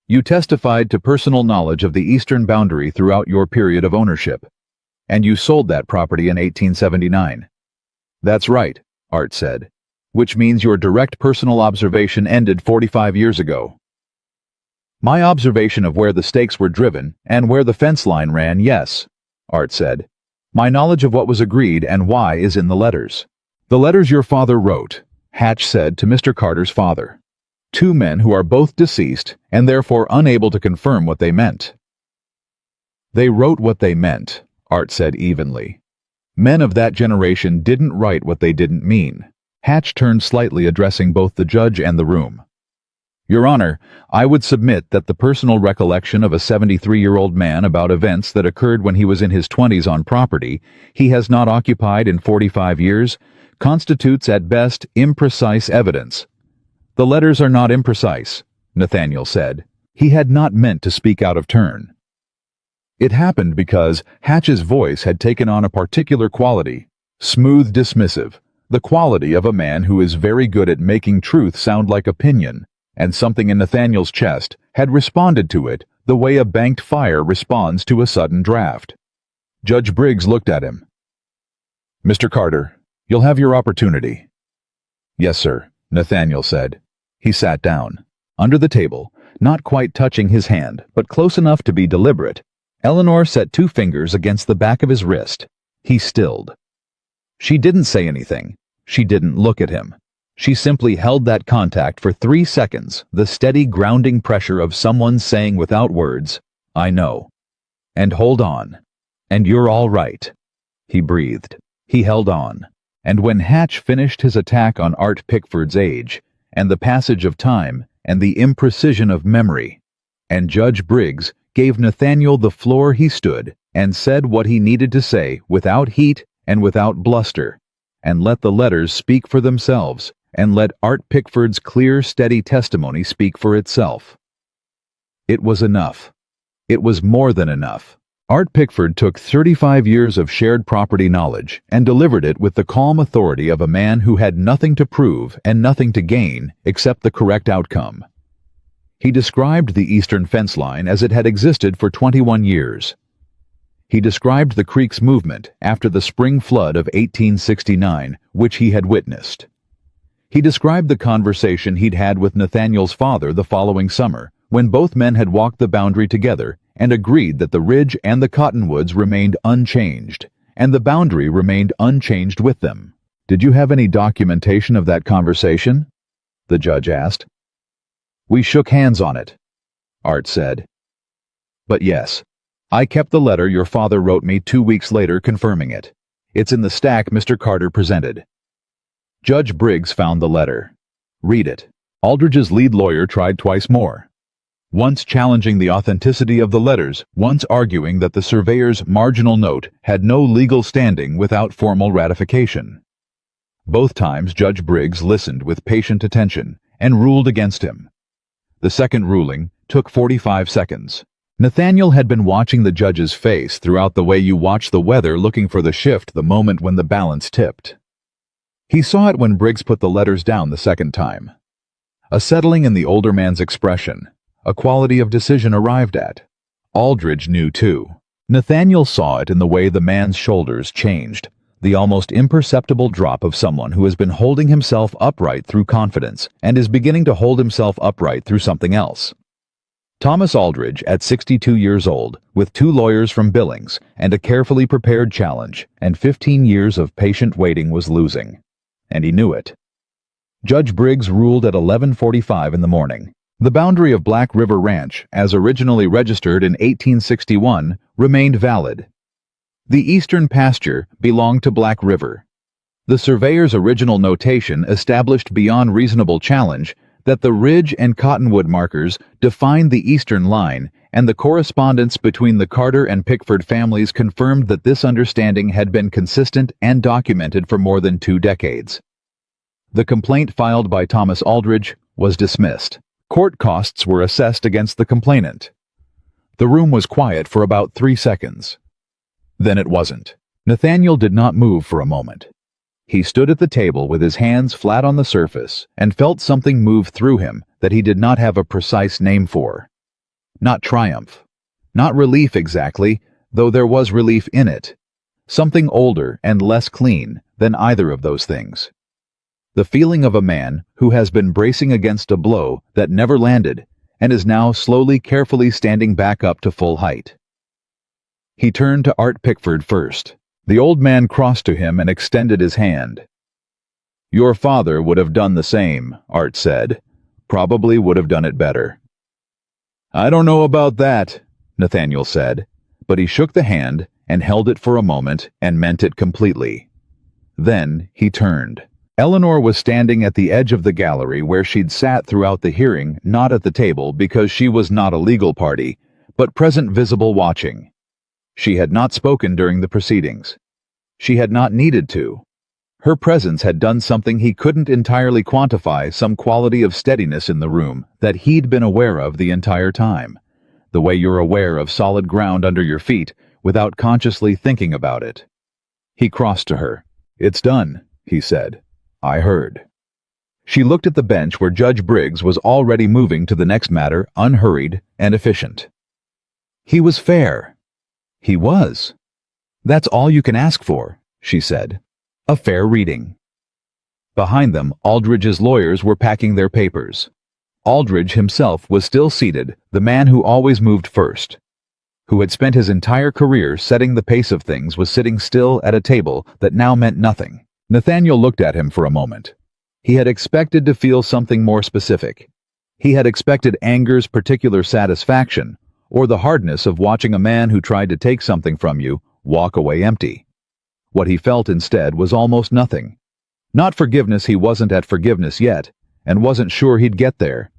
You testified to personal knowledge of the eastern boundary throughout your period of ownership, and you sold that property in 1879. That's right, Art said, which means your direct personal observation ended 45 years ago. My observation of where the stakes were driven and where the fence line ran, yes, Art said. My knowledge of what was agreed and why is in the letters. The letters your father wrote, Hatch said to Mr. Carter's father. 2 men who are both deceased and therefore unable to confirm what they meant. They wrote what they meant, Art said evenly. Men of that generation didn't write what they didn't mean. Hatch turned slightly, addressing both the judge and the room. Your Honor, I would submit that the personal recollection of a 73-year-old man about events that occurred when he was in his 20s on property he has not occupied in 45 years constitutes at best imprecise evidence. The letters are not imprecise, Nathaniel said. He had not meant to speak out of turn. It happened because Hatch's voice had taken on a particular quality, smooth, dismissive, the quality of a man who is very good at making truth sound like opinion, and something in Nathaniel's chest had responded to it the way a banked fire responds to a sudden draft. Judge Briggs looked at him. Mr. Carter, you'll have your opportunity. Yes, sir, Nathaniel said. He sat down. Under the table, not quite touching his hand, but close enough to be deliberate, Eleanor set 2 fingers against the back of his wrist. He stilled. She didn't say anything. She didn't look at him. She simply held that contact for 3 seconds, the steady grounding pressure of someone saying without words, I know. And hold on. And you're all right. He breathed. He held on. And when Hatch finished his attack on Art Pickford's age, and the passage of time, and the imprecision of memory, and Judge Briggs gave Nathaniel the floor, he stood and said what he needed to say without heat and without bluster, and let the letters speak for themselves, and let Art Pickford's clear, steady testimony speak for itself. It was enough. It was more than enough. Art Pickford took 35 years of shared property knowledge and delivered it with the calm authority of a man who had nothing to prove and nothing to gain except the correct outcome. He described the eastern fence line as it had existed for 21 years. He described the creek's movement after the spring flood of 1869, which he had witnessed. He described the conversation he'd had with Nathaniel's father the following summer, when both men had walked the boundary together and agreed that the ridge and the cottonwoods remained unchanged, and the boundary remained unchanged with them. Did you have any documentation of that conversation? The judge asked. We shook hands on it, Art said. But yes, I kept the letter your father wrote me 2 weeks later confirming it. It's in the stack Mr. Carter presented. Judge Briggs found the letter. Read it. Aldridge's lead lawyer tried twice more. once challenging the authenticity of the letters, once arguing that the surveyor's marginal note had no legal standing without formal ratification. Both times Judge Briggs listened with patient attention and ruled against him. The second ruling took 45 seconds. Nathaniel had been watching the judge's face throughout the way you watch the weather looking for the shift the moment when the balance tipped. He saw it when Briggs put the letters down the second time. A settling in the older man's expression, a quality of decision arrived at. Aldridge knew too. Nathaniel saw it in the way the man's shoulders changed, the almost imperceptible drop of someone who has been holding himself upright through confidence and is beginning to hold himself upright through something else. Thomas Aldridge, at 62 years old, with 2 lawyers from Billings and a carefully prepared challenge and 15 years of patient waiting, was losing. And he knew it. Judge Briggs ruled at 11:45 in the morning. The boundary of Black River Ranch, as originally registered in 1861, remained valid. The eastern pasture belonged to Black River. The surveyor's original notation established beyond reasonable challenge that the ridge and cottonwood markers defined the eastern line, and the correspondence between the Carter and Pickford families confirmed that this understanding had been consistent and documented for more than 2 decades. The complaint filed by Thomas Aldridge was dismissed. Court costs were assessed against the complainant. The room was quiet for about 3 seconds. Then it wasn't. Nathaniel did not move for a moment. He stood at the table with his hands flat on the surface and felt something move through him that he did not have a precise name for. Not triumph. Not relief exactly, though there was relief in it. Something older and less clean than either of those things. The feeling of a man who has been bracing against a blow that never landed and is now slowly, carefully standing back up to full height. He turned to Art Pickford first. The old man crossed to him and extended his hand. "Your father would have done the same," Art said. "Probably would have done it better." "I don't know about that," Nathaniel said, but he shook the hand and held it for a moment and meant it completely. Then he turned. Eleanor was standing at the edge of the gallery where she'd sat throughout the hearing, not at the table because she was not a legal party, but present, visible, watching. She had not spoken during the proceedings. She had not needed to. Her presence had done something he couldn't entirely quantify, some quality of steadiness in the room that he'd been aware of the entire time, the way you're aware of solid ground under your feet without consciously thinking about it. He crossed to her. "It's done," he said. "I heard." She looked at the bench where Judge Briggs was already moving to the next matter, unhurried and efficient. He was fair. He was. "That's all you can ask for," she said. "A fair reading." Behind them, Aldridge's lawyers were packing their papers. Aldridge himself was still seated, the man who always moved first, who had spent his entire career setting the pace of things, was sitting still at a table that now meant nothing. Nathaniel looked at him for a moment. He had expected to feel something more specific. He had expected anger's particular satisfaction, or the hardness of watching a man who tried to take something from you walk away empty. What he felt instead was almost nothing. Not forgiveness, he wasn't at forgiveness yet, and wasn't sure he'd get there,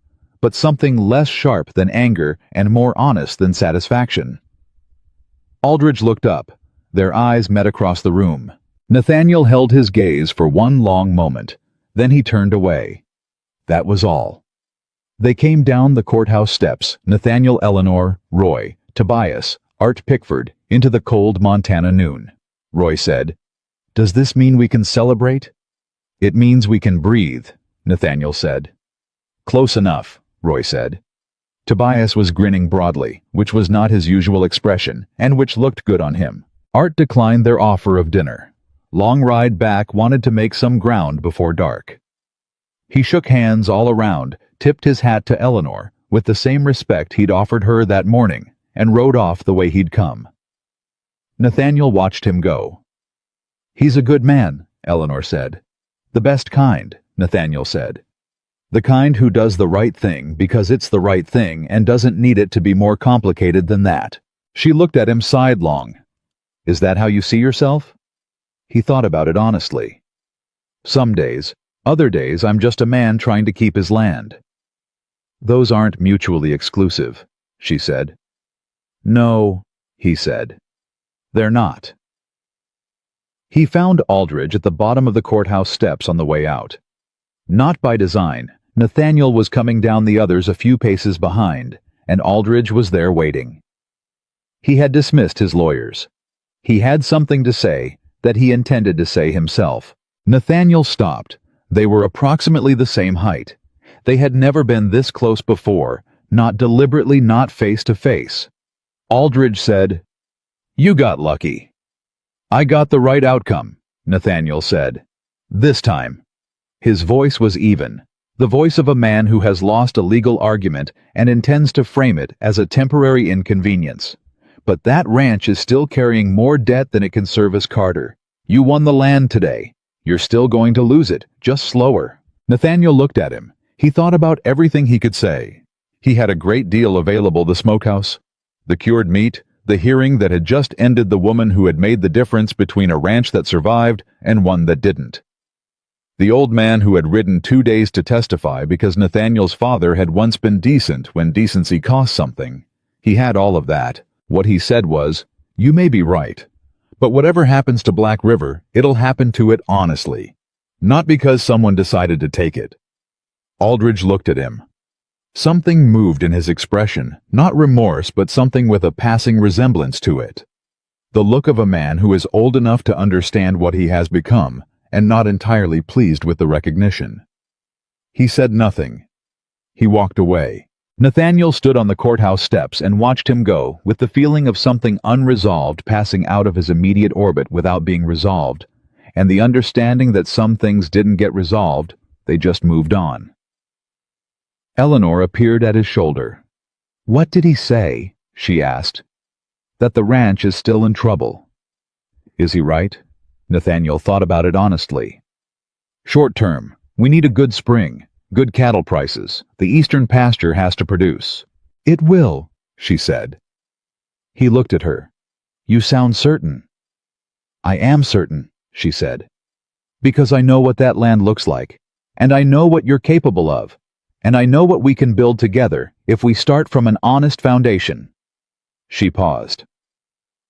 but something less sharp than anger and more honest than satisfaction. Aldridge looked up. Their eyes met across the room. Nathaniel held his gaze for one long moment. Then he turned away. That was all. They came down the courthouse steps, Nathaniel, Eleanor, Roy, Tobias, Art Pickford, into the cold Montana noon. Roy said, "Does this mean we can celebrate?" "It means we can breathe," Nathaniel said. "Close enough," Roy said. Tobias was grinning broadly, which was not his usual expression, and which looked good on him. Art declined their offer of dinner. Long Ride back wanted to make some ground before dark. He shook hands all around, tipped his hat to Eleanor with the same respect he'd offered her that morning, and rode off the way he'd come. Nathaniel watched him go. "He's a good man," Eleanor said. "The best kind," Nathaniel said. "The kind who does the right thing because it's the right thing and doesn't need it to be more complicated than that." She looked at him sidelong. "Is that how you see yourself?" He thought about it honestly. "Some days. Other days I'm just a man trying to keep his land." Those aren't mutually exclusive, she said. No, he said. They're not. He found Aldridge at the bottom of the courthouse steps on the way out. Not by design, Nathaniel was coming down the others a few paces behind, and Aldridge was there waiting. He had dismissed his lawyers. He had something to say that he intended to say himself. Nathaniel stopped. They were approximately the same height. They had never been this close before, not deliberately, not face to face. Aldridge said, "You got lucky." "I got the right outcome," Nathaniel said. "This time." His voice was even, the voice of a man who has lost a legal argument and intends to frame it as a temporary inconvenience. But that ranch is still carrying more debt than it can service Carter. You won the land today. You're still going to lose it, just slower. Nathaniel looked at him. He thought about everything he could say. He had a great deal available: the smokehouse, the cured meat, the hearing that had just ended, the woman who had made the difference between a ranch that survived and one that didn't. The old man who had ridden 2 days to testify because Nathaniel's father had once been decent when decency cost something. He had all of that. What he said was, "You may be right, but whatever happens to Black River, it'll happen to it honestly. Not because someone decided to take it." Aldridge looked at him. Something moved in his expression, not remorse, but something with a passing resemblance to it. The look of a man who is old enough to understand what he has become, and not entirely pleased with the recognition. He said nothing. He walked away. Nathaniel stood on the courthouse steps and watched him go, with the feeling of something unresolved passing out of his immediate orbit without being resolved, and the understanding that some things didn't get resolved, they just moved on. Eleanor appeared at his shoulder. "What did he say?" she asked. "That the ranch is still in trouble." "Is he right?" Nathaniel thought about it honestly. "Short term, we need a good spring, good cattle prices. The eastern pasture has to produce." "It will," she said. He looked at her. "You sound certain." "I am certain," she said. "Because I know what that land looks like, and I know what you're capable of. And I know what we can build together if we start from an honest foundation." She paused.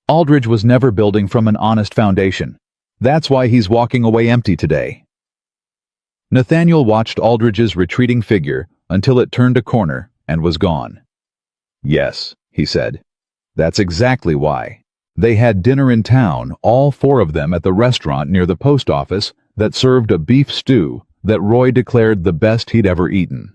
Aldridge was never building from an honest foundation. That's why he's walking away empty today. Nathaniel watched Aldridge's retreating figure until it turned a corner and was gone. "Yes," he said. "That's exactly why. They had dinner in town, all 4 of them, at the restaurant near the post office that served a beef stew that Roy declared the best he'd ever eaten.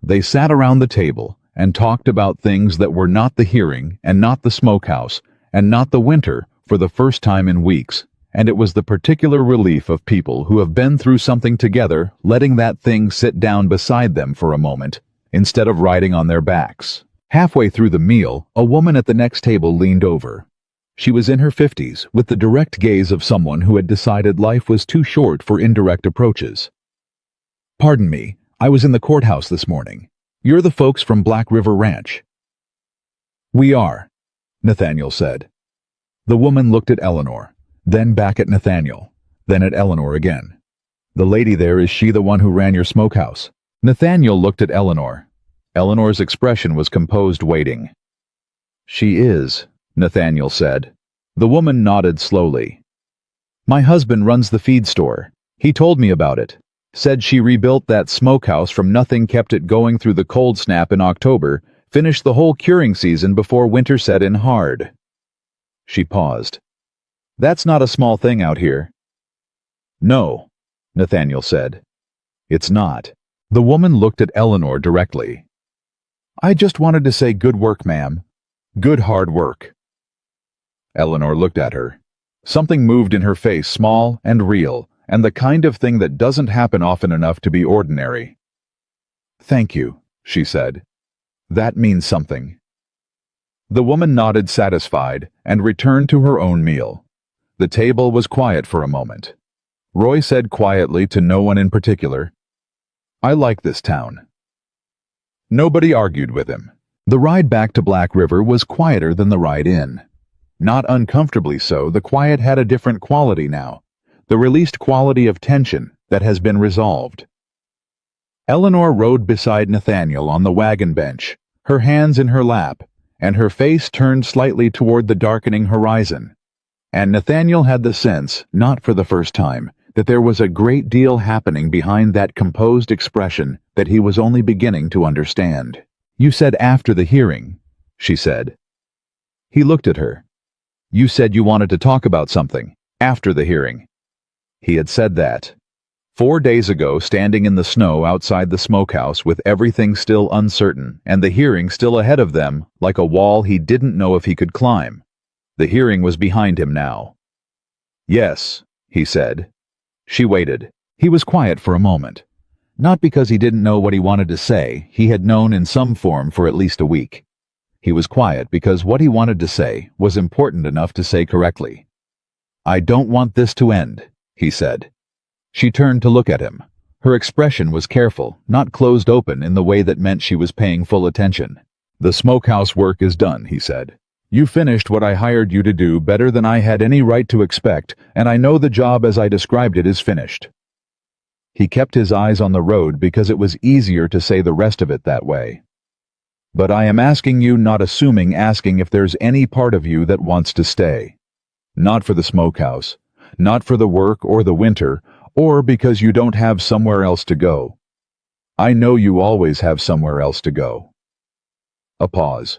They sat around the table and talked about things that were not the hearing and not the smokehouse and not the winter for the first time in weeks, and it was the particular relief of people who have been through something together letting that thing sit down beside them for a moment instead of riding on their backs. Halfway through the meal, a woman at the next table leaned over. She was in her 50s, with the direct gaze of someone who had decided life was too short for indirect approaches. "Pardon me, I was in the courthouse this morning. You're the folks from Black River Ranch." "We are," Nathaniel said. The woman looked at Eleanor, then back at Nathaniel, then at Eleanor again. "The lady there, is she the one who ran your smokehouse?" Nathaniel looked at Eleanor. Eleanor's expression was composed, waiting. "She is," Nathaniel said. The woman nodded slowly. "My husband runs the feed store. He told me about it. Said she rebuilt that smokehouse from nothing, kept it going through the cold snap in October, finished the whole curing season before winter set in hard." She paused. "That's not a small thing out here." "No," Nathaniel said. "It's not." The woman looked at Eleanor directly. "I just wanted to say good work, ma'am. Good hard work." Eleanor looked at her. Something moved in her face, small and real, and the kind of thing that doesn't happen often enough to be ordinary. "Thank you," she said. "That means something." The woman nodded, satisfied, and returned to her own meal. The table was quiet for a moment. Roy said quietly to no one in particular, "I like this town." Nobody argued with him. The ride back to Black River was quieter than the ride in. Not uncomfortably so, the quiet had a different quality now, the released quality of tension that has been resolved. Eleanor rode beside Nathaniel on the wagon bench, her hands in her lap, and her face turned slightly toward the darkening horizon. And Nathaniel had the sense, not for the first time, that there was a great deal happening behind that composed expression that he was only beginning to understand. "You said after the hearing," she said. He looked at her. "You said you wanted to talk about something, after the hearing." He had said that. 4 days ago, standing in the snow outside the smokehouse with everything still uncertain and the hearing still ahead of them, like a wall he didn't know if he could climb. The hearing was behind him now. "Yes," he said. She waited. He was quiet for a moment. Not because he didn't know what he wanted to say, he had known in some form for at least a week. He was quiet because what he wanted to say was important enough to say correctly. "I don't want this to end," he said. She turned to look at him. Her expression was careful, not closed open in the way that meant she was paying full attention. "The smokehouse work is done," he said. "You finished what I hired you to do better than I had any right to expect, and I know the job as I described it is finished." He kept his eyes on the road because it was easier to say the rest of it that way. "But I am asking you, not assuming, asking if there's any part of you that wants to stay. Not for the smokehouse, not for the work or the winter, or because you don't have somewhere else to go. I know you always have somewhere else to go." A pause.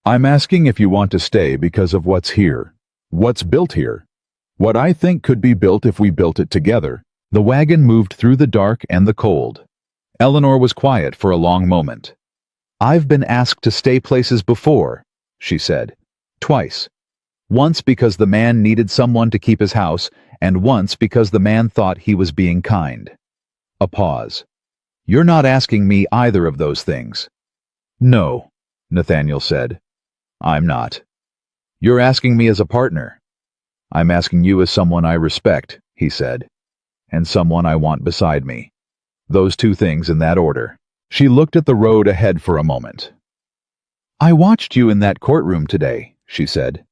"I'm asking if you want to stay because of what's here, what's built here, what I think could be built if we built it together." The wagon moved through the dark and the cold. Eleanor was quiet for a long moment. "I've been asked to stay places before," she said. "Twice. Once because the man needed someone to keep his house, and once because the man thought he was being kind." A pause. "You're not asking me either of those things." "No," Nathaniel said. "I'm not. You're asking me as a partner." "I'm asking you as someone I respect," he said, "and someone I want beside me. Those two things in that order." She looked at the road ahead for a moment. "I watched you in that courtroom today," she said.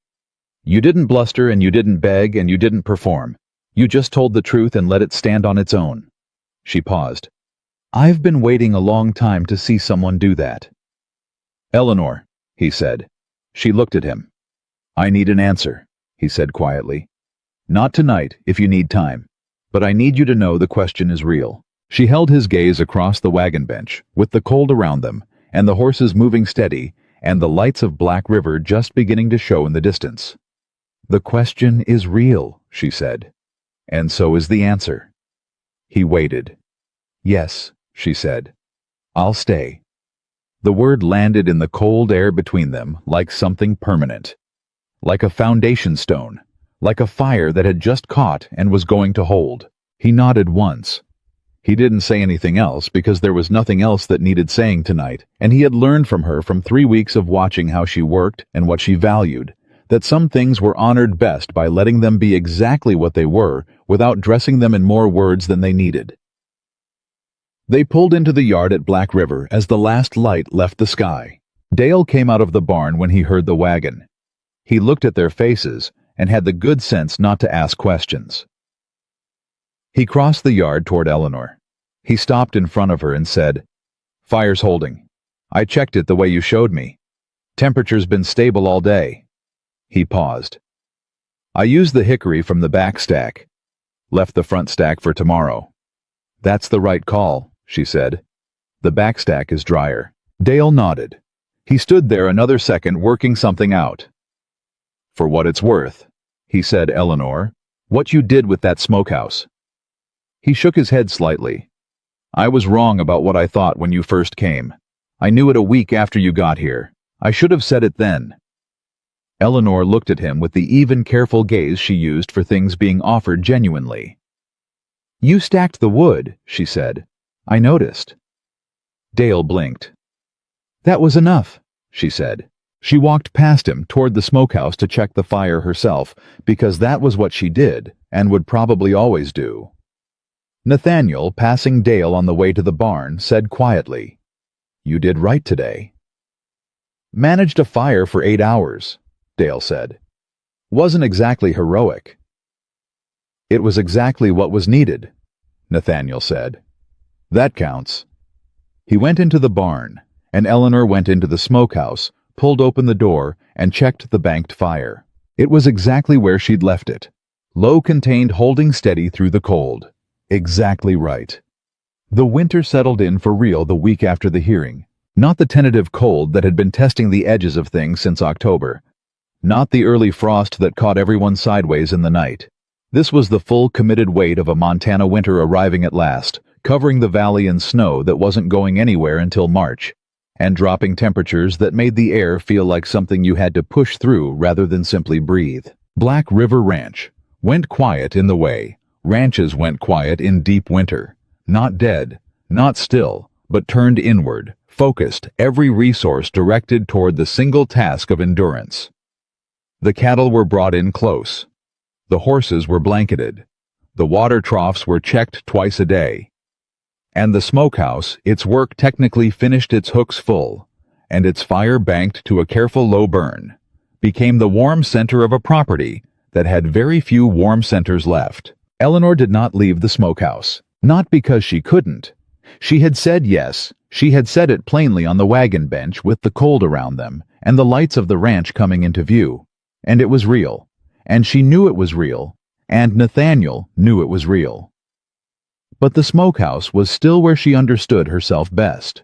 "You didn't bluster and you didn't beg and you didn't perform. You just told the truth and let it stand on its own." She paused. "I've been waiting a long time to see someone do that." "Eleanor," he said. She looked at him. "I need an answer," he said quietly. "Not tonight, if you need time. But I need you to know the question is real." She held his gaze across the wagon bench, with the cold around them, and the horses moving steady, and the lights of Black River just beginning to show in the distance. "The question is real," she said. "And so is the answer." He waited. "Yes," she said. "I'll stay." The word landed in the cold air between them like something permanent. Like a foundation stone. Like a fire that had just caught and was going to hold. He nodded once. He didn't say anything else because there was nothing else that needed saying tonight, and he had learned from her from 3 weeks of watching how she worked and what she valued, that some things were honored best by letting them be exactly what they were without dressing them in more words than they needed. They pulled into the yard at Black River as the last light left the sky. Dale came out of the barn when he heard the wagon. He looked at their faces and had the good sense not to ask questions. He crossed the yard toward Eleanor. He stopped in front of her and said, "Fire's holding. I checked it the way you showed me. Temperature's been stable all day." He paused. "I used the hickory from the back stack. Left the front stack for tomorrow." "That's the right call," she said. "The back stack is drier." Dale nodded. He stood there another second working something out. "For what it's worth," he said, "Eleanor, what you did with that smokehouse." He shook his head slightly. "I was wrong about what I thought when you first came. I knew it a week after you got here. I should have said it then." Eleanor looked at him with the even careful gaze she used for things being offered genuinely. "You stacked the wood," she said. "I noticed." Dale blinked. "That was enough," she said. She walked past him toward the smokehouse to check the fire herself, because that was what she did, and would probably always do. Nathaniel, passing Dale on the way to the barn, said quietly, "You did right today." "Managed a fire for 8 hours," Dale said. "Wasn't exactly heroic." "It was exactly what was needed," Nathaniel said. That counts. He went into the barn, and Eleanor went into the smokehouse, pulled open the door, and checked the banked fire. It was exactly where she'd left it. Low-contained, holding steady through the cold. Exactly right. The winter settled in for real the week after the hearing. Not the tentative cold that had been testing the edges of things since October. Not the early frost that caught everyone sideways in the night. This was the full committed weight of a Montana winter arriving at last, covering the valley in snow that wasn't going anywhere until March, and dropping temperatures that made the air feel like something you had to push through rather than simply breathe. Black River Ranch went quiet in the way ranches went quiet in deep winter. Not dead, not still, but turned inward, focused, every resource directed toward the single task of endurance. The cattle were brought in close. The horses were blanketed. The water troughs were checked twice a day. And the smokehouse, its work technically finished its hooks full, and its fire banked to a careful low burn, became the warm center of a property that had very few warm centers left. Eleanor did not leave the smokehouse. Not because she couldn't. She had said yes. She had said it plainly on the wagon bench with the cold around them and the lights of the ranch coming into view. And it was real. And she knew it was real. And Nathaniel knew it was real. But the smokehouse was still where she understood herself best.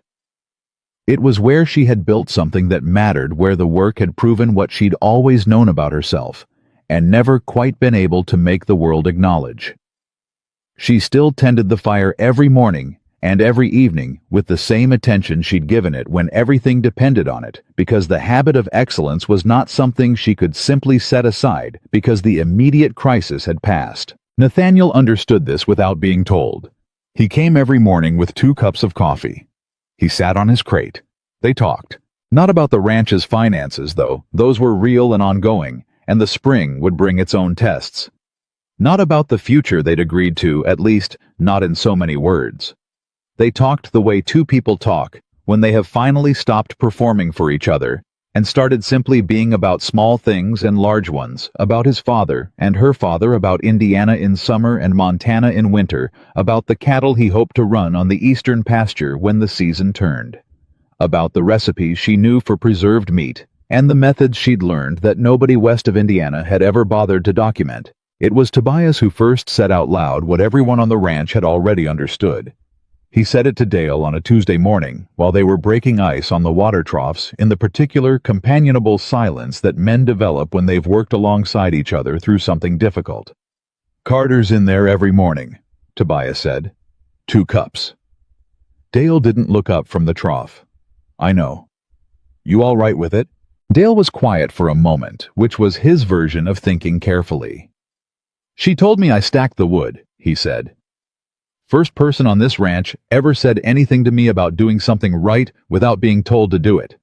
It was where she had built something that mattered, where the work had proven what she'd always known about herself and never quite been able to make the world acknowledge. She still tended the fire every morning and every evening with the same attention she'd given it when everything depended on it, because the habit of excellence was not something she could simply set aside because the immediate crisis had passed. Nathaniel understood this without being told. He came every morning with 2 cups of coffee. He sat on his crate. They talked. Not about the ranch's finances, though. Those were real and ongoing, and the spring would bring its own tests. Not about the future they'd agreed to, at least not in so many words. They talked the way 2 people talk when they have finally stopped performing for each other and started simply being about small things and large ones, about his father and her father, about Indiana in summer and Montana in winter, about the cattle he hoped to run on the eastern pasture when the season turned, about the recipes she knew for preserved meat and the methods she'd learned that nobody west of Indiana had ever bothered to document. It was Tobias who first said out loud what everyone on the ranch had already understood. He said it to Dale on a Tuesday morning while they were breaking ice on the water troughs in the particular companionable silence that men develop when they've worked alongside each other through something difficult. "Carter's in there every morning," Tobias said. 2 cups. Dale didn't look up from the trough. "I know. You all right with it?" Dale was quiet for a moment, which was his version of thinking carefully. "She told me I stacked the wood," he said. "First person on this ranch ever said anything to me about doing something right without being told to do it."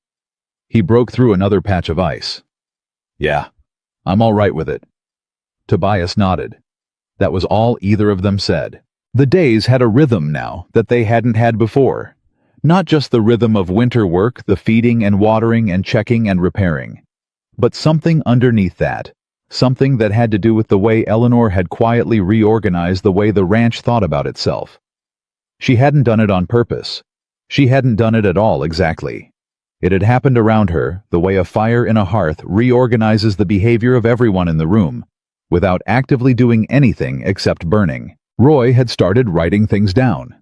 He broke through another patch of ice. "Yeah, I'm all right with it." Tobias nodded. That was all either of them said. The days had a rhythm now that they hadn't had before. Not just the rhythm of winter work, the feeding and watering and checking and repairing, but something underneath that. Something that had to do with the way Eleanor had quietly reorganized the way the ranch thought about itself. She hadn't done it on purpose. She hadn't done it at all exactly. It had happened around her, the way a fire in a hearth reorganizes the behavior of everyone in the room, without actively doing anything except burning. Roy had started writing things down.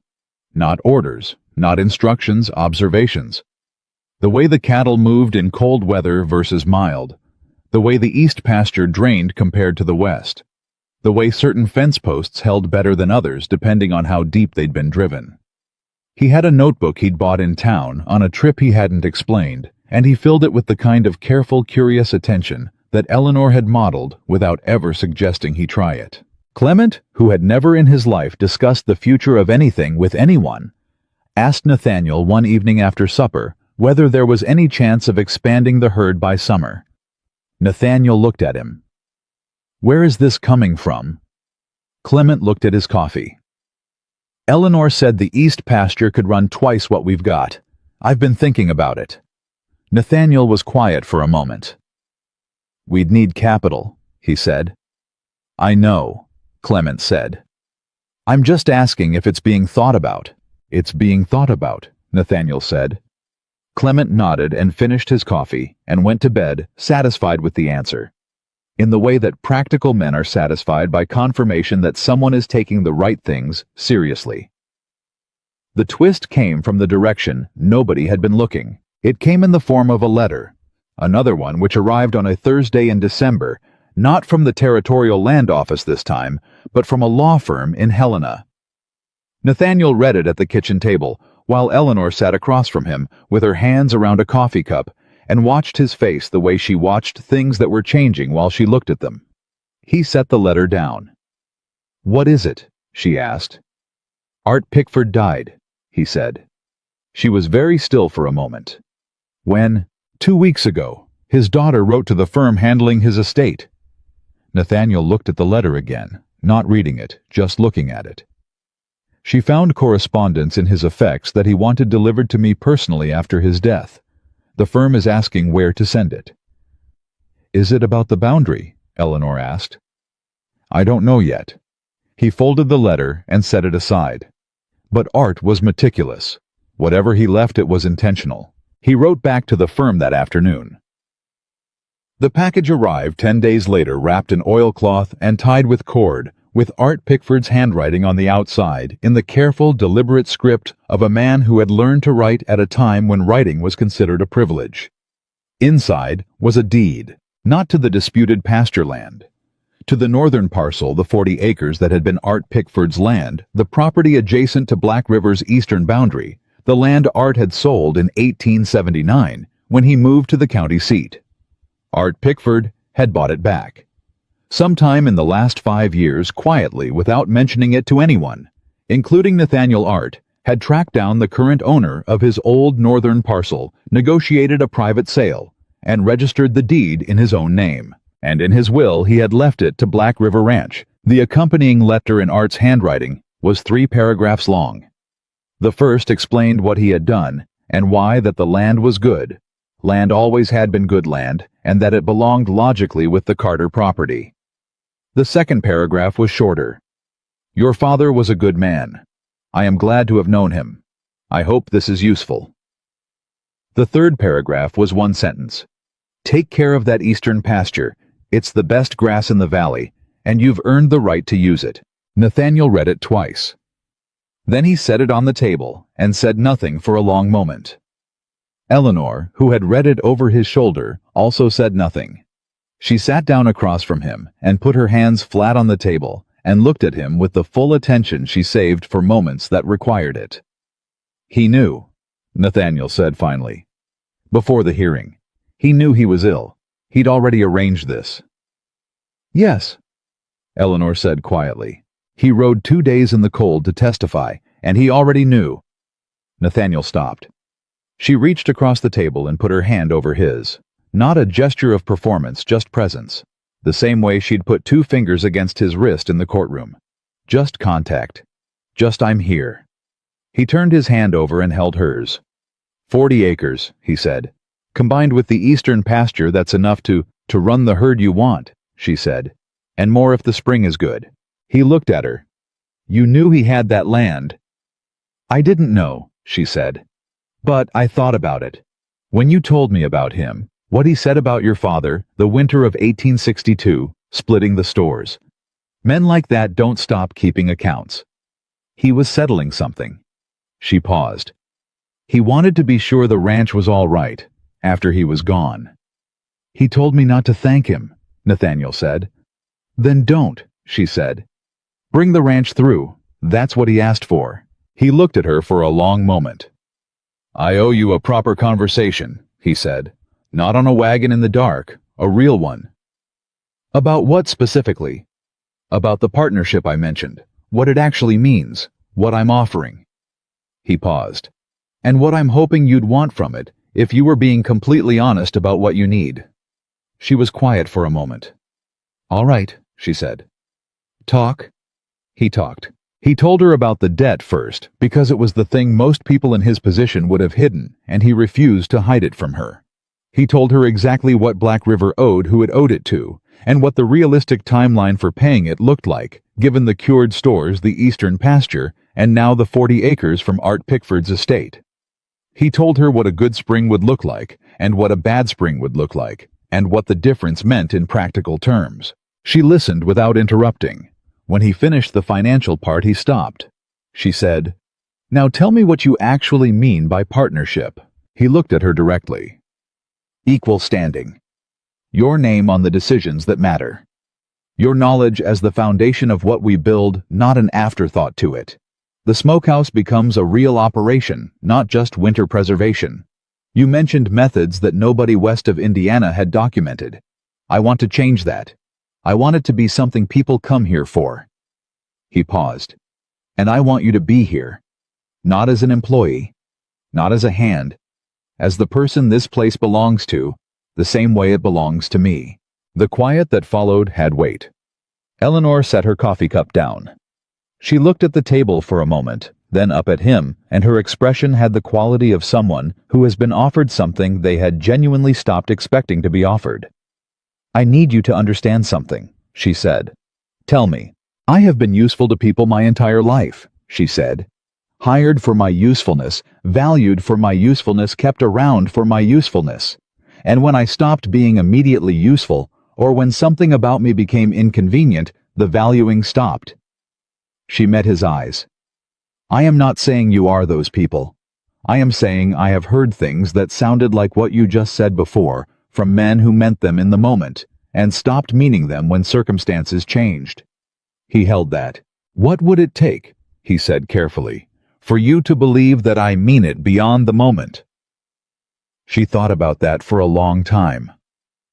Not orders, not instructions, observations. The way the cattle moved in cold weather versus mild. The way the east pasture drained compared to the west. The way certain fence posts held better than others depending on how deep they'd been driven. He had a notebook he'd bought in town on a trip he hadn't explained, and he filled it with the kind of careful, curious attention that Eleanor had modeled without ever suggesting he try it. Clement, who had never in his life discussed the future of anything with anyone, asked Nathaniel one evening after supper whether there was any chance of expanding the herd by summer. Nathaniel looked at him. "Where is this coming from?" Clement looked at his coffee. "Eleanor said the east pasture could run twice what we've got. I've been thinking about it." Nathaniel was quiet for a moment. "We'd need capital," he said. "I know," Clement said. "I'm just asking if it's being thought about." It's being thought about, Nathaniel said. Clement nodded and finished his coffee and went to bed, satisfied with the answer. In the way that practical men are satisfied by confirmation that someone is taking the right things seriously. The twist came from the direction nobody had been looking. It came in the form of a letter, another one which arrived on a Thursday in December, not from the Territorial Land Office this time, but from a law firm in Helena. Nathaniel read it at the kitchen table, while Eleanor sat across from him with her hands around a coffee cup and watched his face the way she watched things that were changing while she looked at them. He set the letter down. "What is it?" she asked. "Art Pickford died," he said. She was very still for a moment. "When?" "2 weeks ago. His daughter wrote to the firm handling his estate." Nathaniel looked at the letter again, not reading it, just looking at it. "She found correspondence in his effects that he wanted delivered to me personally after his death. The firm is asking where to send it." "Is it about the boundary?" Eleanor asked. "I don't know yet." He folded the letter and set it aside. But Art was meticulous. Whatever he left, it was intentional. He wrote back to the firm that afternoon. The package arrived 10 days later, wrapped in oilcloth and tied with cord, with Art Pickford's handwriting on the outside in the careful, deliberate script of a man who had learned to write at a time when writing was considered a privilege. Inside was a deed, not to the disputed pasture land. To the northern parcel, the 40 acres that had been Art Pickford's land, the property adjacent to Black River's eastern boundary, the land Art had sold in 1879 when he moved to the county seat. Art Pickford had bought it back. Sometime in the last 5 years, quietly, without mentioning it to anyone, including Nathaniel Art, had tracked down the current owner of his old northern parcel, negotiated a private sale, and registered the deed in his own name. And in his will he had left it to Black River Ranch. The accompanying letter in Art's handwriting was 3 paragraphs long. The first explained what he had done, and why that the land was good. Land always had been good land, and that it belonged logically with the Carter property. The second paragraph was shorter. "Your father was a good man. I am glad to have known him. I hope this is useful." The third paragraph was 1 sentence. "Take care of that eastern pasture. It's the best grass in the valley, and you've earned the right to use it." Nathaniel read it twice. Then he set it on the table and said nothing for a long moment. Eleanor, who had read it over his shoulder, also said nothing. She sat down across from him and put her hands flat on the table and looked at him with the full attention she saved for moments that required it. "He knew," Nathaniel said finally. "Before the hearing. He knew he was ill. He'd already arranged this." "Yes," Eleanor said quietly. "He rode 2 days in the cold to testify, and he already knew." Nathaniel stopped. She reached across the table and put her hand over his. Not a gesture of performance, just presence. The same way she'd put 2 fingers against his wrist in the courtroom. Just contact. Just "I'm here." He turned his hand over and held hers. 40 acres, he said. "Combined with the eastern pasture, that's enough to run the herd you want," she said. "And more if the spring is good." He looked at her. "You knew he had that land." "I didn't know," she said. "But I thought about it. When you told me about him, what he said about your father, the winter of 1862, splitting the stores. Men like that don't stop keeping accounts. He was settling something." She paused. "He wanted to be sure the ranch was all right, after he was gone." "He told me not to thank him," Nathaniel said. "Then don't," she said. "Bring the ranch through. That's what he asked for." He looked at her for a long moment. "I owe you a proper conversation," he said. "Not on a wagon in the dark, a real one." "About what specifically?" "About the partnership I mentioned, what it actually means, what I'm offering." He paused. "And what I'm hoping you'd want from it, if you were being completely honest about what you need." She was quiet for a moment. "All right," she said. "Talk." He talked. He told her about the debt first, because it was the thing most people in his position would have hidden, and he refused to hide it from her. He told her exactly what Black River owed who it owed it to, and what the realistic timeline for paying it looked like, given the cured stores, the eastern pasture, and now the 40 acres from Art Pickford's estate. He told her what a good spring would look like, and what a bad spring would look like, and what the difference meant in practical terms. She listened without interrupting. When he finished the financial part, he stopped. She said, "Now tell me what you actually mean by partnership." He looked at her directly. "Equal standing. Your name on the decisions that matter. Your knowledge as the foundation of what we build, not an afterthought to it. The smokehouse becomes a real operation, not just winter preservation. You mentioned methods that nobody west of Indiana had documented. I want to change that. I want it to be something people come here for." He paused. "And I want you to be here. Not as an employee, not as a hand, as the person this place belongs to, the same way it belongs to me." The quiet that followed had weight. Eleanor set her coffee cup down. She looked at the table for a moment, then up at him, and her expression had the quality of someone who has been offered something they had genuinely stopped expecting to be offered. "I need you to understand something," she said. "Tell me." "I have been useful to people my entire life," she said. "Hired for my usefulness, valued for my usefulness, kept around for my usefulness. And when I stopped being immediately useful, or when something about me became inconvenient, the valuing stopped." She met his eyes. "I am not saying you are those people. I am saying I have heard things that sounded like what you just said before, from men who meant them in the moment, and stopped meaning them when circumstances changed." He held that. "What would it take," he said carefully, "for you to believe that I mean it beyond the moment?" She thought about that for a long time.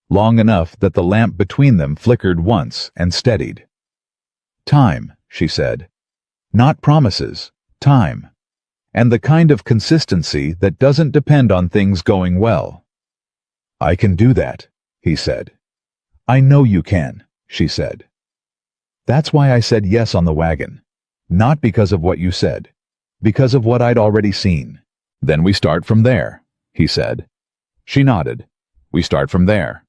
Long enough that the lamp between them flickered once and steadied. "Time," she said. "Not promises. Time. And the kind of consistency that doesn't depend on things going well." "I can do that," he said. "I know you can," she said. "That's why I said yes on the wagon. Not because of what you said. Because of what I'd already seen." "Then we start from there," he said. She nodded. "We start from there."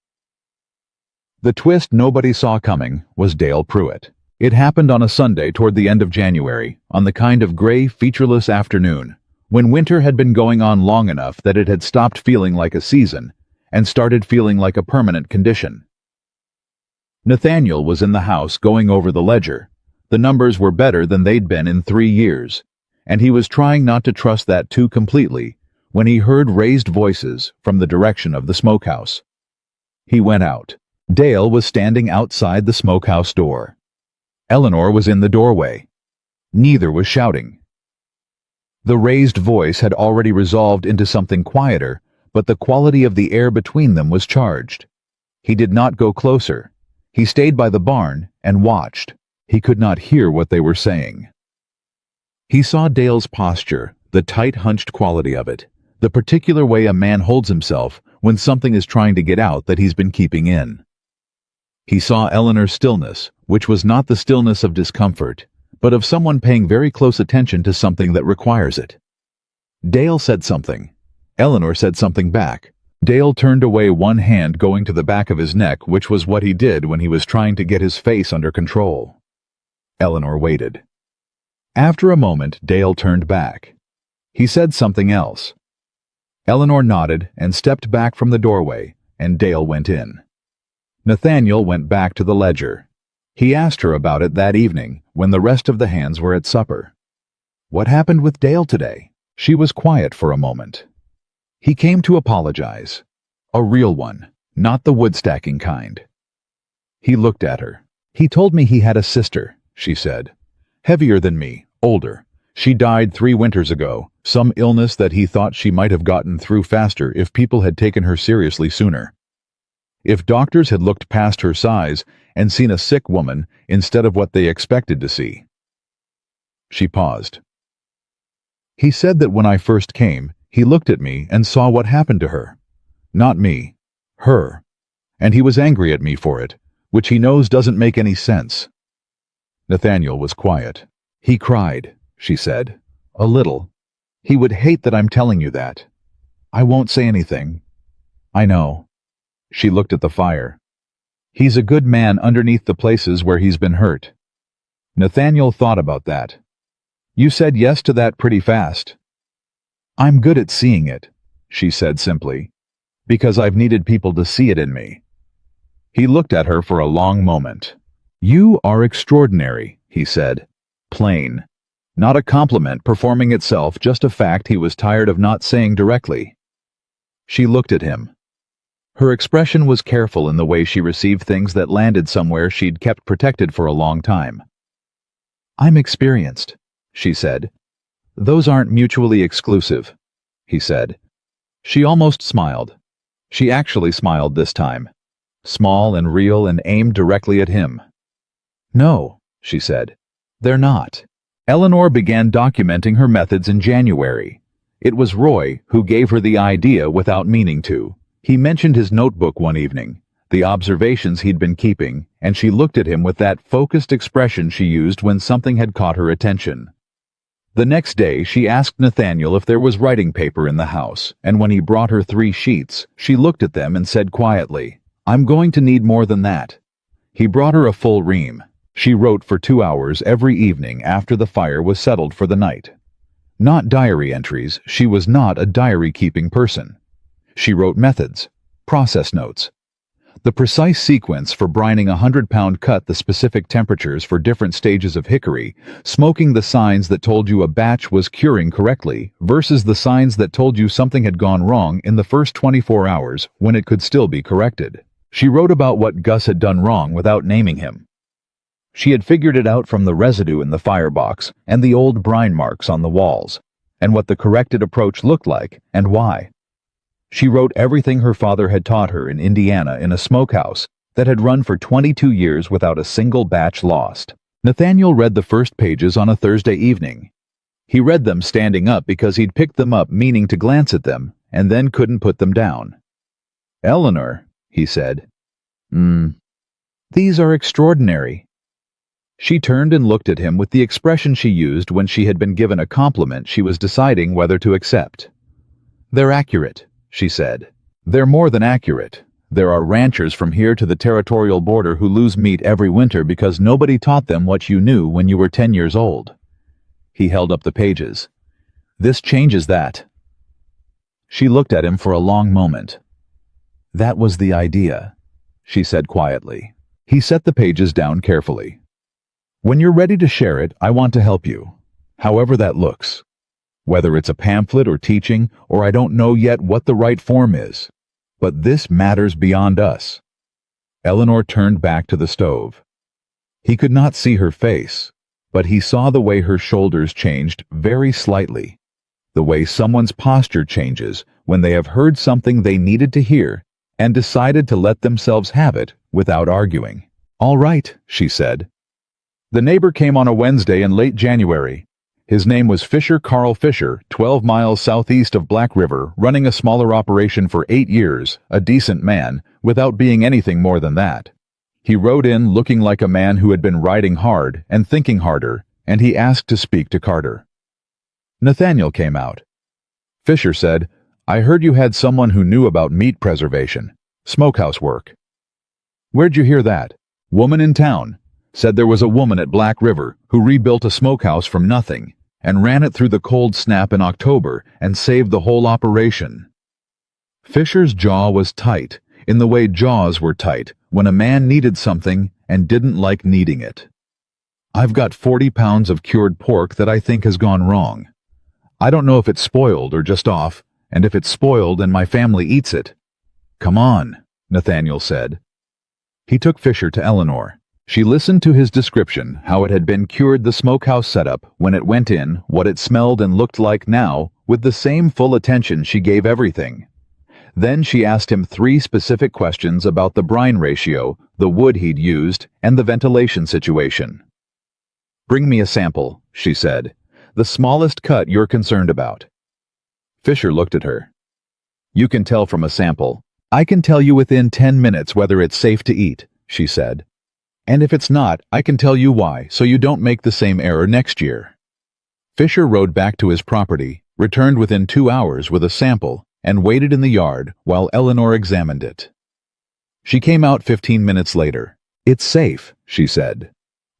The twist nobody saw coming was Dale Pruitt. It happened on a Sunday toward the end of January, on the kind of gray, featureless afternoon, when winter had been going on long enough that it had stopped feeling like a season and started feeling like a permanent condition. Nathaniel was in the house going over the ledger. The numbers were better than they'd been in 3 years, and he was trying not to trust that too completely when he heard raised voices from the direction of the smokehouse. He went out. Dale was standing outside the smokehouse door. Eleanor was in the doorway. Neither was shouting. The raised voice had already resolved into something quieter, but the quality of the air between them was charged. He did not go closer. He stayed by the barn and watched. He could not hear what they were saying. He saw Dale's posture, the tight, hunched quality of it, the particular way a man holds himself when something is trying to get out that he's been keeping in. He saw Eleanor's stillness, which was not the stillness of discomfort, but of someone paying very close attention to something that requires it. Dale said something. Eleanor said something back. Dale turned away, one hand going to the back of his neck, which was what he did when he was trying to get his face under control. Eleanor waited. After a moment, Dale turned back. He said something else. Eleanor nodded and stepped back from the doorway, and Dale went in. Nathaniel went back to the ledger. He asked her about it that evening when the rest of the hands were at supper. What happened with Dale today? She was quiet for a moment. He came to apologize. A real one, not the wood-stacking kind. He looked at her. He told me he had a sister, she said. Heavier than me, older. She died 3 winters ago, some illness that he thought she might have gotten through faster if people had taken her seriously sooner. If doctors had looked past her size and seen a sick woman instead of what they expected to see. She paused. He said that when I first came, he looked at me and saw what happened to her. Not me. Her. And he was angry at me for it, which he knows doesn't make any sense. Nathaniel was quiet. He cried, she said. A little. He would hate that I'm telling you that. I won't say anything. I know. She looked at the fire. He's a good man underneath the places where he's been hurt. Nathaniel thought about that. You said yes to that pretty fast. I'm good at seeing it, she said simply, because I've needed people to see it in me. He looked at her for a long moment. You are extraordinary, he said. Plain. Not a compliment performing itself, just a fact he was tired of not saying directly. She looked at him. Her expression was careful in the way she received things that landed somewhere she'd kept protected for a long time. I'm experienced, she said. Those aren't mutually exclusive, he said. She almost smiled. She actually smiled this time. Small and real and aimed directly at him. No, she said. They're not. Eleanor began documenting her methods in January. It was Roy who gave her the idea without meaning to. He mentioned his notebook one evening, the observations he'd been keeping, and she looked at him with that focused expression she used when something had caught her attention. The next day, she asked Nathaniel if there was writing paper in the house, and when he brought her 3 sheets, she looked at them and said quietly, I'm going to need more than that. He brought her a full ream. She wrote for 2 hours every evening after the fire was settled for the night. Not diary entries, she was not a diary-keeping person. She wrote methods, process notes. The precise sequence for brining a 100-pound cut, the specific temperatures for different stages of hickory, smoking the signs that told you a batch was curing correctly versus the signs that told you something had gone wrong in the first 24 hours when it could still be corrected. She wrote about what Gus had done wrong without naming him. She had figured it out from the residue in the firebox and the old brine marks on the walls, and what the corrected approach looked like and why. She wrote everything her father had taught her in Indiana in a smokehouse that had run for 22 years without a single batch lost. Nathaniel read the first pages on a Thursday evening. He read them standing up because he'd picked them up meaning to glance at them and then couldn't put them down. Eleanor, he said. These are extraordinary. She turned and looked at him with the expression she used when she had been given a compliment she was deciding whether to accept. They're accurate, she said. They're more than accurate. There are ranchers from here to the territorial border who lose meat every winter because nobody taught them what you knew when you were 10 years old. He held up the pages. This changes that. She looked at him for a long moment. That was the idea, she said quietly. He set the pages down carefully. When you're ready to share it, I want to help you, however that looks. Whether it's a pamphlet or teaching, or I don't know yet what the right form is. But this matters beyond us. Eleanor turned back to the stove. He could not see her face, but he saw the way her shoulders changed very slightly. The way someone's posture changes when they have heard something they needed to hear and decided to let themselves have it without arguing. All right, she said. The neighbor came on a Wednesday in late January. His name was Fisher Carl Fisher, 12 miles southeast of Black River, running a smaller operation for 8 years, a decent man, without being anything more than that. He rode in looking like a man who had been riding hard and thinking harder, and he asked to speak to Carter. Nathaniel came out. Fisher said, I heard you had someone who knew about meat preservation, smokehouse work. Where'd you hear that? Woman in town. Said there was a woman at Black River who rebuilt a smokehouse from nothing and ran it through the cold snap in October and saved the whole operation. Fisher's jaw was tight, in the way jaws were tight when a man needed something and didn't like needing it. I've got 40 pounds of cured pork that I think has gone wrong. I don't know if it's spoiled or just off, and if it's spoiled and my family eats it. Come on, Nathaniel said. He took Fisher to Eleanor. She listened to his description, how it had been cured, the smokehouse setup, when it went in, what it smelled and looked like now, with the same full attention she gave everything. Then she asked him 3 specific questions about the brine ratio, the wood he'd used, and the ventilation situation. Bring me a sample, she said. The smallest cut you're concerned about. Fisher looked at her. You can tell from a sample. I can tell you within 10 minutes whether it's safe to eat, she said. And if it's not, I can tell you why, so you don't make the same error next year. Fisher rode back to his property, returned within 2 hours with a sample, and waited in the yard while Eleanor examined it. She came out 15 minutes later. It's safe, she said.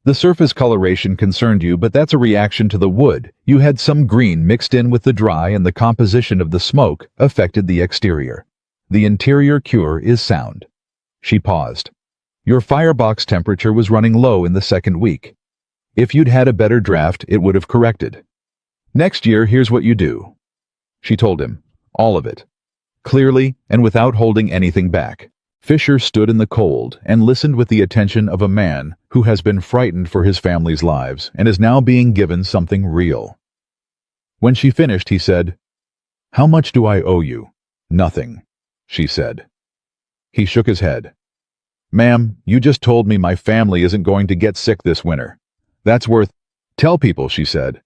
The surface coloration concerned you, but that's a reaction to the wood. You had some green mixed in with the dry, and the composition of the smoke affected the exterior. The interior cure is sound. She paused. Your firebox temperature was running low in the second week. If you'd had a better draft, it would have corrected. Next year, here's what you do. She told him. All of it. Clearly, and without holding anything back. Fisher stood in the cold and listened with the attention of a man who has been frightened for his family's lives and is now being given something real. When she finished, he said, "How much do I owe you?" "Nothing," she said. He shook his head. "Ma'am, you just told me my family isn't going to get sick this winter. That's worth—" "Tell people," she said.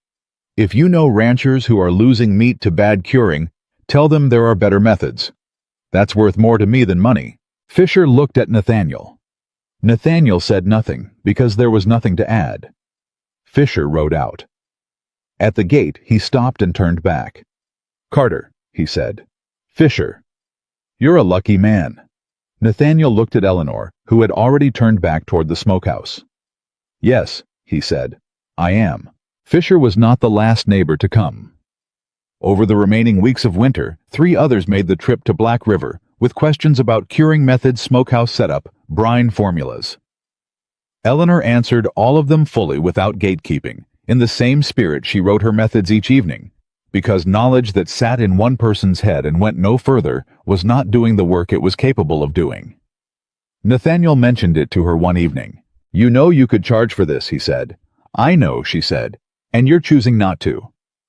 "If you know ranchers who are losing meat to bad curing, tell them there are better methods. That's worth more to me than money." Fisher looked at Nathaniel. Nathaniel said nothing, because there was nothing to add. Fisher rode out. At the gate, he stopped and turned back. "Carter," he said. "Fisher. You're a lucky man." Nathaniel looked at Eleanor, who had already turned back toward the smokehouse. "Yes," he said, "I am." Fisher was not the last neighbor to come. Over the remaining weeks of winter, 3 others made the trip to Black River, with questions about curing methods, smokehouse setup, brine formulas. Eleanor answered all of them fully without gatekeeping. In the same spirit, she wrote her methods each evening, because knowledge that sat in one person's head and went no further was not doing the work it was capable of doing. Nathaniel mentioned it to her one evening. "You know you could charge for this," he said. "I know," she said, "and you're choosing not to."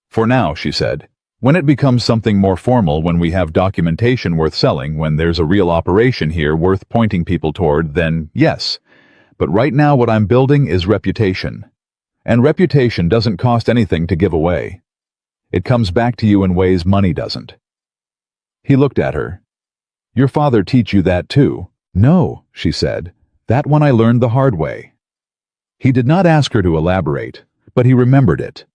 "For now," she said. "When it becomes something more formal, when we have documentation worth selling, when there's a real operation here worth pointing people toward, then yes. But right now what I'm building is reputation. And reputation doesn't cost anything to give away. It comes back to you in ways money doesn't." He looked at her. "Your father teach you that too?" "No," she said. "That one I learned the hard way." He did not ask her to elaborate, but he remembered it.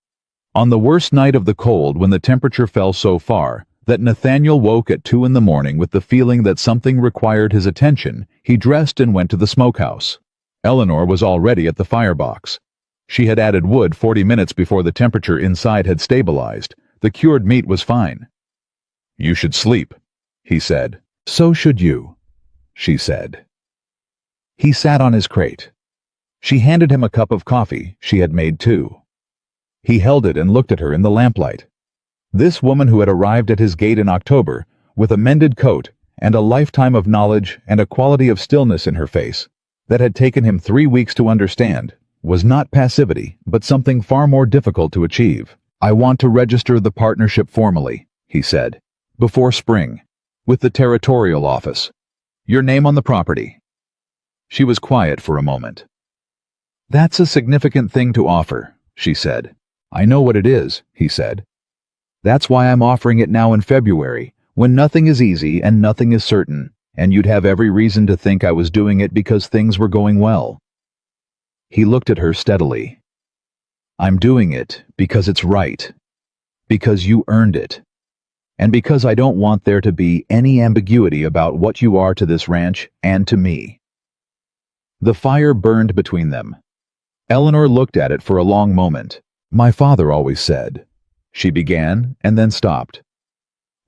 On the worst night of the cold, when the temperature fell so far that Nathaniel woke at 2 in the morning with the feeling that something required his attention, he dressed and went to the smokehouse. Eleanor was already at the firebox. She had added wood 40 minutes before the temperature inside had stabilized. The cured meat was fine. "You should sleep," he said. "So should you," she said. He sat on his crate. She handed him a cup of coffee she had made too. He held it and looked at her in the lamplight. This woman who had arrived at his gate in October, with a mended coat and a lifetime of knowledge and a quality of stillness in her face that had taken him 3 weeks to understand, was not passivity, but something far more difficult to achieve. "I want to register the partnership formally," he said, "before spring, with the territorial office. Your name on the property." She was quiet for a moment. "That's a significant thing to offer," she said. "I know what it is," he said. "That's why I'm offering it now in February, when nothing is easy and nothing is certain, and you'd have every reason to think I was doing it because things were going well." He looked at her steadily. "I'm doing it because it's right, because you earned it, and because I don't want there to be any ambiguity about what you are to this ranch and to me." The fire burned between them. Eleanor looked at it for a long moment. "My father always said," she began and then stopped.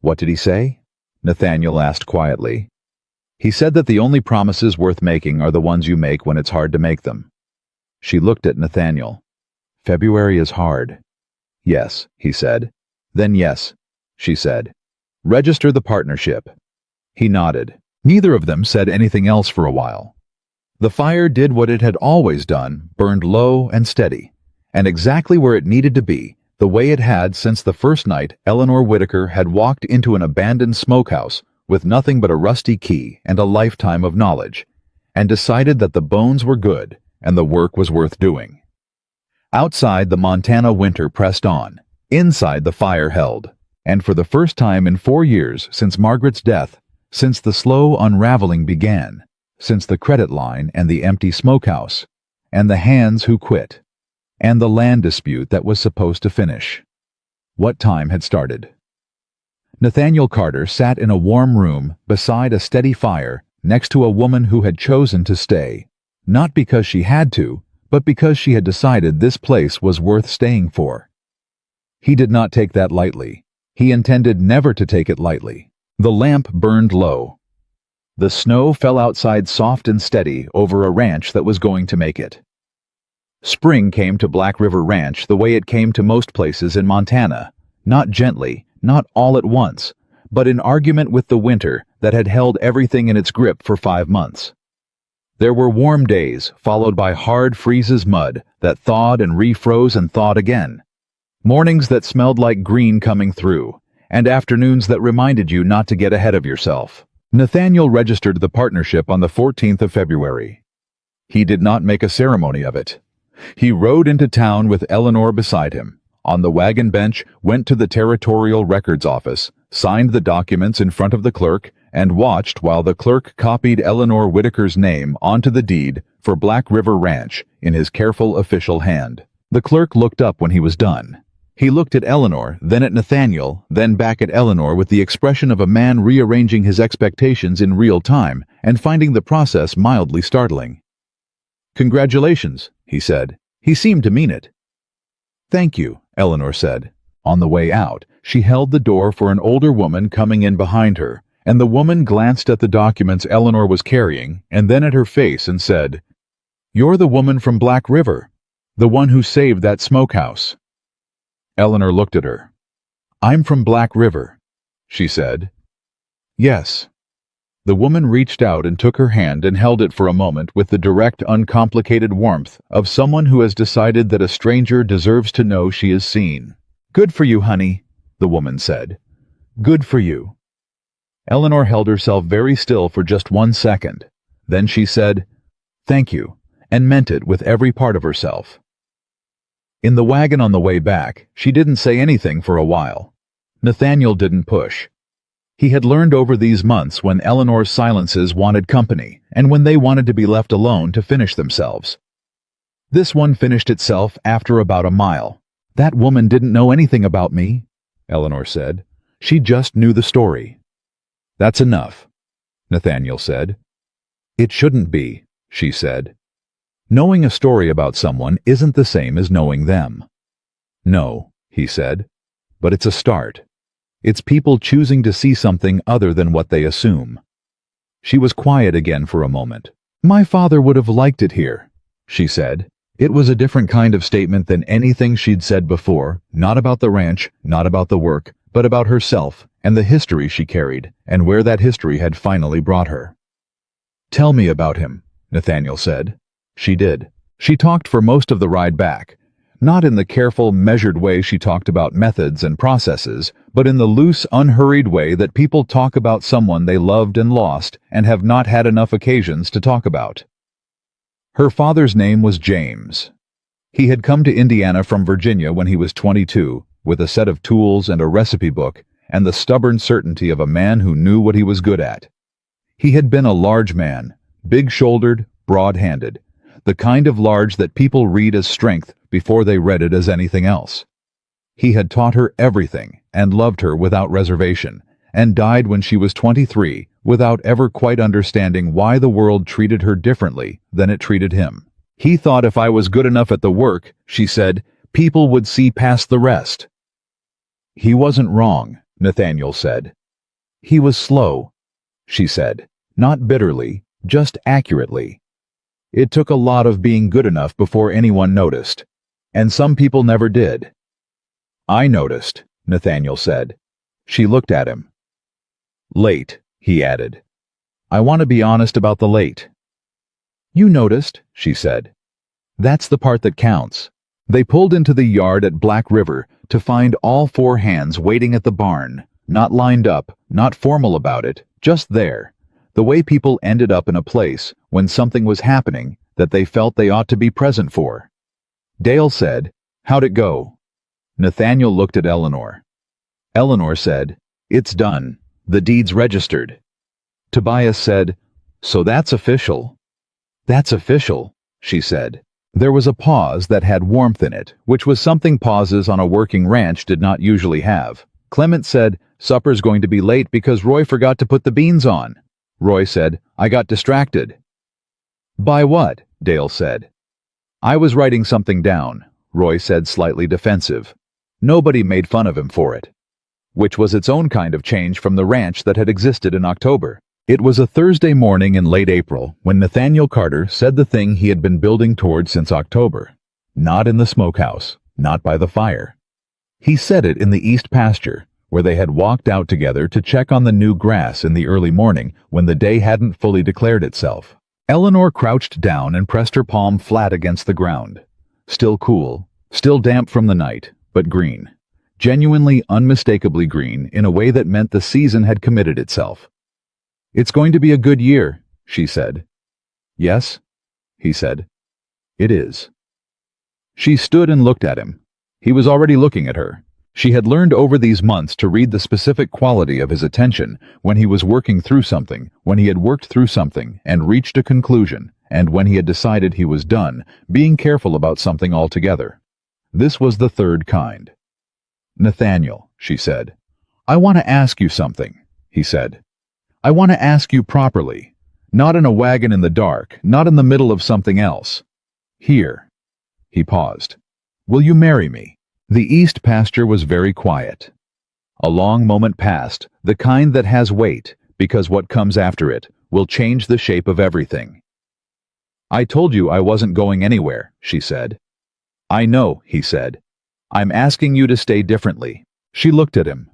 "What did he say?" Nathaniel asked quietly. "He said that the only promises worth making are the ones you make when it's hard to make them." She looked at Nathaniel. "February is hard." "Yes," he said. "Then yes," she said. "Register the partnership." He nodded. Neither of them said anything else for a while. The fire did what it had always done, burned low and steady, and exactly where it needed to be, the way it had since the first night Eleanor Whitaker had walked into an abandoned smokehouse with nothing but a rusty key and a lifetime of knowledge, and decided that the bones were good and the work was worth doing. Outside, the Montana winter pressed on. Inside, the fire held, and for the first time in 4 years since Margaret's death, since the slow unraveling began, since the credit line and the empty smokehouse, and the hands who quit, and the land dispute that was supposed to finish. What time had started? Nathaniel Carter sat in a warm room beside a steady fire next to a woman who had chosen to stay, not because she had to, but because she had decided this place was worth staying for. He did not take that lightly. He intended never to take it lightly. The lamp burned low. The snow fell outside soft and steady over a ranch that was going to make it. Spring came to Black River Ranch the way it came to most places in Montana, not gently, not all at once, but in argument with the winter that had held everything in its grip for 5 months. There were warm days followed by hard freezes mud that thawed and refroze and thawed again. Mornings that smelled like green coming through, and afternoons that reminded you not to get ahead of yourself. Nathaniel registered the partnership on the 14th of February. He did not make a ceremony of it. He rode into town with Eleanor beside him, on the wagon bench, went to the Territorial Records Office, signed the documents in front of the clerk, and watched while the clerk copied Eleanor Whitaker's name onto the deed for Black River Ranch in his careful official hand. The clerk looked up when he was done. He looked at Eleanor, then at Nathaniel, then back at Eleanor with the expression of a man rearranging his expectations in real time and finding the process mildly startling. "Congratulations," he said. He seemed to mean it. "Thank you," Eleanor said. On the way out, she held the door for an older woman coming in behind her, and the woman glanced at the documents Eleanor was carrying and then at her face and said, "You're the woman from Black River, the one who saved that smokehouse." Eleanor looked at her. "I'm from Black River," she said. "Yes." The woman reached out and took her hand and held it for a moment with the direct, uncomplicated warmth of someone who has decided that a stranger deserves to know she is seen. "Good for you, honey," the woman said. "Good for you." Eleanor held herself very still for just 1 second. Then she said, "Thank you," and meant it with every part of herself. In the wagon on the way back, she didn't say anything for a while. Nathaniel didn't push. He had learned over these months when Eleanor's silences wanted company, and when they wanted to be left alone to finish themselves. This one finished itself after about a mile. "That woman didn't know anything about me," Eleanor said. "She just knew the story." "That's enough," Nathaniel said. "It shouldn't be," she said. "Knowing a story about someone isn't the same as knowing them." "No," he said, "but it's a start. It's people choosing to see something other than what they assume." She was quiet again for a moment. "My father would have liked it here," she said. It was a different kind of statement than anything she'd said before, not about the ranch, not about the work, but about herself and the history she carried and where that history had finally brought her. "Tell me about him," Nathaniel said. She did. She talked for most of the ride back, not in the careful, measured way she talked about methods and processes, but in the loose, unhurried way that people talk about someone they loved and lost and have not had enough occasions to talk about. Her father's name was James. He had come to Indiana from Virginia when he was 22, with a set of tools and a recipe book, and the stubborn certainty of a man who knew what he was good at. He had been a large man, big-shouldered, broad-handed, the kind of large that people read as strength before they read it as anything else. He had taught her everything and loved her without reservation, and died when she was 23 without ever quite understanding why the world treated her differently than it treated him. "He thought if I was good enough at the work," she said, "people would see past the rest." "He wasn't wrong," Nathaniel said. "He was slow," she said, not bitterly, just accurately. "It took a lot of being good enough before anyone noticed. And some people never did." "I noticed," Nathaniel said. She looked at him. "Late," he added. "I want to be honest about the late." "You noticed," she said. "That's the part that counts." They pulled into the yard at Black River to find all 4 hands waiting at the barn, not lined up, not formal about it, just there, the way people ended up in a place when something was happening that they felt they ought to be present for. Dale said, "How'd it go?" Nathaniel looked at Eleanor. Eleanor said, "It's done. The deed's registered." Tobias said, "So that's official." "That's official," she said. There was a pause that had warmth in it, which was something pauses on a working ranch did not usually have. Clement said, "Supper's going to be late because Roy forgot to put the beans on." Roy said, "I got distracted." "By what?" Dale said. I was writing something down, Roy said, slightly defensive. Nobody made fun of him for it. Which was its own kind of change from the ranch that had existed in October. It was a Thursday morning in late April when Nathaniel Carter said the thing he had been building toward since October. Not in the smokehouse, not by the fire. He said it in the east pasture, where they had walked out together to check on the new grass in the early morning when the day hadn't fully declared itself. Eleanor crouched down and pressed her palm flat against the ground. Still cool, still damp from the night, but green. Genuinely, unmistakably green in a way that meant the season had committed itself. "It's going to be a good year," she said. "Yes," he said. "It is." She stood and looked at him. He was already looking at her. She had learned over these months to read the specific quality of his attention when he was working through something, when he had worked through something and reached a conclusion, and when he had decided he was done, being careful about something altogether. This was the third kind. "Nathaniel," she said. "I want to ask you something," he said. "I want to ask you properly. Not in a wagon in the dark, not in the middle of something else. Here." He paused. "Will you marry me?" The east pasture was very quiet. A long moment passed, the kind that has weight, because what comes after it will change the shape of everything. "I told you I wasn't going anywhere," she said. "I know," he said. "I'm asking you to stay differently." She looked at him.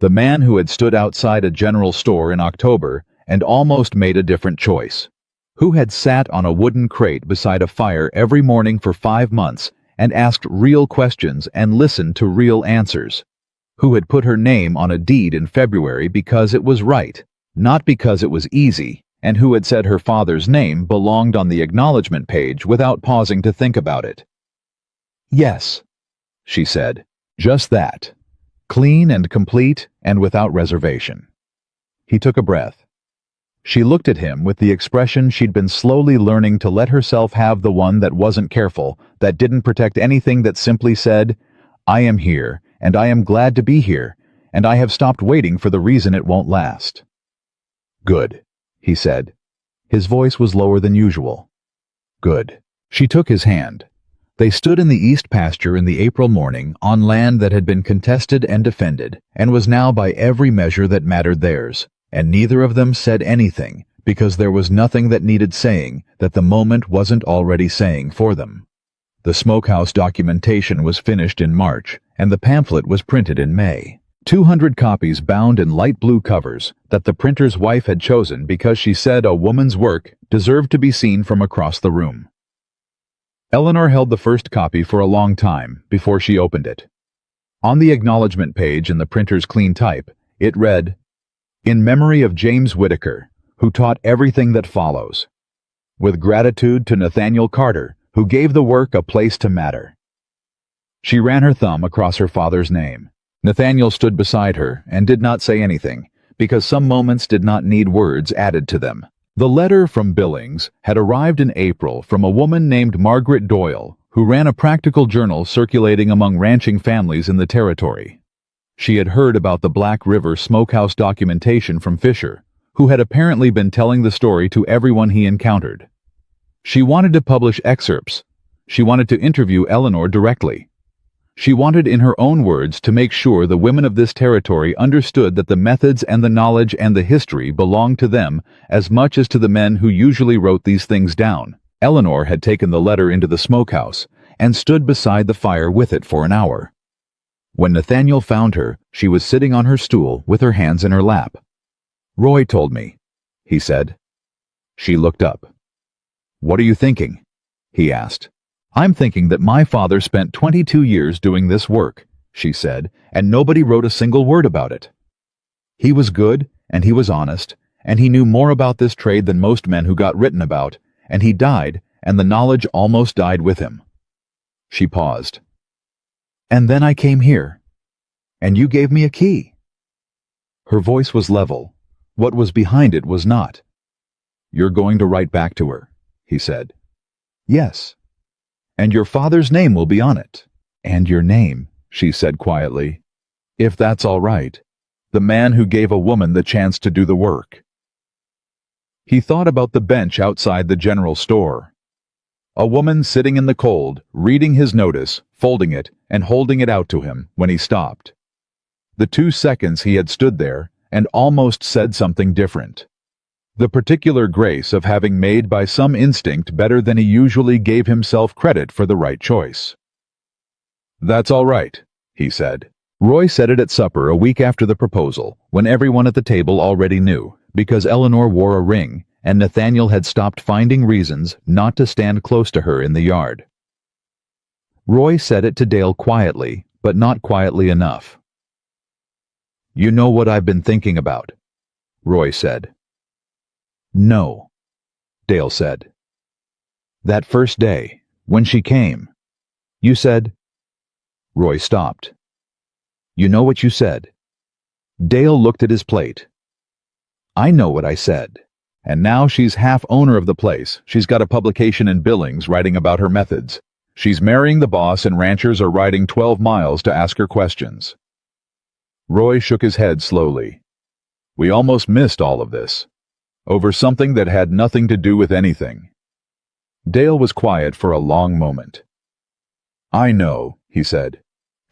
The man who had stood outside a general store in October and almost made a different choice. Who had sat on a wooden crate beside a fire every morning for 5 months and asked real questions and listened to real answers. Who had put her name on a deed in February because it was right, not because it was easy, and who had said her father's name belonged on the acknowledgement page without pausing to think about it. "Yes," she said. Just that. Clean and complete and without reservation. He took a breath. She looked at him with the expression she'd been slowly learning to let herself have, the one that wasn't careful, that didn't protect anything, that simply said, "I am here, and I am glad to be here, and I have stopped waiting for the reason it won't last." "Good," he said. His voice was lower than usual. "Good." She took his hand. They stood in the east pasture in the April morning on land that had been contested and defended, and was now by every measure that mattered theirs. And neither of them said anything, because there was nothing that needed saying that the moment wasn't already saying for them. The smokehouse documentation was finished in March, and the pamphlet was printed in May. 200 copies bound in light blue covers that the printer's wife had chosen because she said a woman's work deserved to be seen from across the room. Eleanor held the first copy for a long time before she opened it. On the acknowledgement page in the printer's clean type, it read, "In memory of James Whitaker, who taught everything that follows. With gratitude to Nathaniel Carter, who gave the work a place to matter." She ran her thumb across her father's name. Nathaniel stood beside her and did not say anything, because some moments did not need words added to them. The letter from Billings had arrived in April from a woman named Margaret Doyle, who ran a practical journal circulating among ranching families in the territory. She had heard about the Black River smokehouse documentation from Fisher, who had apparently been telling the story to everyone he encountered. She wanted to publish excerpts. She wanted to interview Eleanor directly. She wanted, in her own words, to make sure the women of this territory understood that the methods and the knowledge and the history belonged to them as much as to the men who usually wrote these things down. Eleanor had taken the letter into the smokehouse and stood beside the fire with it for an hour. When Nathaniel found her, she was sitting on her stool with her hands in her lap. "Roy told me," he said. She looked up. "What are you thinking?" he asked. "I'm thinking that my father spent 22 years doing this work," she said, "and nobody wrote a single word about it. He was good, and he was honest, and he knew more about this trade than most men who got written about, and he died, and the knowledge almost died with him." She paused. "And then I came here, and you gave me a key." Her voice was level. What was behind it was not. "You're going to write back to her," he said. "Yes. And your father's name will be on it." "And your name," she said quietly. "If that's all right. The man who gave a woman the chance to do the work." He thought about the bench outside the general store. A woman sitting in the cold, reading his notice, folding it, and holding it out to him when he stopped. The 2 seconds he had stood there and almost said something different. The particular grace of having made by some instinct better than he usually gave himself credit for the right choice. "That's all right," he said. Roy said it at supper a week after the proposal, when everyone at the table already knew, because Eleanor wore a ring, and Nathaniel had stopped finding reasons not to stand close to her in the yard. Roy said it to Dale quietly, but not quietly enough. "You know what I've been thinking about," Roy said. "No," Dale said. "That first day, when she came, you said—" Roy stopped. "You know what you said." Dale looked at his plate. "I know what I said. And now she's half owner of the place. She's got a publication in Billings writing about her methods. She's marrying the boss and ranchers are riding 12 miles to ask her questions." Roy shook his head slowly. "We almost missed all of this. Over something that had nothing to do with anything." Dale was quiet for a long moment. "I know," he said.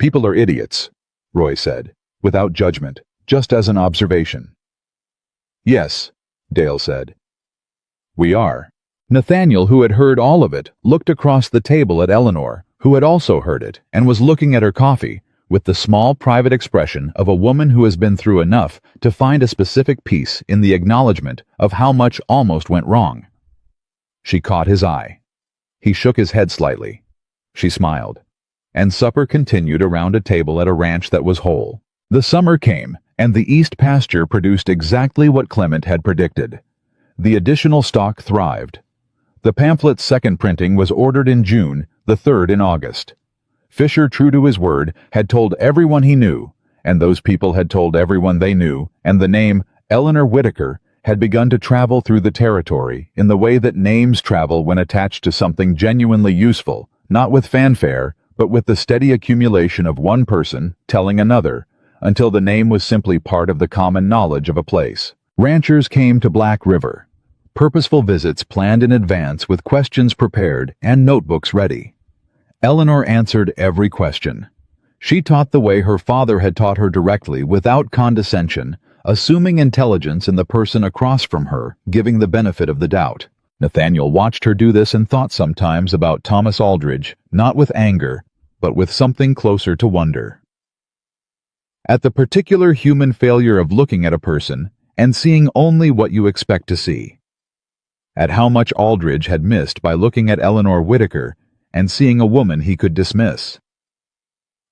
"People are idiots," Roy said, without judgment, just as an observation. "Yes," Dale said. "We are." Nathaniel, who had heard all of it, looked across the table at Eleanor, who had also heard it, and was looking at her coffee, with the small private expression of a woman who has been through enough to find a specific peace in the acknowledgement of how much almost went wrong. She caught his eye. He shook his head slightly. She smiled. And supper continued around a table at a ranch that was whole. The summer came, and the east pasture produced exactly what Clement had predicted. The additional stock thrived. The pamphlet's second printing was ordered in June, the third in August. Fisher, true to his word, had told everyone he knew, and those people had told everyone they knew, and the name Eleanor Whitaker had begun to travel through the territory in the way that names travel when attached to something genuinely useful, not with fanfare, but with the steady accumulation of one person telling another, until the name was simply part of the common knowledge of a place. Ranchers came to Black River. Purposeful visits planned in advance with questions prepared and notebooks ready. Eleanor answered every question. She taught the way her father had taught her directly, without condescension, assuming intelligence in the person across from her, giving the benefit of the doubt. Nathaniel watched her do this and thought sometimes about Thomas Aldridge, not with anger, but with something closer to wonder. At the particular human failure of looking at a person and seeing only what you expect to see. At how much Aldridge had missed by looking at Eleanor Whitaker and seeing a woman he could dismiss.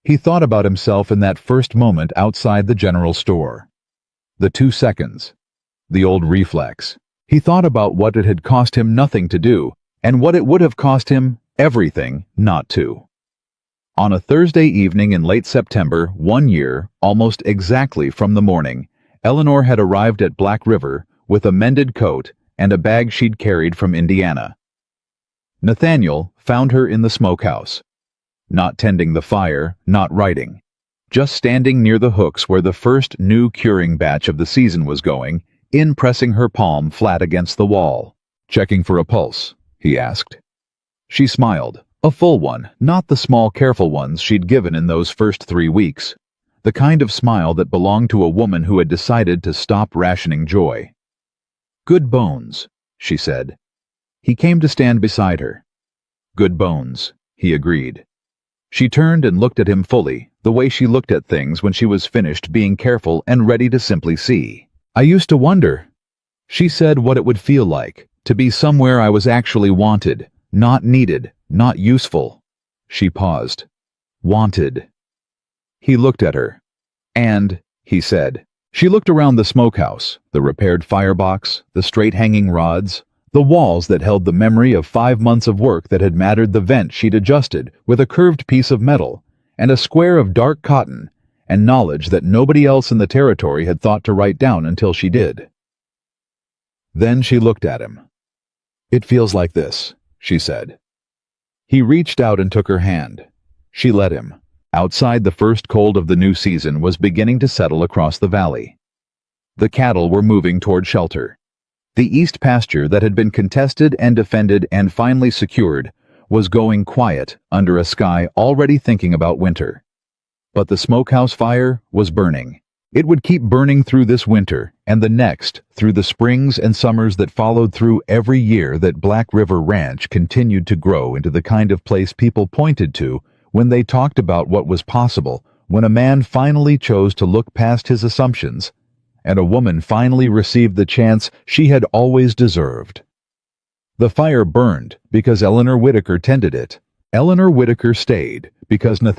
He thought about himself in that first moment outside the general store. The 2 seconds. The old reflex. He thought about what it had cost him nothing to do, and what it would have cost him everything not to. On a Thursday evening in late September, 1 year, almost exactly from the morning, Eleanor had arrived at Black River with a mended coat and a bag she'd carried from Indiana. Nathaniel found her in the smokehouse. Not tending the fire, not writing. Just standing near the hooks where the first new curing batch of the season was going, pressing her palm flat against the wall. "Checking for a pulse?" he asked. She smiled, a full one, not the small careful ones she'd given in those first 3 weeks. The kind of smile that belonged to a woman who had decided to stop rationing joy. "Good bones," she said. He came to stand beside her. "Good bones," he agreed. She turned and looked at him fully, the way she looked at things when she was finished being careful and ready to simply see. "I used to wonder," she said, "what it would feel like, to be somewhere I was actually wanted, not needed, not useful." She paused. "Wanted." He looked at her. "And," he said. She looked around the smokehouse, the repaired firebox, the straight-hanging rods, the walls that held the memory of 5 months of work that had mattered, the vent she'd adjusted with a curved piece of metal, and a square of dark cotton, and knowledge that nobody else in the territory had thought to write down until she did. Then she looked at him. "It feels like this," she said. He reached out and took her hand. She let him. Outside, the first cold of the new season was beginning to settle across the valley. The cattle were moving toward shelter. The east pasture that had been contested and defended and finally secured was going quiet under a sky already thinking about winter. But the smokehouse fire was burning. It would keep burning through this winter and the next, through the springs and summers that followed through every year that Black River Ranch continued to grow into the kind of place people pointed to when they talked about what was possible, when a man finally chose to look past his assumptions, and a woman finally received the chance she had always deserved. The fire burned because Eleanor Whitaker tended it. Eleanor Whitaker stayed because Nathaniel